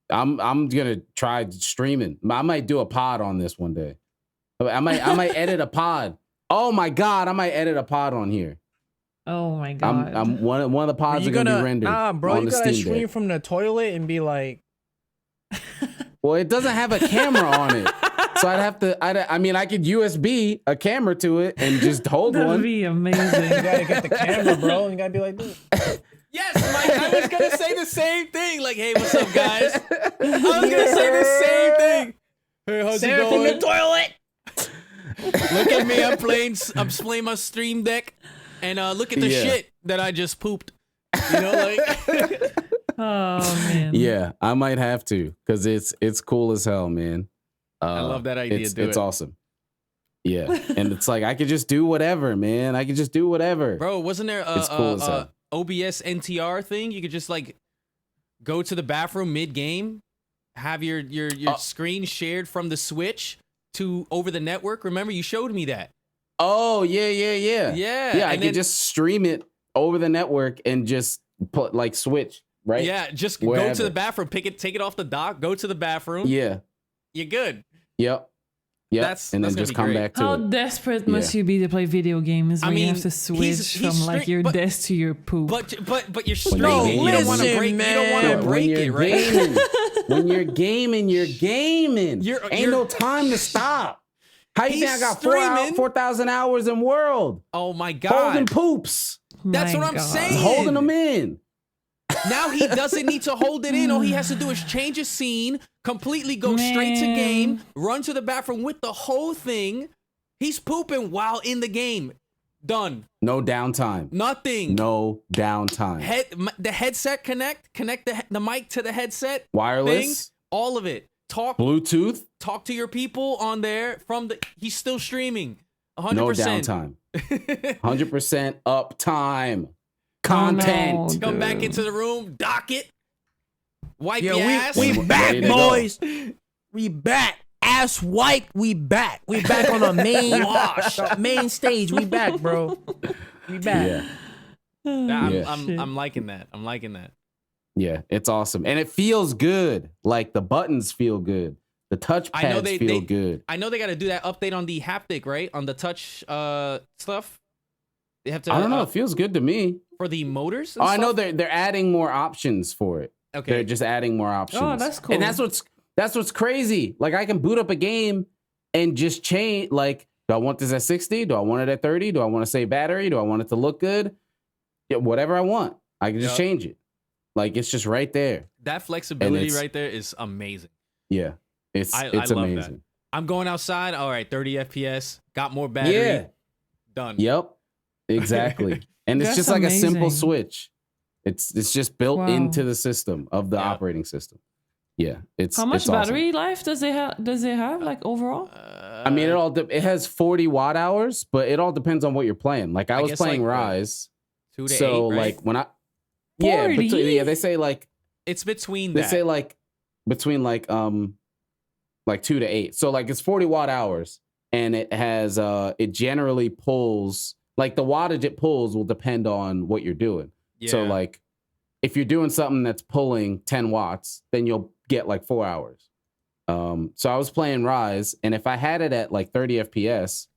I'm gonna try streaming. I might do a pod on this one day. I might edit a pod. Oh my god, I might edit a pod on here. Oh my god. I'm one of the pods are gonna be rendered. Nah, bro, on you the gotta Steam stream Deck. from the toilet and be like, well, it doesn't have a camera on it. So I'd have to, I mean, I could USB a camera to it and just hold That'd one. be amazing. you gotta get the camera, bro. You gotta be like this. Yes, Mike, I was gonna say the same thing. Like, hey, what's up, guys? I was gonna say the same thing. Hey, how's it Sarah going? from the toilet. Look at me, I'm playing my Stream Deck, and look at the shit that I just pooped. You know, like. Oh man. Yeah, I might have to because it's cool as hell, man. I love that idea. It's awesome. Yeah, and it's like I could just do whatever, man. I could just do whatever. Bro, wasn't there It's cool as hell. OBS NTR thing? You could just like go to the bathroom mid game, have your screen shared from the Switch to over the network. Remember, you showed me that. Oh yeah. Yeah. I could just stream it over the network and just put like switch right. Yeah, just wherever. go to the bathroom, take it off the dock, go to the bathroom. Yeah, you're good. Yep. And then just come back to How it. desperate must you be to play video games when you have to switch he's from like your desk to your poop? But you're No, streaming. You don't want to listen, break. man. You don't want to break it, right? Gaming, when you're gaming, you're gaming. Ain't no time to stop. How you think I got streaming. 4,000 hours in World? Oh my god! Holding poops. That's My what I'm God. saying. Holding them in. Now he doesn't need to hold it in. All he has to do is change a scene, completely go straight to game, run to the bathroom with the whole thing. He's pooping while in the game. Done. No downtime. Nothing. No downtime. The headset connect the mic to the headset. Wireless. Thing, all of it. Talk Bluetooth. Talk to your people on there he's still streaming. 100%. No downtime. 100% uptime. Content. No, Come back into the room, dock it, wipe Yeah, your ass. we Ready back, to go. boys. We back. Ass wipe. We back. We back on the main wash, main stage. We back, bro. We back. Yeah. I'm liking that. I'm liking that. Yeah, it's awesome. And it feels good. Like the buttons feel good. The touch pads feel good. I know they got to do that update on the haptic, right? On the touch stuff. They have to. I don't know. It feels good to me. For the motors. Oh, I know they're adding more options for it. Okay. They're just adding more options. Oh, that's cool. And that's what's crazy. Like I can boot up a game and just change. Like, do I want this at 60? Do I want it at 30? Do I want to save battery? Do I want it to look good? Yeah, whatever I want, I can just change it. Like it's just right there. That flexibility right there is amazing. Yeah, it's I love amazing. that. I'm going outside. All right, 30 FPS. Got more battery. Yeah. Done. Yep. Exactly. And it's That's just like a simple amazing. switch. It's just built Wow. into the system of the Yeah. operating system. Yeah. It's How much it's awesome. battery life does it have? Does it have like overall? I mean, it has 40 watt hours, but it all depends on what you're playing. Like I was guess, playing like, Rise. 2 to 8, So right? like when I 40? they say like It's between they that. say like between like 2 to 8. So like it's 40 watt hours, and it has it generally pulls, like the wattage it pulls will depend on what you're doing. So Yeah. like if you're doing something that's pulling 10 watts, then you'll get like 4 hours. So I was playing Rise, and if I had it at like 30 FPS,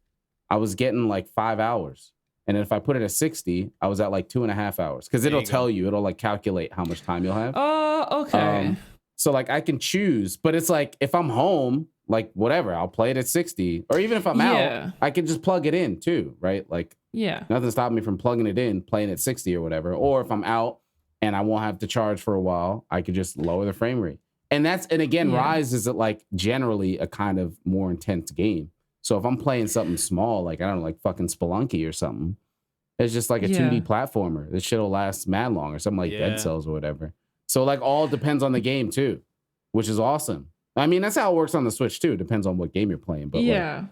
I was getting like 5 hours. And if I put it at 60, I was at like 2.5 hours, because There it'll you go. tell you, it'll like calculate how much time you'll have. Oh, okay. So like I can choose, but it's like if I'm home, like whatever, I'll play it at 60, or even if I'm Yeah. out, I can just plug it in too, right? Like Yeah. nothing stopping me from plugging it in, playing at 60 or whatever. Or if I'm out and I won't have to charge for a while, I could just lower the frame rate. And again, Yeah. Rise is like generally a kind of more intense game. So if I'm playing something small, like I don't know, like fucking Spelunky or something, it's just like a Yeah. 2D platformer. This shit'll last mad long, or something like Yeah. Dead Cells or whatever. So like all depends on the game too, which is awesome. I mean, that's how it works on the Switch too. It depends on what game you're playing, but like, Yeah.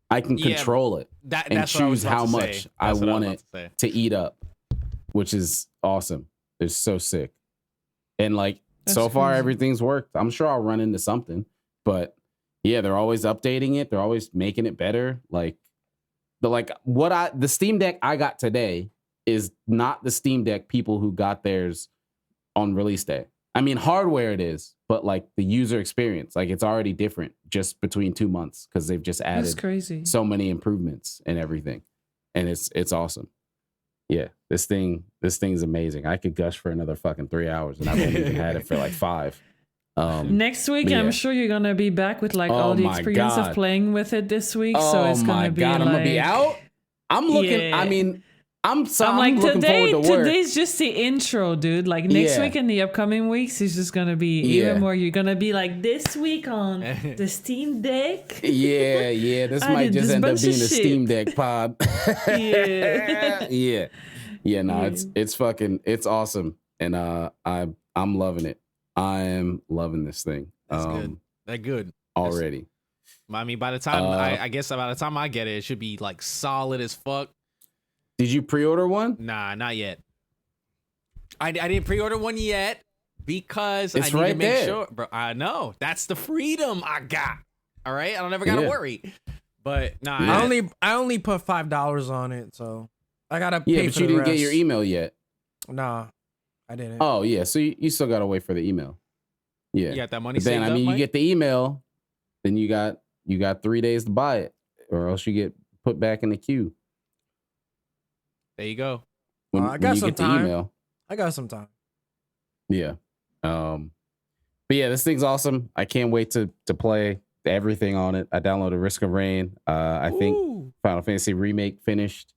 I can Yeah, control it and That's what I was choose about how to much say. I That's what want was it about to say. to eat up, which is awesome. It's so sick. And like That's so far crazy. everything's worked. I'm sure I'll run into something, but yeah, they're always updating it. They're always making it better. Like the Steam Deck I got today is not the Steam Deck people who got theirs on release day. I mean, hardware it is, but like the user experience, like it's already different just between 2 months, because they've just That's added crazy. so many improvements and everything, and it's awesome. Yeah, this thing's amazing. I could gush for another fucking 3 hours, and I've only even had it for like 5. Next week, but I'm yeah. sure you're gonna be back with like Oh all the my experience God. of playing with it this week. Oh So it's my gonna be god, like, I'm gonna be out. I'm looking. Yeah. I mean, I'm like looking today. forward to work. Today's just the intro, dude. Like next Yeah. week and the upcoming weeks is just gonna be Yeah. even more. You're gonna be like this week on the Steam Deck. Yeah. This I might did just this end up bunch being of a shit. Steam Deck pod. Yeah. Yeah. No, it's fucking, it's awesome, and I'm loving it. I am loving this thing. That's good. That good. Already. I mean, by the time I guess by the time I get it, it should be like solid as fuck. Did you pre-order one? Nah, not yet. I didn't pre-order one yet because It's I need right to make there. sure. Bro, I know that's the freedom I got. All right, I don't ever gotta Yeah. worry. But nah, Yeah. I only put $5 on it, so I gotta pay Yeah, but for you the didn't get rest. your email yet. Nah, I didn't. Oh yeah, so you still gotta wait for the email. Yeah. you got that money But then saved I mean, up, you Mike? get the email, then you got 3 days to buy it, or else you get put back in the queue. There you go. When, I got when you some get the time. email. I got some time. Yeah. But yeah, this thing's awesome. I can't wait to play everything on it. I downloaded Risk of Rain. I think Ooh. Final Fantasy Remake finished,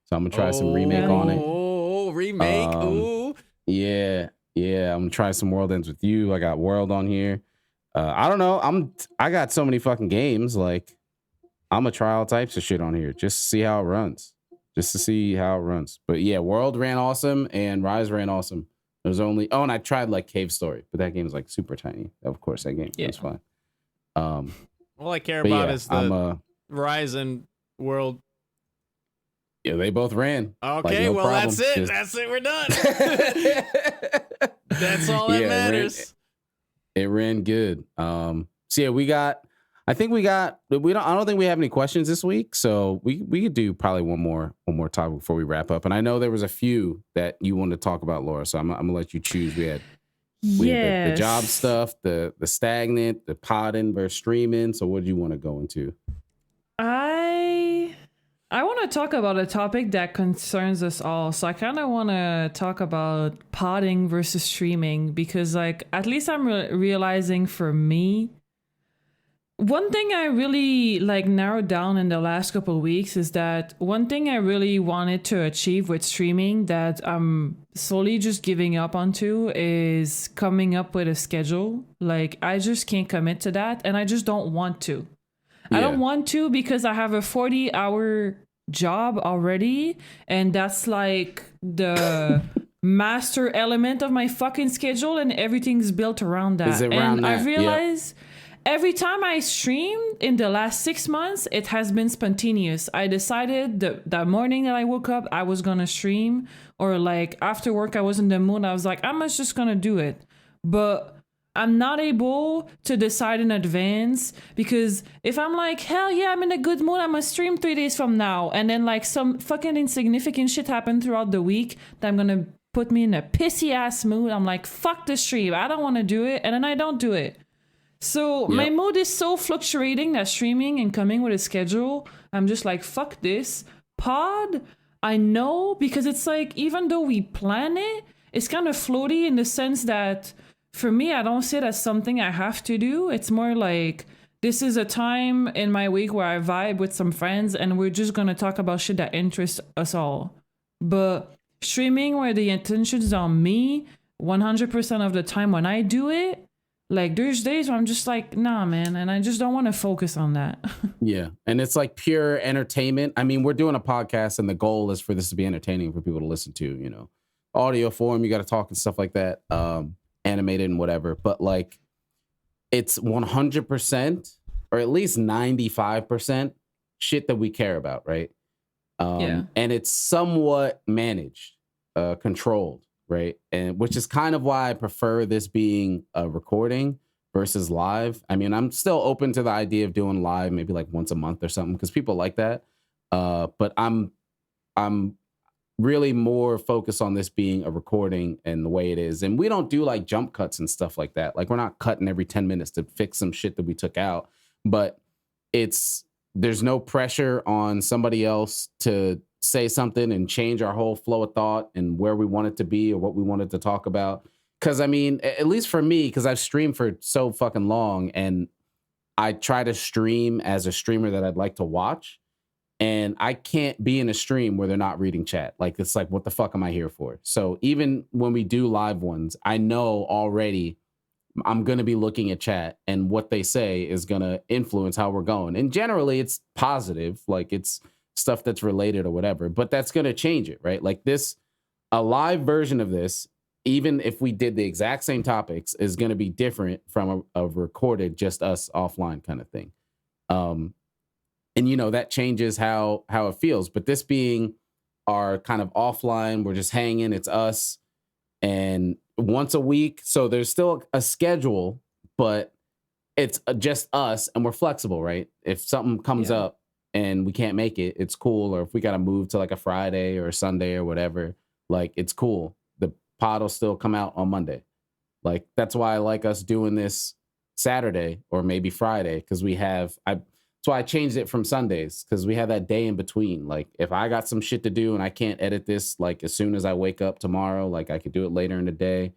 so I'm gonna try some remake on it. Oh, remake. Ooh. Yeah, I'm gonna try some World Ends With You. I got World on here. I don't know. I got so many fucking games. Like I'm gonna try all types of shit on here just to see how it runs. But yeah, World ran awesome and Rise ran awesome. There's only and I tried like Cave Story, but that game is like super tiny. Of course, that game was fine. All I care But about yeah, is the I'm Horizon World. yeah, they both ran. Okay, no well problem. that's it. Just- That's it. We're done. That's all that Yeah, matters. It ran good. So yeah, I don't think we have any questions this week, so we could do probably one more topic before we wrap up. And I know there was a few that you wanted to talk about, Laura, so I'm gonna let you choose. We had the job stuff, the stagnant, the podding versus streaming. So what do you want to go into? I want to talk about a topic that concerns us all. So I kind of want to talk about podding versus streaming because, like, at least I'm realizing for me, one thing I really like narrowed down in the last couple of weeks is that one thing I really wanted to achieve with streaming that I'm slowly just giving up onto is coming up with a schedule. Like, I just can't commit to that, and I just don't want to. I don't want to because I have a 40-hour job already, and that's like the master element of my fucking schedule, and everything's built around that. Is it around and that? I realize every time I stream in the last 6 months, it has been spontaneous. I decided that morning that I woke up, I was gonna stream, or like after work, I was in the mood. I was like, I'm just gonna do it. But I'm not able to decide in advance, because if I'm like, hell yeah, I'm in a good mood, I'm gonna stream 3 days from now, and then like some fucking insignificant shit happened throughout the week that I'm gonna put me in a pissy ass mood, I'm like, fuck the stream, I don't want to do it, and then I don't do it. So my mood is so fluctuating that streaming and coming with a schedule, I'm just like, fuck this. Pod, I know, because it's like, even though we plan it, it's kind of floaty in the sense that for me, I don't see it as something I have to do. It's more like, this is a time in my week where I vibe with some friends and we're just going to talk about shit that interests us all. But streaming where the attention is on me 100% of the time when I do it, like there's days where I'm just like, nah, man. And I just don't want to focus on that. Yeah. And it's like pure entertainment. I mean, we're doing a podcast and the goal is for this to be entertaining for people to listen to, you know, audio form, you got to talk and stuff like that. Animated and whatever, but like it's 100% or at least 95% shit that we care about, right? And it's somewhat managed, controlled, right? And which is kind of why I prefer this being a recording versus live. I mean, I'm still open to the idea of doing live maybe like once a month or something because people like that. But I'm really more focused on this being a recording and the way it is. And we don't do like jump cuts and stuff like that. Like we're not cutting every 10 minutes to fix some shit that we took out, but there's no pressure on somebody else to say something and change our whole flow of thought and where we want it to be or what we wanted to talk about. Cause I mean, at least for me, cause I've streamed for so fucking long and I try to stream as a streamer that I'd like to watch. And I can't be in a stream where they're not reading chat. Like, it's like, what the fuck am I here for? So even when we do live ones, I know already I'm going to be looking at chat and what they say is going to influence how we're going. And generally it's positive, like it's stuff that's related or whatever, but that's going to change it, right? Like a live version of this, even if we did the exact same topics, is going to be different from a recorded, just us offline kind of thing. And, you know, that changes how it feels. But this being our kind of offline, we're just hanging, it's us. And once a week. So there's still a schedule, but it's just us and we're flexible, right? If something comes up and we can't make it, it's cool. Or if we got to move to like a Friday or a Sunday or whatever, like it's cool. The pod will still come out on Monday. Like that's why I like us doing this Saturday or maybe Friday, because that's why I changed it from Sundays, because we have that day in between. Like if I got some shit to do and I can't edit this like as soon as I wake up tomorrow, like I could do it later in the day.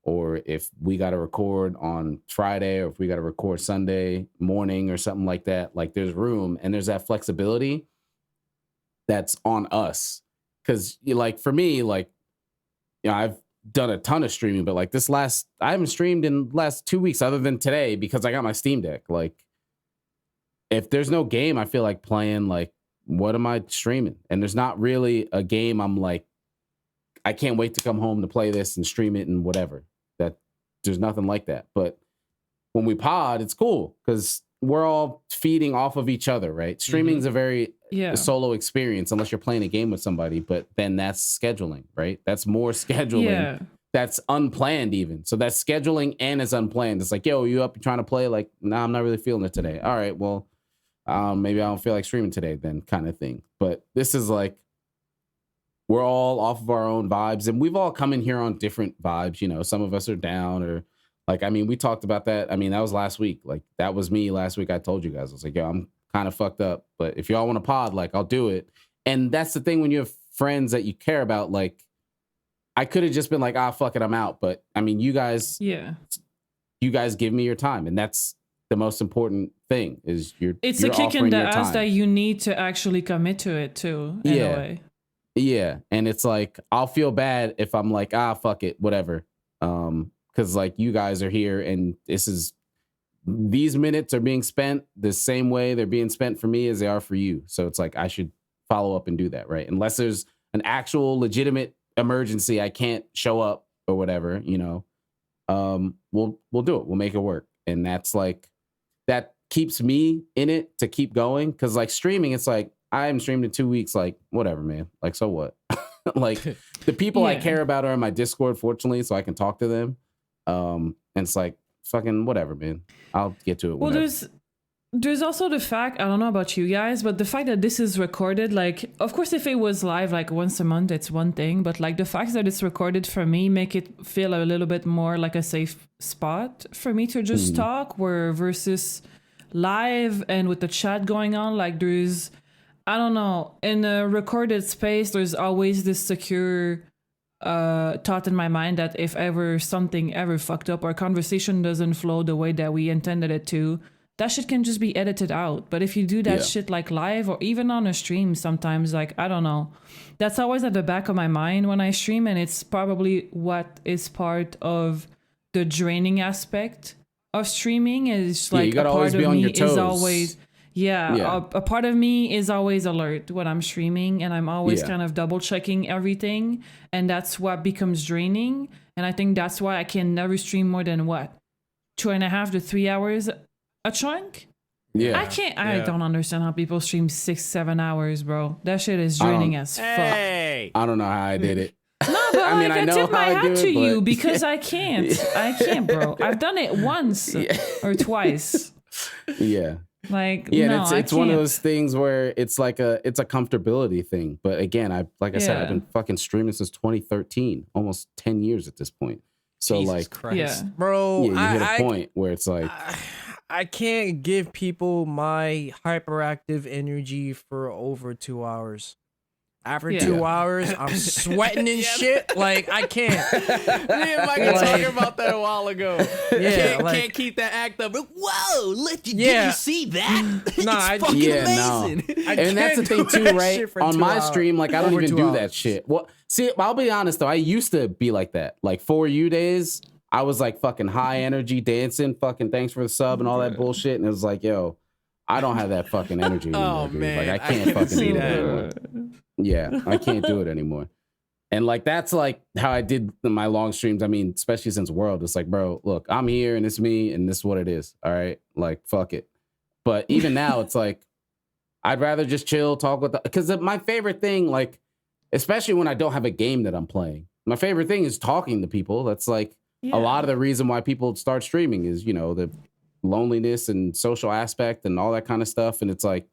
Or if we got to record on Friday or if we got to record Sunday morning or something like that, like there's room and there's that flexibility that's on us. Because like for me, like, you know, I've done a ton of streaming, but like I haven't streamed in the last 2 weeks other than today because I got my Steam Deck. Like, if there's no game I feel like playing, like, what am I streaming? And there's not really a game I'm like, I can't wait to come home to play this and stream it and whatever. That there's nothing like that. But when we pod, it's cool because we're all feeding off of each other, right? Streaming is a very solo experience unless you're playing a game with somebody, but then that's scheduling, right? That's more scheduling. Yeah. That's unplanned even. So that's scheduling and it's unplanned. It's like, yo, you up trying to play? Like, nah, I'm not really feeling it today. All right, well, maybe I don't feel like streaming today then, kind of thing. But this is like, we're all off of our own vibes and we've all come in here on different vibes. You know, some of us are down or like, I mean, we talked about that. I mean, that was last week. Like that was me last week. I told you guys, I was like, yo, I'm kind of fucked up, but if y'all want to pod, like I'll do it. And that's the thing when you have friends that you care about, like I could have just been like, fuck it, I'm out. But I mean, you guys give me your time. And that's the most important thing is it's a kick in the ass that you need to actually commit to it too, in a way. Yeah. And it's like, I'll feel bad if I'm like, fuck it, whatever. Cause like you guys are here and these minutes are being spent the same way they're being spent for me as they are for you. So it's like, I should follow up and do that, right? Unless there's an actual legitimate emergency, I can't show up or whatever, you know. We'll do it. We'll make it work. And that's like, that keeps me in it to keep going. Cause like streaming, it's like, I haven't streamed in 2 weeks. Like, whatever, man. Like, so what? Like the people I care about are in my Discord, fortunately, so I can talk to them. And it's like, fucking whatever, man. I'll get to it. Well, whenever. there's also the fact, I don't know about you guys, but the fact that this is recorded, like, of course, if it was live like once a month, it's one thing, but like the fact that it's recorded for me make it feel a little bit more like a safe spot for me to just talk, where versus live and with the chat going on, like there's, I don't know, in a recorded space, there's always this secure thought in my mind that if ever something ever fucked up or a conversation doesn't flow the way that we intended it to, that shit can just be edited out. But if you do that shit like live or even on a stream sometimes, like, I don't know, that's always at the back of my mind when I stream, and it's probably what is part of the draining aspect of streaming. Is like a part of me is always a part of me is always alert when I'm streaming, and I'm always kind of double checking everything, and that's what becomes draining. And I think that's why I can never stream more than 2.5 to 3 hours a chunk. I don't understand how people stream 6-7 hours, bro. That shit is draining as fuck. Hey, I don't know how I did it. No, but I mean, I know tip my how I do hat it, to you but- because I can't, bro. I've done it once or twice. Yeah. Like, Yeah, no, it's one of those things where it's like it's a comfortability thing. But again, I said, I've been fucking streaming since 2013, almost 10 years at this point. So Jesus like, Christ. Bro, you hit a point where it's like, I can't give people my hyperactive energy for over 2 hours. After 2 hours, I'm sweating and shit. Like, I can't. Me and Mike were talking about that a while ago. Yeah, can't keep that act up. Whoa, did you see that? Nah, it's fucking amazing. And that's the thing too, right? On my stream, like I don't even do that shit. Well, see, I'll be honest though, I used to be like that. Like For You days, I was like fucking high energy dancing, fucking thanks for the sub and all that bullshit. And it was like, yo, I don't have that fucking energy anymore, dude. Man, like I can't fucking do that anymore. Yeah, I can't do it anymore. And like that's like how I did my long streams. I mean, especially since World, it's like, bro, look, I'm here and it's me and this is what it is. All right, like fuck it. But even now, it's like I'd rather just chill, talk with because my favorite thing, like especially when I don't have a game that I'm playing, my favorite thing is talking to people. That's like a lot of the reason why people start streaming is, you know, the loneliness and social aspect and all that kind of stuff. And it's like,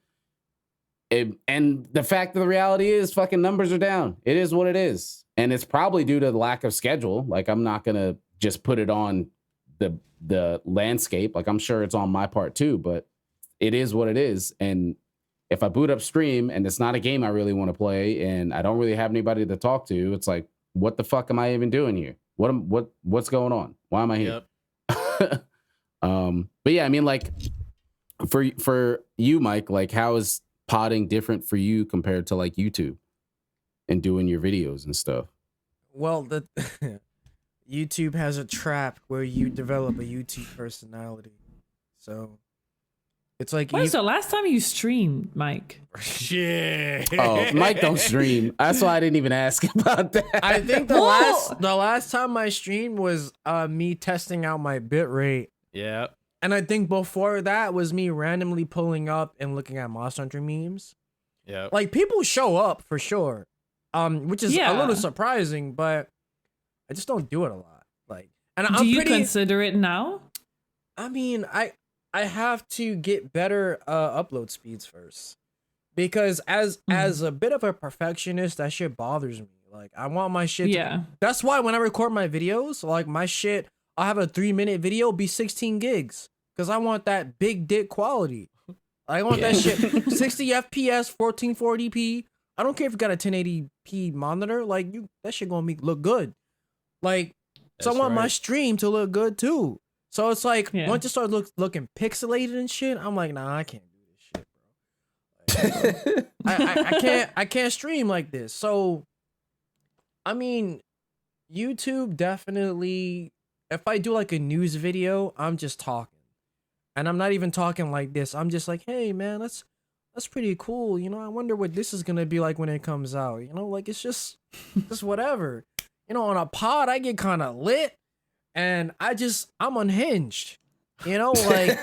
and the fact of the reality is fucking numbers are down. It is what it is. And it's probably due to the lack of schedule. Like I'm not going to just put it on the landscape. Like I'm sure it's on my part too, but it is what it is. And if I boot up stream and it's not a game I really want to play and I don't really have anybody to talk to, it's like, what the fuck am I even doing here? What's going on? Why am I here? Yep. But yeah, I mean, like for you, Mike, like how is podding different for you compared to like YouTube and doing your videos and stuff? Well, the YouTube has a trap where you develop a YouTube personality. So it's like When's the last time you streamed, Mike? Shit. Oh, Mike don't stream. That's why I didn't even ask about that. I think the last time I streamed was me testing out my bit rate. Yeah. And I think before that was me randomly pulling up and looking at Monster Hunter memes. Yeah. Like people show up for sure. Which is a little surprising, but I just don't do it a lot. Like, and do you consider it now? I mean, I have to get better upload speeds first. Because as a bit of a perfectionist, that shit bothers me. Like I want my shit that's why when I record my videos, like my shit, I'll have a 3-minute video be 16 gigs. Because I want that big dick quality. I want that shit 60 FPS, 1440p. I don't care if you got a 1080p monitor. Like that shit gonna look good. Like, so I want my stream to look good too. So it's like once you start looking pixelated and shit, I'm like, nah, I can't do this shit, bro. Like, I can't stream like this. So I mean, YouTube definitely, if I do like a news video, I'm just talking. And I'm not even talking like this. I'm just like, hey man, let's that's pretty cool. You know, I wonder what this is gonna be like when it comes out. You know, like it's just whatever. You know, on a pod, I get kind of lit, and I'm unhinged. You know, like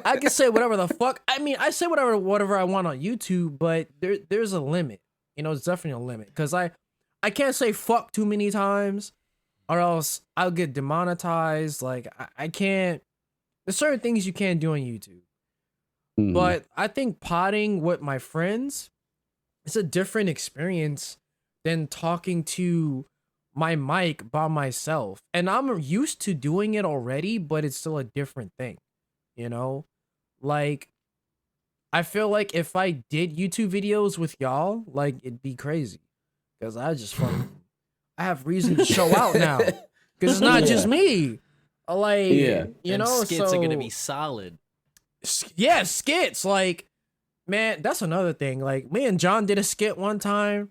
I can say whatever the fuck. I mean, I say whatever I want on YouTube, but there's a limit. You know, it's definitely a limit because I can't say fuck too many times, or else I'll get demonetized. Like I can't. There's certain things you can't do on YouTube. But I think potting with my friends is a different experience than talking to my mic by myself. And I'm used to doing it already, but it's still a different thing. You know? Like, I feel like if I did YouTube videos with y'all, like, it'd be crazy. Because I have reason to show out now. Because it's not just me. Like, you know? Skits are going to be solid. Yeah, skits. Like, man, that's another thing. Like, me and John did a skit one time.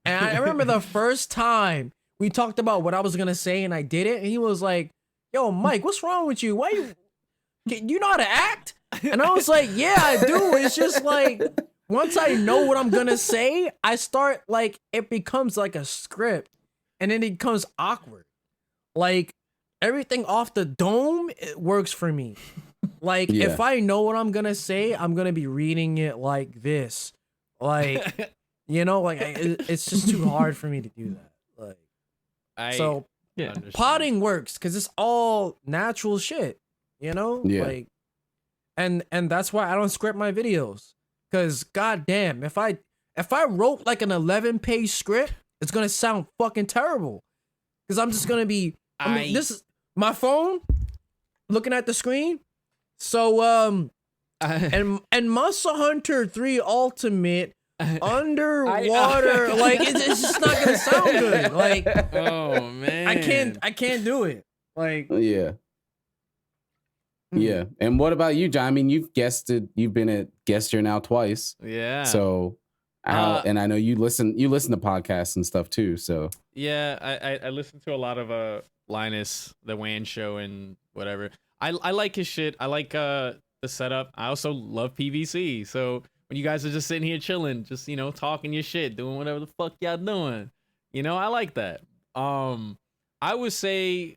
And I remember the first time we talked about what I was going to say and I did it. And he was like, yo, Mike, what's wrong with you? You know how to act? And I was like, yeah, I do. It's just like, once I know what I'm going to say, I start like, it becomes like a script. And then it becomes awkward. Like, everything off the dome, it works for me. Like, if I know what I'm going to say, I'm going to be reading it like this. Like, you know, like, it's just too hard for me to do that. Like, potting works because it's all natural shit, you know? Yeah. Like, and that's why I don't script my videos. Because, goddamn, if I wrote like an 11-page script, it's going to sound fucking terrible. Because I'm just going to be, this is my phone looking at the screen. So and Monster Hunter 3 Ultimate underwater, like it's just not gonna sound good. Like, oh man, I can't do it. Like, yeah. And what about you, John? I mean, you've been a guest here now twice. Yeah. So and I know you listen to podcasts and stuff too. So yeah, I listen to a lot of Linus, the Wan Show, and whatever. I like his shit. I like the setup. I also love PVC. So when you guys are just sitting here chilling, just, you know, talking your shit, doing whatever the fuck y'all doing, you know, I like that. I would say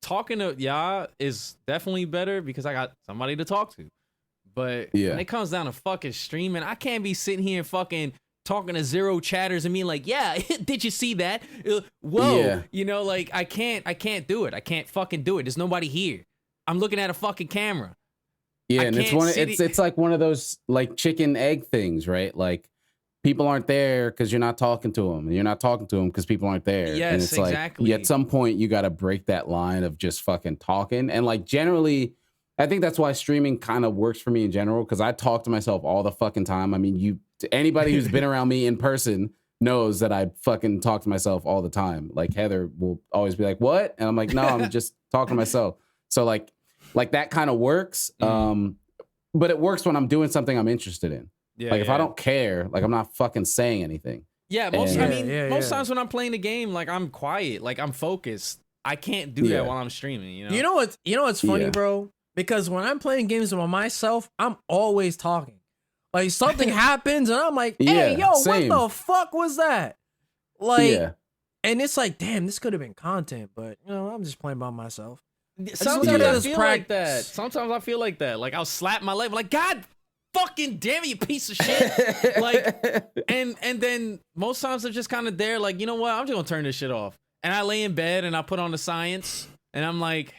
talking to y'all is definitely better because I got somebody to talk to. But when it comes down to fucking streaming, I can't be sitting here fucking talking to zero chatters and being like, yeah, did you see that? Whoa, you know, like I can't do it. I can't fucking do it. There's nobody here. I'm looking at a fucking camera. Yeah, and it's like one of those like chicken egg things, right? Like people aren't there because you're not talking to them, and you're not talking to them because people aren't there. Yes, and it's exactly. Like at some point you got to break that line of just fucking talking, and like generally. I think that's why streaming kind of works for me in general, because I talk to myself all the fucking time. I mean, anybody who's been around me in person knows that I fucking talk to myself all the time. Like Heather will always be like, "What?" And I'm like, "No, I'm just talking to myself." So like that kind of works. But it works when I'm doing something I'm interested in. Yeah, like if I don't care, like I'm not fucking saying anything. Yeah, most times when I'm playing the game, like I'm quiet, like I'm focused. I can't do that while I'm streaming. You know what's funny, bro? Because when I'm playing games by myself, I'm always talking. Like something happens and I'm like, hey, what the fuck was that? Like, and it's like, damn, this could have been content, but you know, I'm just playing by myself. Sometimes I feel like that. Sometimes I feel like that. Like I'll slap my leg, like, God fucking damn it, you piece of shit. Like, and then most times I'm just kind of there, like, you know what? I'm just gonna turn this shit off. And I lay in bed and I put on the science and I'm like,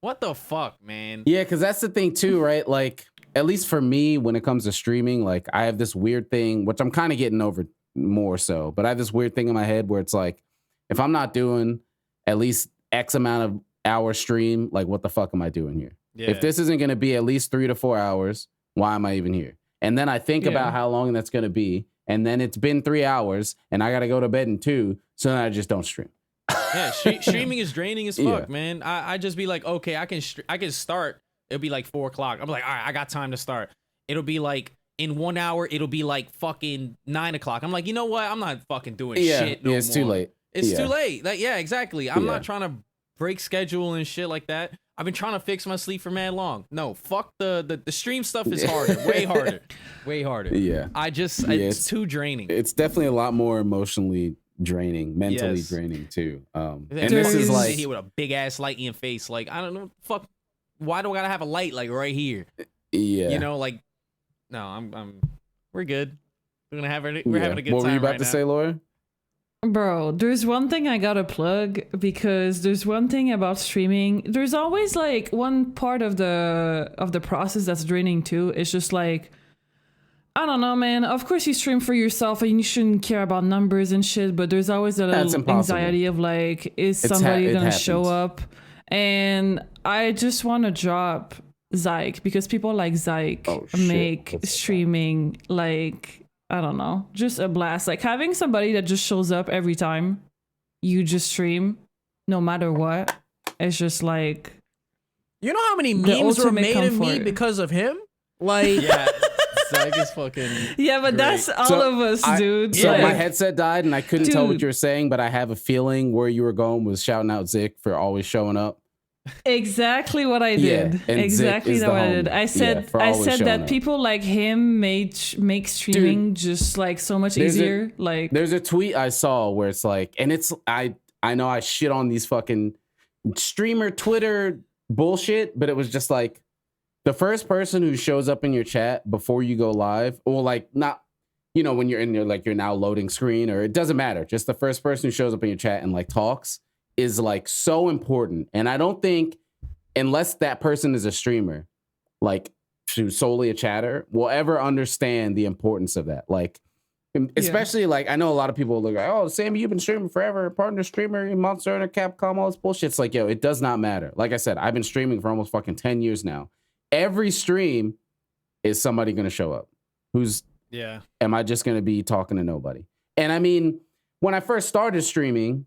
what the fuck, man? Yeah, because that's the thing too, right? Like, at least for me, when it comes to streaming, like I have this weird thing, which I'm kind of getting over more so, but I have this weird thing in my head where it's like, if I'm not doing at least X amount of hour stream, like what the fuck am I doing here? Yeah. If this isn't going to be at least 3 to 4 hours, why am I even here? And then I think about how long that's going to be. And then it's been 3 hours and I got to go to bed in 2. So then I just don't stream. Yeah, streaming is draining as fuck, man. I just be like, okay, I can start. It'll be like 4 o'clock. I'm like, all right, I got time to start. It'll be like in 1 hour. It'll be like fucking 9 o'clock. I'm like, you know what? I'm not fucking doing shit no more. It's too late. It's too late. Like, yeah, exactly. I'm not trying to break schedule and shit like that. I've been trying to fix my sleep for mad long. No, fuck the stream stuff is harder, way harder, way harder. Yeah. It's too draining. It's definitely a lot more emotionally draining, mentally draining too. And this is like here with a big ass light in your face. Like, I don't know, fuck. Why do I gotta have a light like right here? Yeah. You know, like, no, we're good. We're having a good time. What were you about right to now. say, Laura? Bro, there's one thing I gotta plug because there's one thing about streaming. There's always like one part of the process that's draining too. It's just like, I don't know, man. Of course you stream for yourself and you shouldn't care about numbers and shit, but there's always a little anxiety of like, is somebody gonna show up? And I just want to drop Zyke because people like Zyke make streaming like, I don't know, just a blast. Like having somebody that just shows up every time you just stream, no matter what, it's just like, you know how many memes were made of me because of him? Like, yeah, Zyke is fucking. Yeah, but great. That's all of us, dude. So like, my headset died and I couldn't tell what you were saying, but I have a feeling where you were going was shouting out Zik for always showing up. Exactly what I did. Yeah, exactly what I did. I said that up. people like him make streaming just like so much easier. Like there's a tweet I saw where it's like, and it's I know I shit on these fucking streamer Twitter bullshit, but it was just like the first person who shows up in your chat before you go live, or like not, you know, when you're in your like you're now loading screen, or it doesn't matter. Just the first person who shows up in your chat and like talks is like so important. And I don't think, unless that person is a streamer, like solely a chatter, will ever understand the importance of that. Like, especially like, I know a lot of people look like, oh, Sammy, you've been streaming forever, partner streamer, Monster Hunter, Capcom, all this bullshit. It's like, yo, it does not matter. Like I said, I've been streaming for almost fucking 10 years now. Every stream is somebody going to show up. Am I just going to be talking to nobody? And I mean, when I first started streaming,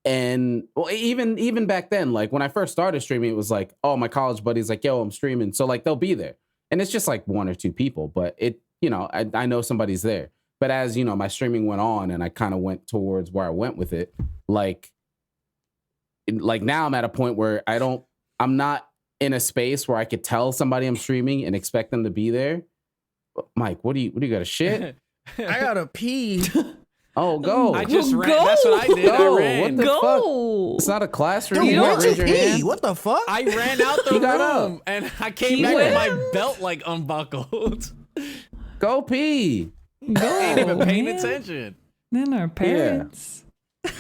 and well, even back then, like when I first started streaming, it was like, oh, my college buddy's like, yo, I'm streaming. So like they'll be there. And it's just like one or two people, but it, you know, I know somebody's there. But as, you know, my streaming went on and I kind of went towards where I went with it, like now I'm at a point where I'm not in a space where I could tell somebody I'm streaming and expect them to be there. Mike, what do you got a shit? I gotta pee. Oh, go. I just ran. That's what I did. Go. I ran. What the fuck? It's not a classroom. Dude, where'd you pee? Hand. What the fuck? I ran out the room and I came back with my belt like unbuckled. Go pee. Go. I ain't even paying attention. Then our parents.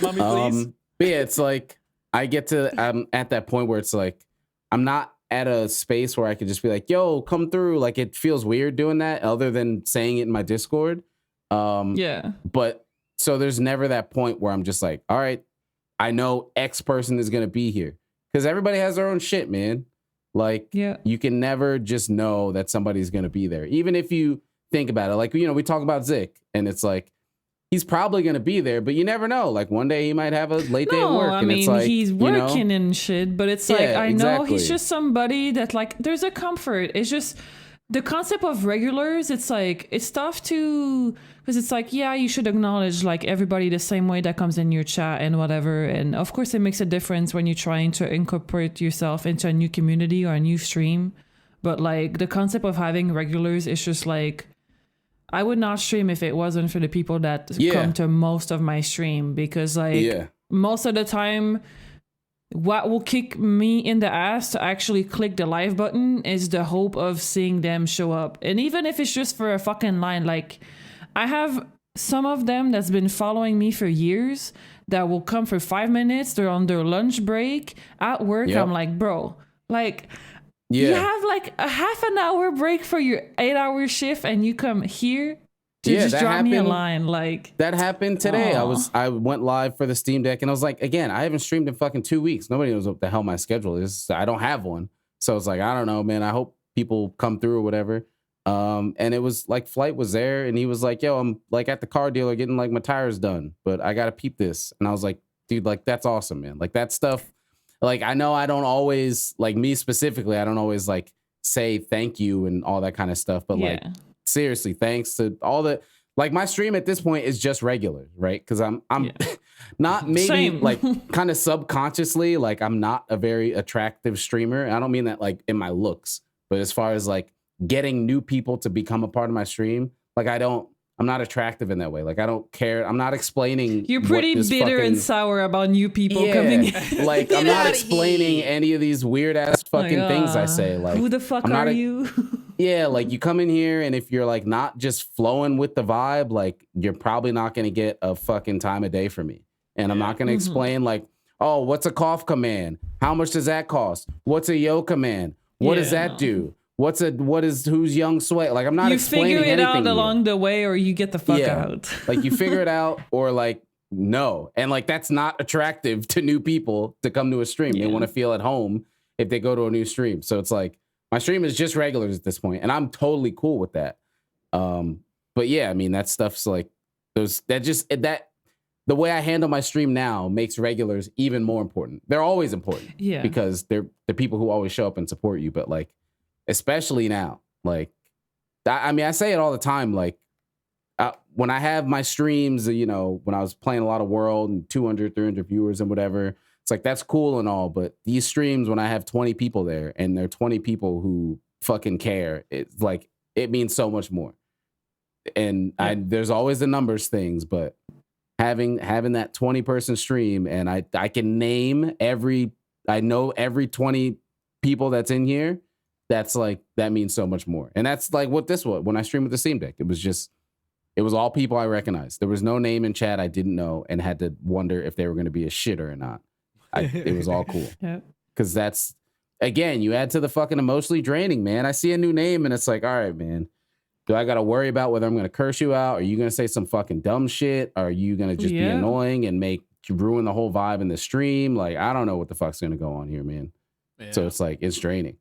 Mommy, please. But yeah, it's like I'm at that point where it's like I'm not at a space where I could just be like, yo, come through. Like it feels weird doing that other than saying it in my Discord. But so there's never that point where I'm just like, all right, I know X person is going to be here, because everybody has their own shit, man. Like, you can never just know that somebody's going to be there. Even if you think about it, like, you know, we talk about Zik and it's like, he's probably going to be there, but you never know. Like one day he might have a late day at work. I and mean, it's like, he's working and shit, but it's like, I know he's just somebody that like, there's a comfort. It's just the concept of regulars. It's like, it's tough to, because it's like, yeah, you should acknowledge like everybody the same way that comes in your chat and whatever. And of course it makes a difference when you're trying to incorporate yourself into a new community or a new stream. But like the concept of having regulars is just like, I would not stream if it wasn't for the people that come to most of my stream, because like most of the time, what will kick me in the ass to actually click the live button is the hope of seeing them show up. And even if it's just for a fucking line, like I have some of them that's been following me for years that will come for 5 minutes. They're on their lunch break at work. I'm like, bro, like you have like a half an hour break for your 8-hour shift and you come here to just drop me a line. Like that happened today. I went live for the Steam Deck and I was like, again, I haven't streamed in fucking 2 weeks. Nobody knows what the hell my schedule is. I don't have one. So it's like, I don't know, man. I hope people come through or whatever. And it was like Flight was there and he was like, yo, I'm like at the car dealer getting like my tires done, but I gotta peep this. And I was like, dude, like that's awesome, man. Like that stuff. Like I know I don't always, like me specifically, I don't always like say thank you and all that kind of stuff. But like seriously, thanks to all the, like my stream at this point is just regular, right? Because I'm Not maybe Same. like kind of subconsciously, like I'm not a very attractive streamer. I don't mean that like in my looks, but as far as like getting new people to become a part of my stream, like I'm not attractive in that way. Like I don't care. I'm not explaining. You're pretty bitter and sour about new people coming in. Like I'm not explaining any of these weird ass fucking things I say. Like who the fuck are you? Yeah, like you come in here and if you're like not just flowing with the vibe, like you're probably not going to get a fucking time of day from me. And I'm not going to explain like, oh, what's a cough command? How much does that cost? What's a yo command? What does that do? Who's young sweat? Like I'm not explaining anything. You figure it out along the way or you get the fuck out. Like you figure it out or like no. And like that's not attractive to new people to come to a stream. They want to feel at home if they go to a new stream. So it's like my stream is just regulars at this point, and I'm totally cool with that. But yeah, I mean that stuff's like the way I handle my stream now makes regulars even more important. They're always important, because they're the people who always show up and support you. But like, especially now, like, I mean, I say it all the time. Like, when I have my streams, you know, when I was playing a lot of World and 200, 300 viewers and whatever. It's like, that's cool and all, but these streams, when I have 20 people there and there are 20 people who fucking care, it's like, it means so much more. And there's always the numbers things, but having that 20 person stream and I can name I know every 20 people that's in here, that's like, that means so much more. And that's like what this was when I streamed with the Steam Deck. It was all people I recognized. There was no name in chat I didn't know and had to wonder if they were going to be a shitter or not. It was all cool. Because that's, again, you add to the fucking emotionally draining, man. I see a new name and it's like, all right, man, do I got to worry about whether I'm going to curse you out? Are you going to say some fucking dumb shit? Are you going to just be annoying and ruin the whole vibe in the stream? Like, I don't know what the fuck's going to go on here, man. Yeah. So it's like, it's draining.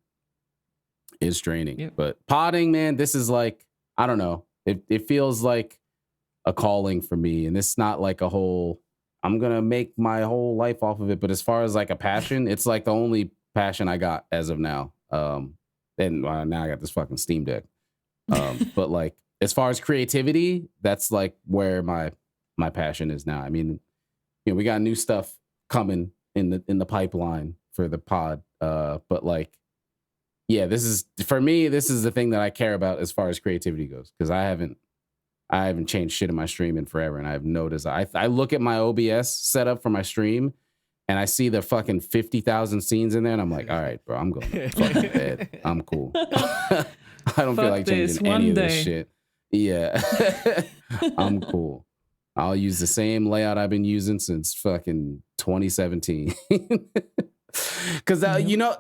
It's draining. Yep. But podding, man, this is like, I don't know. It feels like a calling for me. And it's not like a whole, I'm going to make my whole life off of it. But as far as like a passion, it's like the only passion I got as of now. And now I got this fucking Steam Deck. But like, as far as creativity, that's like where my passion is now. I mean, you know, we got new stuff coming in the pipeline for the pod. But like, yeah, for me, this is the thing that I care about as far as creativity goes. Cause I haven't changed shit in my stream in forever. And I have no desire. I look at my OBS setup for my stream and I see the fucking 50,000 scenes in there. And I'm like, all right, bro, I'm going to fucking bed. I'm cool. I don't feel like changing any of this shit. Yeah. I'm cool. I'll use the same layout I've been using since fucking 2017. Cause you know,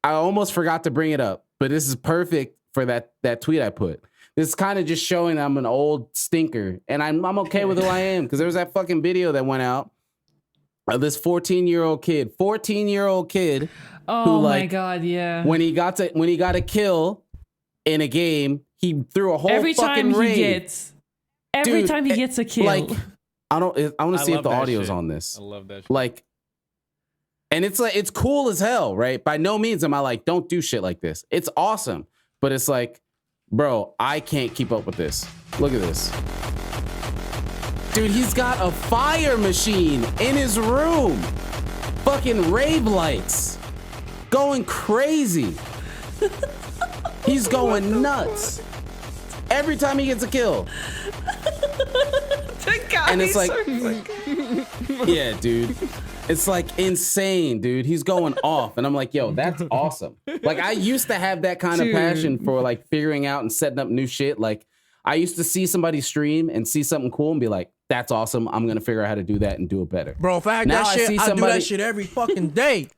I almost forgot to bring it up, but this is perfect for that tweet I put. This is kind of just showing I'm an old stinker, and I'm okay with who I am, because there was that fucking video that went out of this 14-year-old kid. Oh who, my god, yeah. When he got a kill in a game, he threw a whole fucking raid. Every time he gets a kill. Like, I want to see if the audio's on this. I love that shit. Like, and it's like, it's cool as hell, right? By no means am I like, don't do shit like this. It's awesome. But it's like, bro, I can't keep up with this. Look at this. Dude, he's got a fire machine in his room. Fucking rave lights. Going crazy. He's going nuts. Every time he gets a kill. And it's like, yeah, dude. It's like insane, dude. He's going off. And I'm like, yo, that's awesome. Like, I used to have that kind of passion for like figuring out and setting up new shit. Like, I used to see somebody stream and see something cool and be like, that's awesome. I'm going to figure out how to do that and do it better. Bro, if I had that shit, I do that shit every fucking day,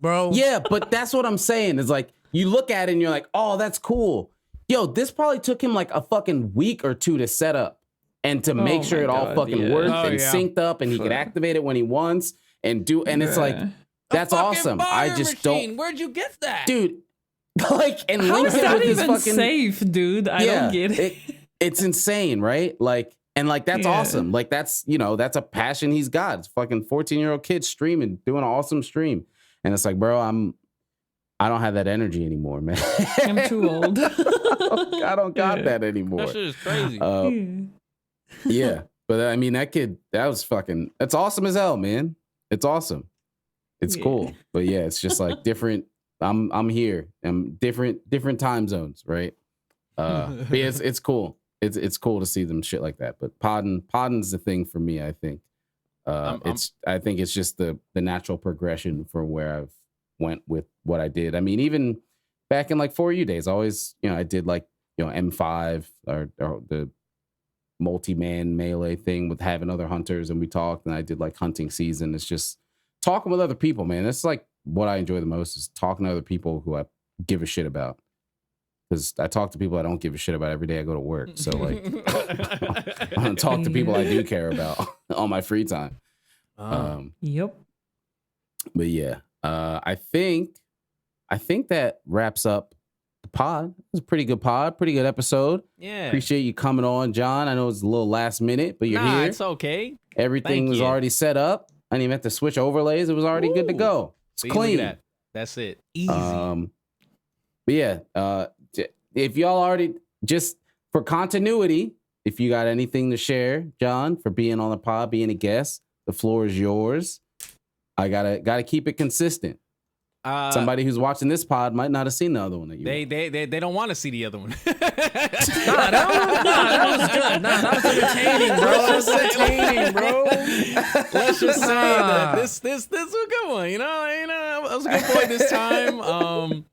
bro. Yeah, but that's what I'm saying. Is like, you look at it and you're like, oh, that's cool. Yo, this probably took him like a fucking week or two to set up and to make sure it all fucking worked and synced up and he could activate it when he wants. And it's like, that's awesome. I just don't. Where'd you get that, dude? Like, and how is that even safe, dude? I don't get it. It's insane, right? Like, and like that's awesome. Like that's that's a passion he's got. It's fucking 14-year-old kid streaming, doing an awesome stream, and it's like, bro, I don't have that energy anymore, man. I'm too old. I don't got that anymore. That shit is crazy. Yeah. But I mean, that's awesome as hell, man. It's awesome. It's cool. But yeah, it's just like different. I'm here. I'm different time zones, right? But yeah, it's cool. It's cool to see them shit like that. But podding's the thing for me, I think. I think it's just the natural progression from where I've went with what I did. I mean, even back in like 4U days, I always, I did like, M5 or the multi-man melee thing with having other hunters, and we talked, and I did like hunting season. It's just talking with other people, man. That's like what I enjoy the most, is talking to other people who I give a shit about. Because I talk to people I don't give a shit about every day I go to work. So like, I don't talk to people I do care about on my free time. Yep. But yeah, I think that wraps up the pod. It was a pretty good pod, pretty good episode. Yeah. Appreciate you coming on, John. I know it's a little last minute, but you're here. It's okay. Everything was already set up. I didn't even have to switch overlays. It was already good to go. It's clean. That's it. Easy. But yeah, if y'all already, just for continuity, if you got anything to share, John, for being on the pod, being a guest, the floor is yours. I gotta keep it consistent. Somebody who's watching this pod might not have seen the other one that you. They don't want to see the other one. That was good. That was entertaining, bro. Let's just say that this was a good one. That was a good point this time.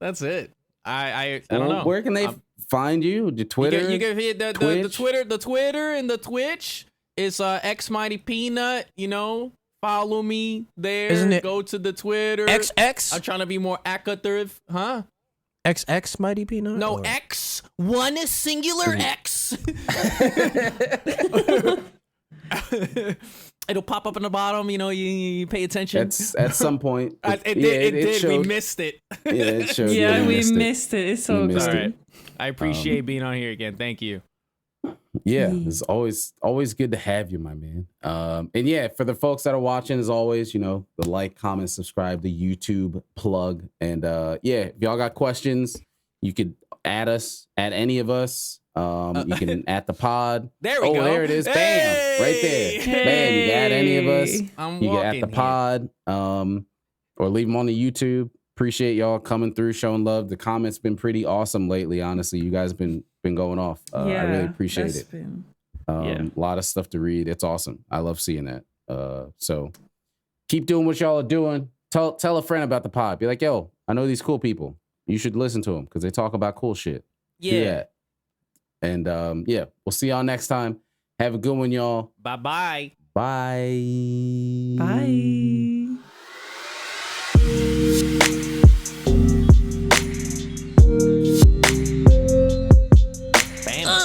That's it. I don't know. Where can they find you? The Twitter? You can hit the Twitter and the Twitch. It's xMightyPeanut. Follow me there. Isn't it go to the Twitter. XX? I'm trying to be more accusative, huh? XX Mighty Peanut? No, X. One singular X. It'll pop up in the bottom. You pay attention. At some point. It did. We missed it. Yeah, it showed. Yeah, we missed it. It's so good. All right. I appreciate being on here again. Thank you. Yeah, it's always good to have you, my man. And yeah, for the folks that are watching, as always, the like, comment, subscribe, the YouTube plug. And yeah, if y'all got questions, you could add us, at any of us. You can at the pod. There we go. There it is. Hey! Bam. Right there. Hey! Bam. You can add any of us. I'm You can walking at the pod. Or leave them on the YouTube. Appreciate y'all coming through, showing love. The comments been pretty awesome lately. Honestly, you guys been going off. I really appreciate it. A lot of stuff to read. It's awesome. I love seeing that. So keep doing what y'all are doing. Tell a friend about the pod. Be like, yo, I know these cool people. You should listen to them because they talk about cool shit. Yeah. And yeah, we'll see y'all next time. Have a good one, y'all. Bye-bye. Bye. Bye. Bam.